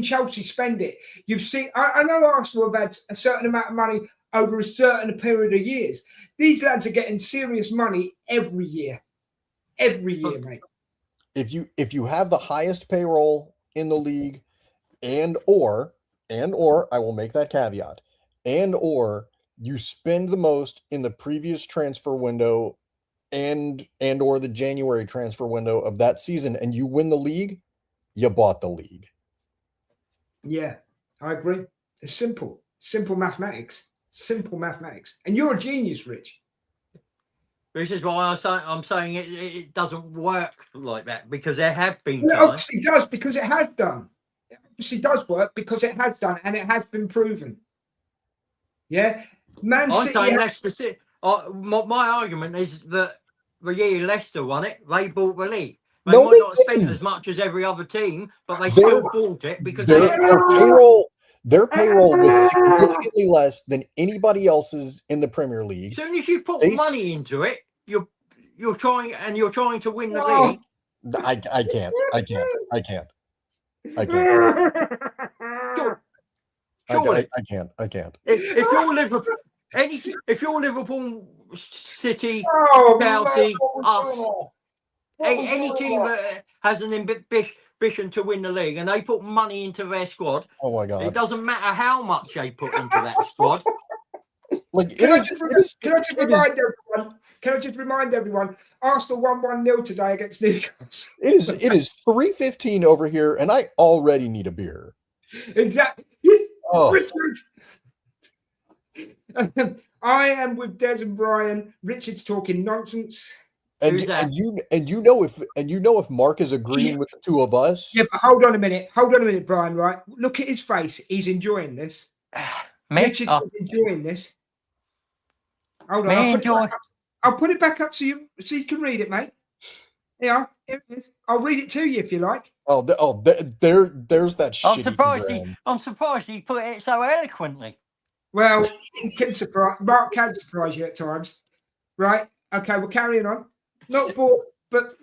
Chelsea spend it. You've seen. I know Arsenal have had a certain amount of money over a certain period of years. These lads are getting serious money every year. Every year, mate. if you have the highest payroll in the league, and or I will make that caveat, and or you spend the most in the previous transfer window and or the January transfer window of that season, and you win the league, you bought the league. Yeah, I agree. It's simple mathematics. Simple mathematics. And you're a genius, Rich. This is why I'm saying it doesn't work like that, because there have been Well, it times. obviously does, because it has done. It obviously does work because it has done, and it has been proven. Yeah, Man I'm City. saying Leicester City. My argument is that the year Leicester won it, they bought the league. They No, might they not have spent didn't. as much as every other team, but they Their- still bought it because they their payroll was significantly less than anybody else's in the Premier League. As soon as you put They- money into it, you're trying to win the Oh. league. I can't. Surely. I can't. If you're Liverpool, if you're Liverpool, City, Oh, Chelsea, no. any team that has an ambition to win the league and they put money into their squad, Oh my it god! doesn't matter how much they put into that squad. Like Can I just remind everyone? Arsenal won 1-0 today against Newcastle. It is 3:15 over here, and I already need a beer. Exactly. Oh. Richard. I am with Des and Brian. Richard's talking nonsense. And Who's that? you know if Mark is agreeing with the two of us. Yeah, but hold on a minute, Brian. Right, look at his face. He's enjoying this. Richard is enjoying this. Hold on, I'll put it back up so you can read it, mate. Yeah, here it is. I'll read it to you if you like. There's that shitty. I'm surprised he put it so eloquently. Well, Mark can surprise you at times. Right? Okay, we're carrying on. Not bought, but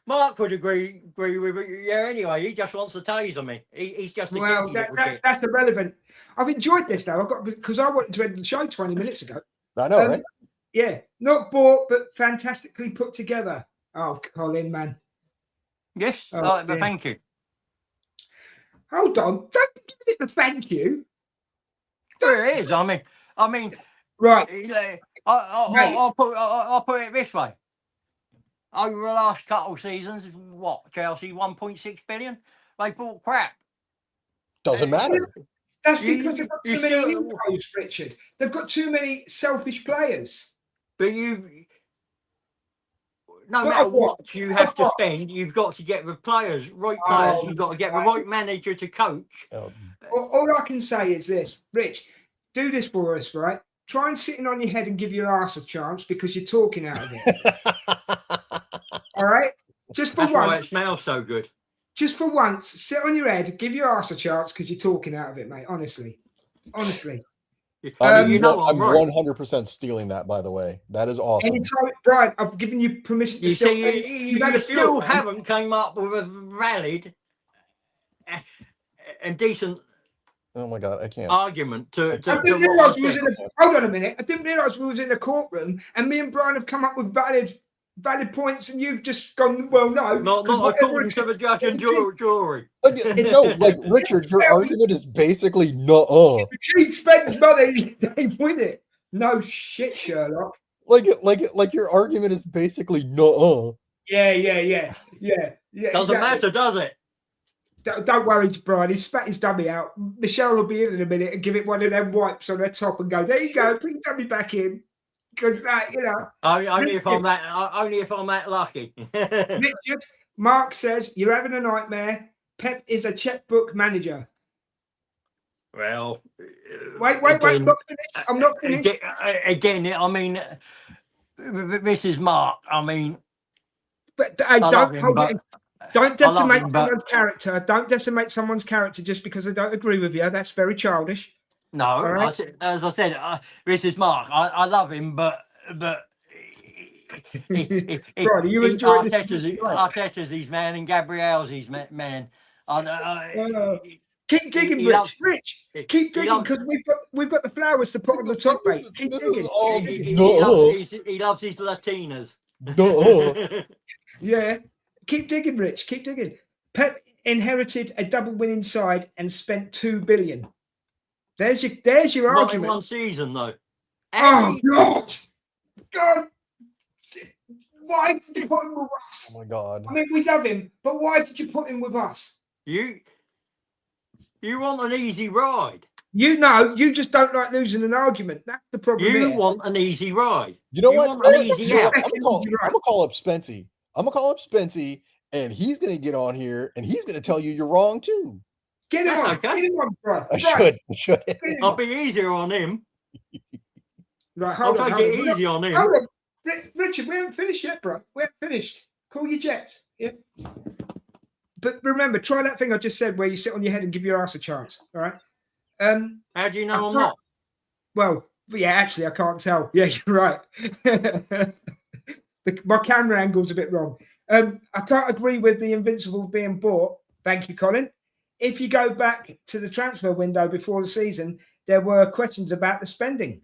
Mark would agree with it. Yeah. Anyway, he just wants to taser me. He's just that's irrelevant. I've enjoyed this though. Because I wanted to end the show 20 minutes ago. I know, right? Yeah, not bought, but fantastically put together. Oh, Colin, man. Yes, Oh, but thank you. Hold on, don't give it the thank you. There it is. I mean, right. I'll put it this way. Over the last couple of seasons, what, Chelsea 1.6 billion? They bought crap. Doesn't matter. That's because they've got too many egos, Richard. They've got too many selfish players. But no matter what you have to spend, you've got to get the right players. You've got to get the right manager to coach. All I can say is this, Rich, do this for us, right? Try and sitting on your head and give your arse a chance because you're talking out of it. All right? Just for That's once. why it smells so good. Just for once, sit on your head, give your arse a chance because you're talking out of it, mate. Honestly. I'm right. 100% stealing that, by the way. That is awesome. Anytime, Brian, I've given you permission to You still haven't came up with a valid and decent Oh my god, I can't. argument to hold on a minute. I didn't realise we was in a courtroom and me and Brian have come up with valid points and you've just gone, well, no. Not according to the judge and jury. Like Richard, your argument is basically no. If the team spends money, they win it. No shit, Sherlock. Like your argument is basically no. Yeah. Doesn't matter, does it? Don't worry, Brian. He spat his dummy out. Michelle will be in a minute and give it one of them wipes on her top and go, there you go, put your dummy back in. Because that, only if I'm that lucky. Richard, Mark says you're having a nightmare. Pep is a checkbook manager. Well, wait, I'm not finished. Again, I mean, this is Mark. I mean, but don't decimate someone's character. Don't decimate someone's character just because I don't agree with you. That's very childish. No, right? As I said, this is Mark. I love him, but Arteta's his man and Gabriel's his man. Keep digging, Rich. Keep digging because we've got the flowers to put on the top, mate. Keep digging. He loves his Latinas. Yeah. Keep digging, Rich. Keep digging. Pep inherited a double winning side and spent 2 billion. There's your Not argument. in one season though. Oh Andy, God! God! Why did you put him with us? Oh my God. I mean, we love him, but why did you put him with us? you want an easy ride. You know, you just don't like losing an argument. That's the problem. You here. want an easy ride. You know You what? want an easy You know out. what? I'm gonna call up Spency. I'm gonna call up Spency, and he's gonna get on here, and he's gonna tell you you're wrong too. Get him That's on. okay. Get him on, bro. I should. Get him I'll on. be easier on him. Right, I'll hold on. take it easy on him. Hold on. Richard, we haven't finished yet, bro. We haven't finished. Call your jets. Yeah. But remember, try that thing I just said where you sit on your head and give your ass a chance. All right. How do you know I'm not? Well, yeah, actually, I can't tell. Yeah, you're right. My camera angle's a bit wrong. I can't agree with the Invincible being bought. Thank you, Colin. If you go back to the transfer window before the season, there were questions about the spending.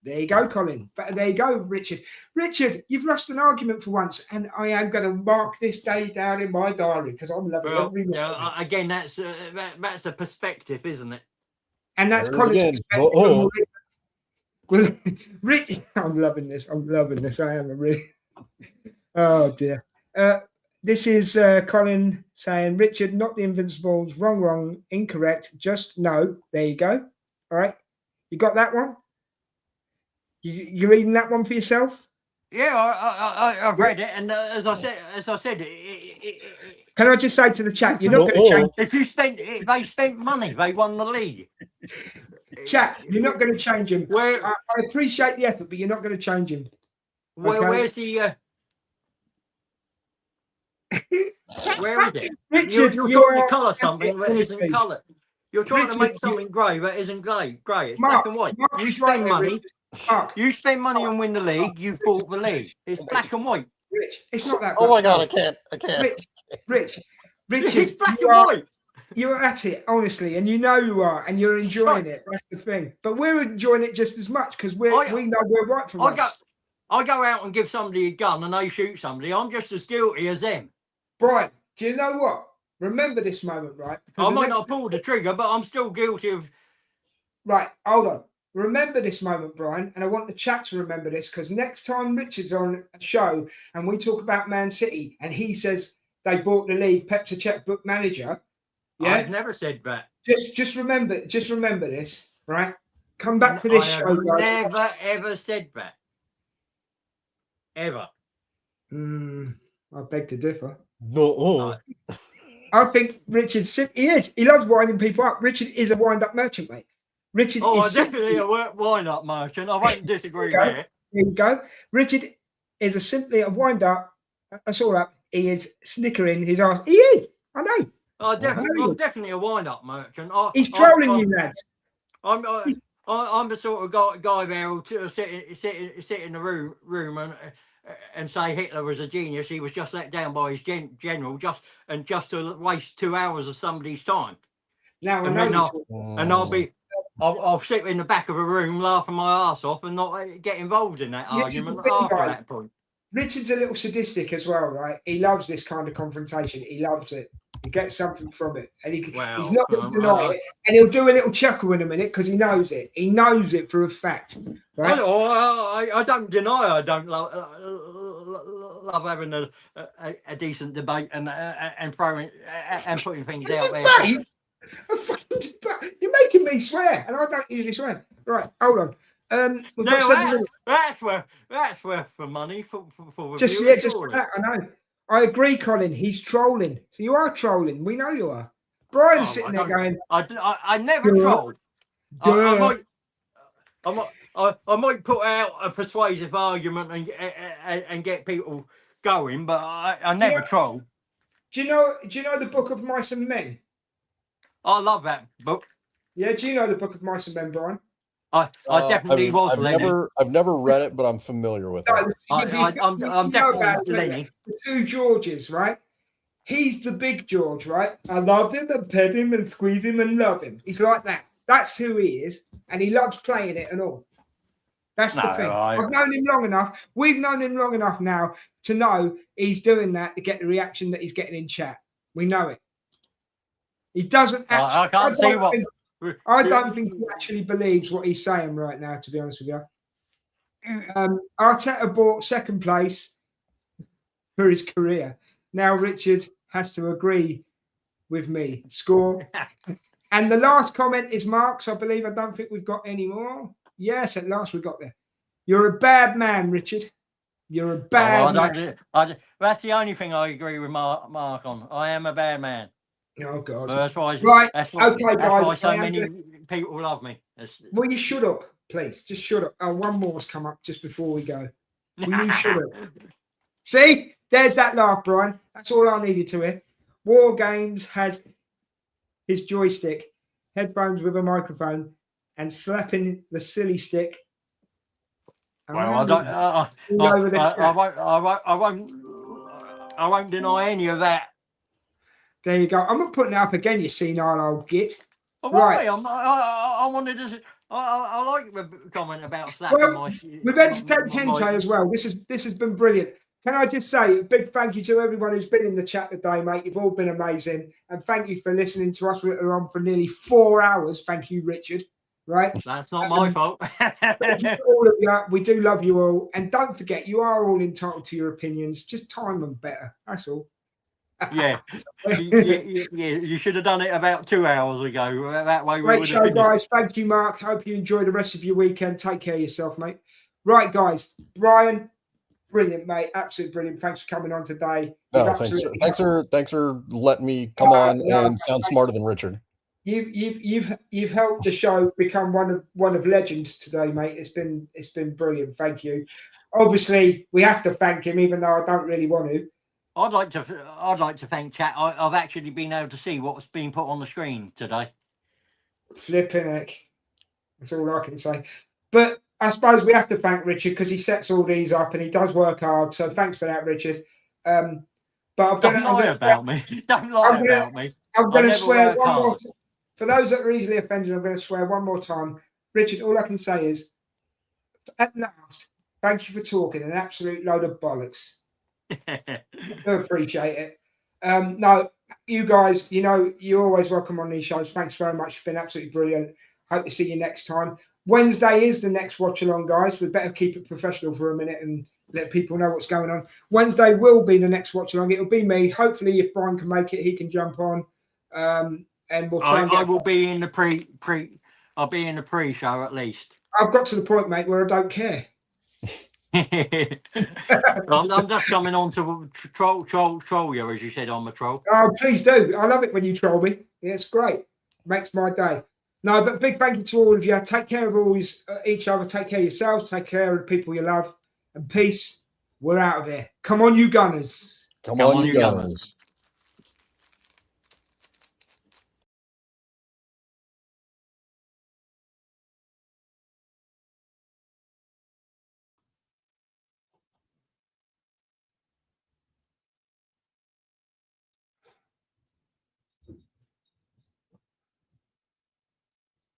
There you go, Colin. But there you go, Richard. Richard, you've lost an argument for once, and I am going to mark this day down in my diary because I'm loving Well, every minute. again, that's a perspective, isn't it? And that's There it is Colin's again. perspective. Well, Rich, I'm loving this. I'm loving this. I am really. Oh dear. This is Colin saying, Richard, not the Invincibles. Wrong, incorrect. Just no. There you go. All right. You got that one? You reading that one for yourself? Yeah, I've read it, and as I said, Can I just say to the chat, you're not going to change. if they spent money, they won the league. Chat, you're not going to change him. Where I appreciate the effort, but you're not going to change him. Okay. where's the? Where is it? Richard, You're you trying to are colour something that isn't honestly. coloured. You're trying to Richard, make something grey that isn't grey. It's Mark, black and white. Mark You is right spend there, money. Richard. Mark, You spend money and win the league. You've bought the league. It's black and white. Rich, it's not that. Oh my bad. God, I can't. Richard, It's black you and are, white. you're at it, honestly, and you know you are, and you're enjoying it. That's the thing. But we're enjoying it just as much because we know we're right for once. I go out and give somebody a gun and they shoot somebody. I'm just as guilty as them. Brian, do you know what? Remember this moment, right? Because I the might next- not pull the trigger, but I'm still guilty of. Right, hold on. Remember this moment, Brian, and I want the chat to remember this because next time Richard's on a show and we talk about Man City and he says they bought the league, Pep's a checkbook manager. Yeah, I've never said that. just remember this, right? Come back for this I show, have guys. never ever said that. Ever. I beg to differ. No. I think Richard, he is. He loves winding people up. Richard is a wind-up merchant, mate. Richard Oh, is definitely a wind-up merchant. I won't disagree There you there. There you go. Richard is simply a wind-up. That's all up. He is snickering his ass. He is. I know. I'm definitely a wind-up merchant. He's trolling you, lads. I'm the sort of guy there who'll sit in the room and say Hitler was a genius. He was just let down by his general just to waste 2 hours of somebody's time. Now And I then know. I'll sit in the back of a room laughing my ass off and not get involved in that argument after that point. Richard's a little sadistic as well, right? He loves this kind of confrontation. He loves it. He gets something from it, and he's not going to deny it. And he'll do a little chuckle in a minute because he knows it. He knows it for a fact. Right? I don't deny I don't love having a decent debate and throwing and putting things out there. Debate? A fucking debate? You're making me swear, and I don't usually swear. Right, hold on. We've got 7 minutes. That's worth for money for Just viewers, just surely. that, I know. I agree, Colin. He's trolling. So you are trolling. We know you are. Brian's sitting there going, I never trolled. I might put out a persuasive argument and get people going, but I never troll. Do you know the Book of Mice and Men? I love that book. Yeah, do you know the Book of Mice and Men, Brian? I definitely was Lenny. I've never read it, but I'm familiar with it. I'm definitely Lenny. The two Georges, right? He's the big George, right? I love him and pet him and squeeze him and love him. He's like that. That's who he is, and he loves playing it and all. That's the No, thing. I- I've known him long enough. We've known him long enough now to know he's doing that to get the reaction that he's getting in chat. We know it. He doesn't actually. I can't see what. I don't think he actually believes what he's saying right now, to be honest with you. Arteta bought second place for his career. Now Richard has to agree with me. Score. And the last comment is Mark's, I believe. I don't think we've got any more. Yes, at last we got there. You're a bad man, Richard. You're a bad man. That's the only thing I agree with Mark on. I am a bad man. Oh, God. But that's why, Right. that's why, Okay, that's guys. why so many people love me. Will you shut up, please? Just shut up. Oh, one more's come up just before we go. Will you shut up? See? There's that laugh, Brian. That's all I needed to hear. War Games has his joystick, headphones with a microphone, and slapping the silly stick. Well, I won't deny any of that. There you go. I'm not putting it up again, you senile old git. Well, Right. I wanted to. I like the comment about slapping my. We've entertained Kente as well. This has been brilliant. Can I just say a big thank you to everyone who's been in the chat today, mate. You've all been amazing, and thank you for listening to us. We're on for nearly 4 hours. Thank you, Richard. Right? That's not my fault. Thank you to all of you. We do love you all, and don't forget, you are all entitled to your opinions. Just time them better. That's all. Yeah. You should have done it about 2 hours ago. That way we Great would show, have guys. Thank you, Mark. Hope you enjoy the rest of your weekend. Take care of yourself, mate. Right, guys. Brian, brilliant, mate. Absolutely brilliant. Thanks for coming on today. No, thanks for letting me come on and sound smarter than Richard. You've helped the show become one of legends today, mate. It's been brilliant. Thank you. Obviously, we have to thank him, even though I don't really want to. I'd like to thank chat. I've actually been able to see what's being put on the screen today. Flipping heck. That's all I can say. But I suppose we have to thank Richard because he sets all these up and he does work hard. So thanks for that, Richard. But Don't lie about me. I'm going to swear one more. For those that are easily offended, I'm going to swear one more time. Richard, all I can say is, at last, thank you for talking an absolute load of bollocks. I do appreciate it. No, you guys, you're always welcome on these shows. Thanks very much. It's been absolutely brilliant. Hope to see you next time. Wednesday is the next watch along, guys. We better keep it professional for a minute and let people know what's going on. Wednesday will be the next watch along. It'll be me. Hopefully, if Brian can make it, he can jump on. And we'll try. I will be in the pre. I'll be in the pre-show at least. I've got to the point, mate, where I don't care. I'm just coming on to troll you, as you said, on the troll. Oh, please do. I love it when you troll me. Yeah, it's great. Makes my day. No, but big thank you to all of you. Take care of each other. Take care of yourselves. Take care of the people you love. And peace. We're out of here. Come on, you Gunners. Come on, you Gunners.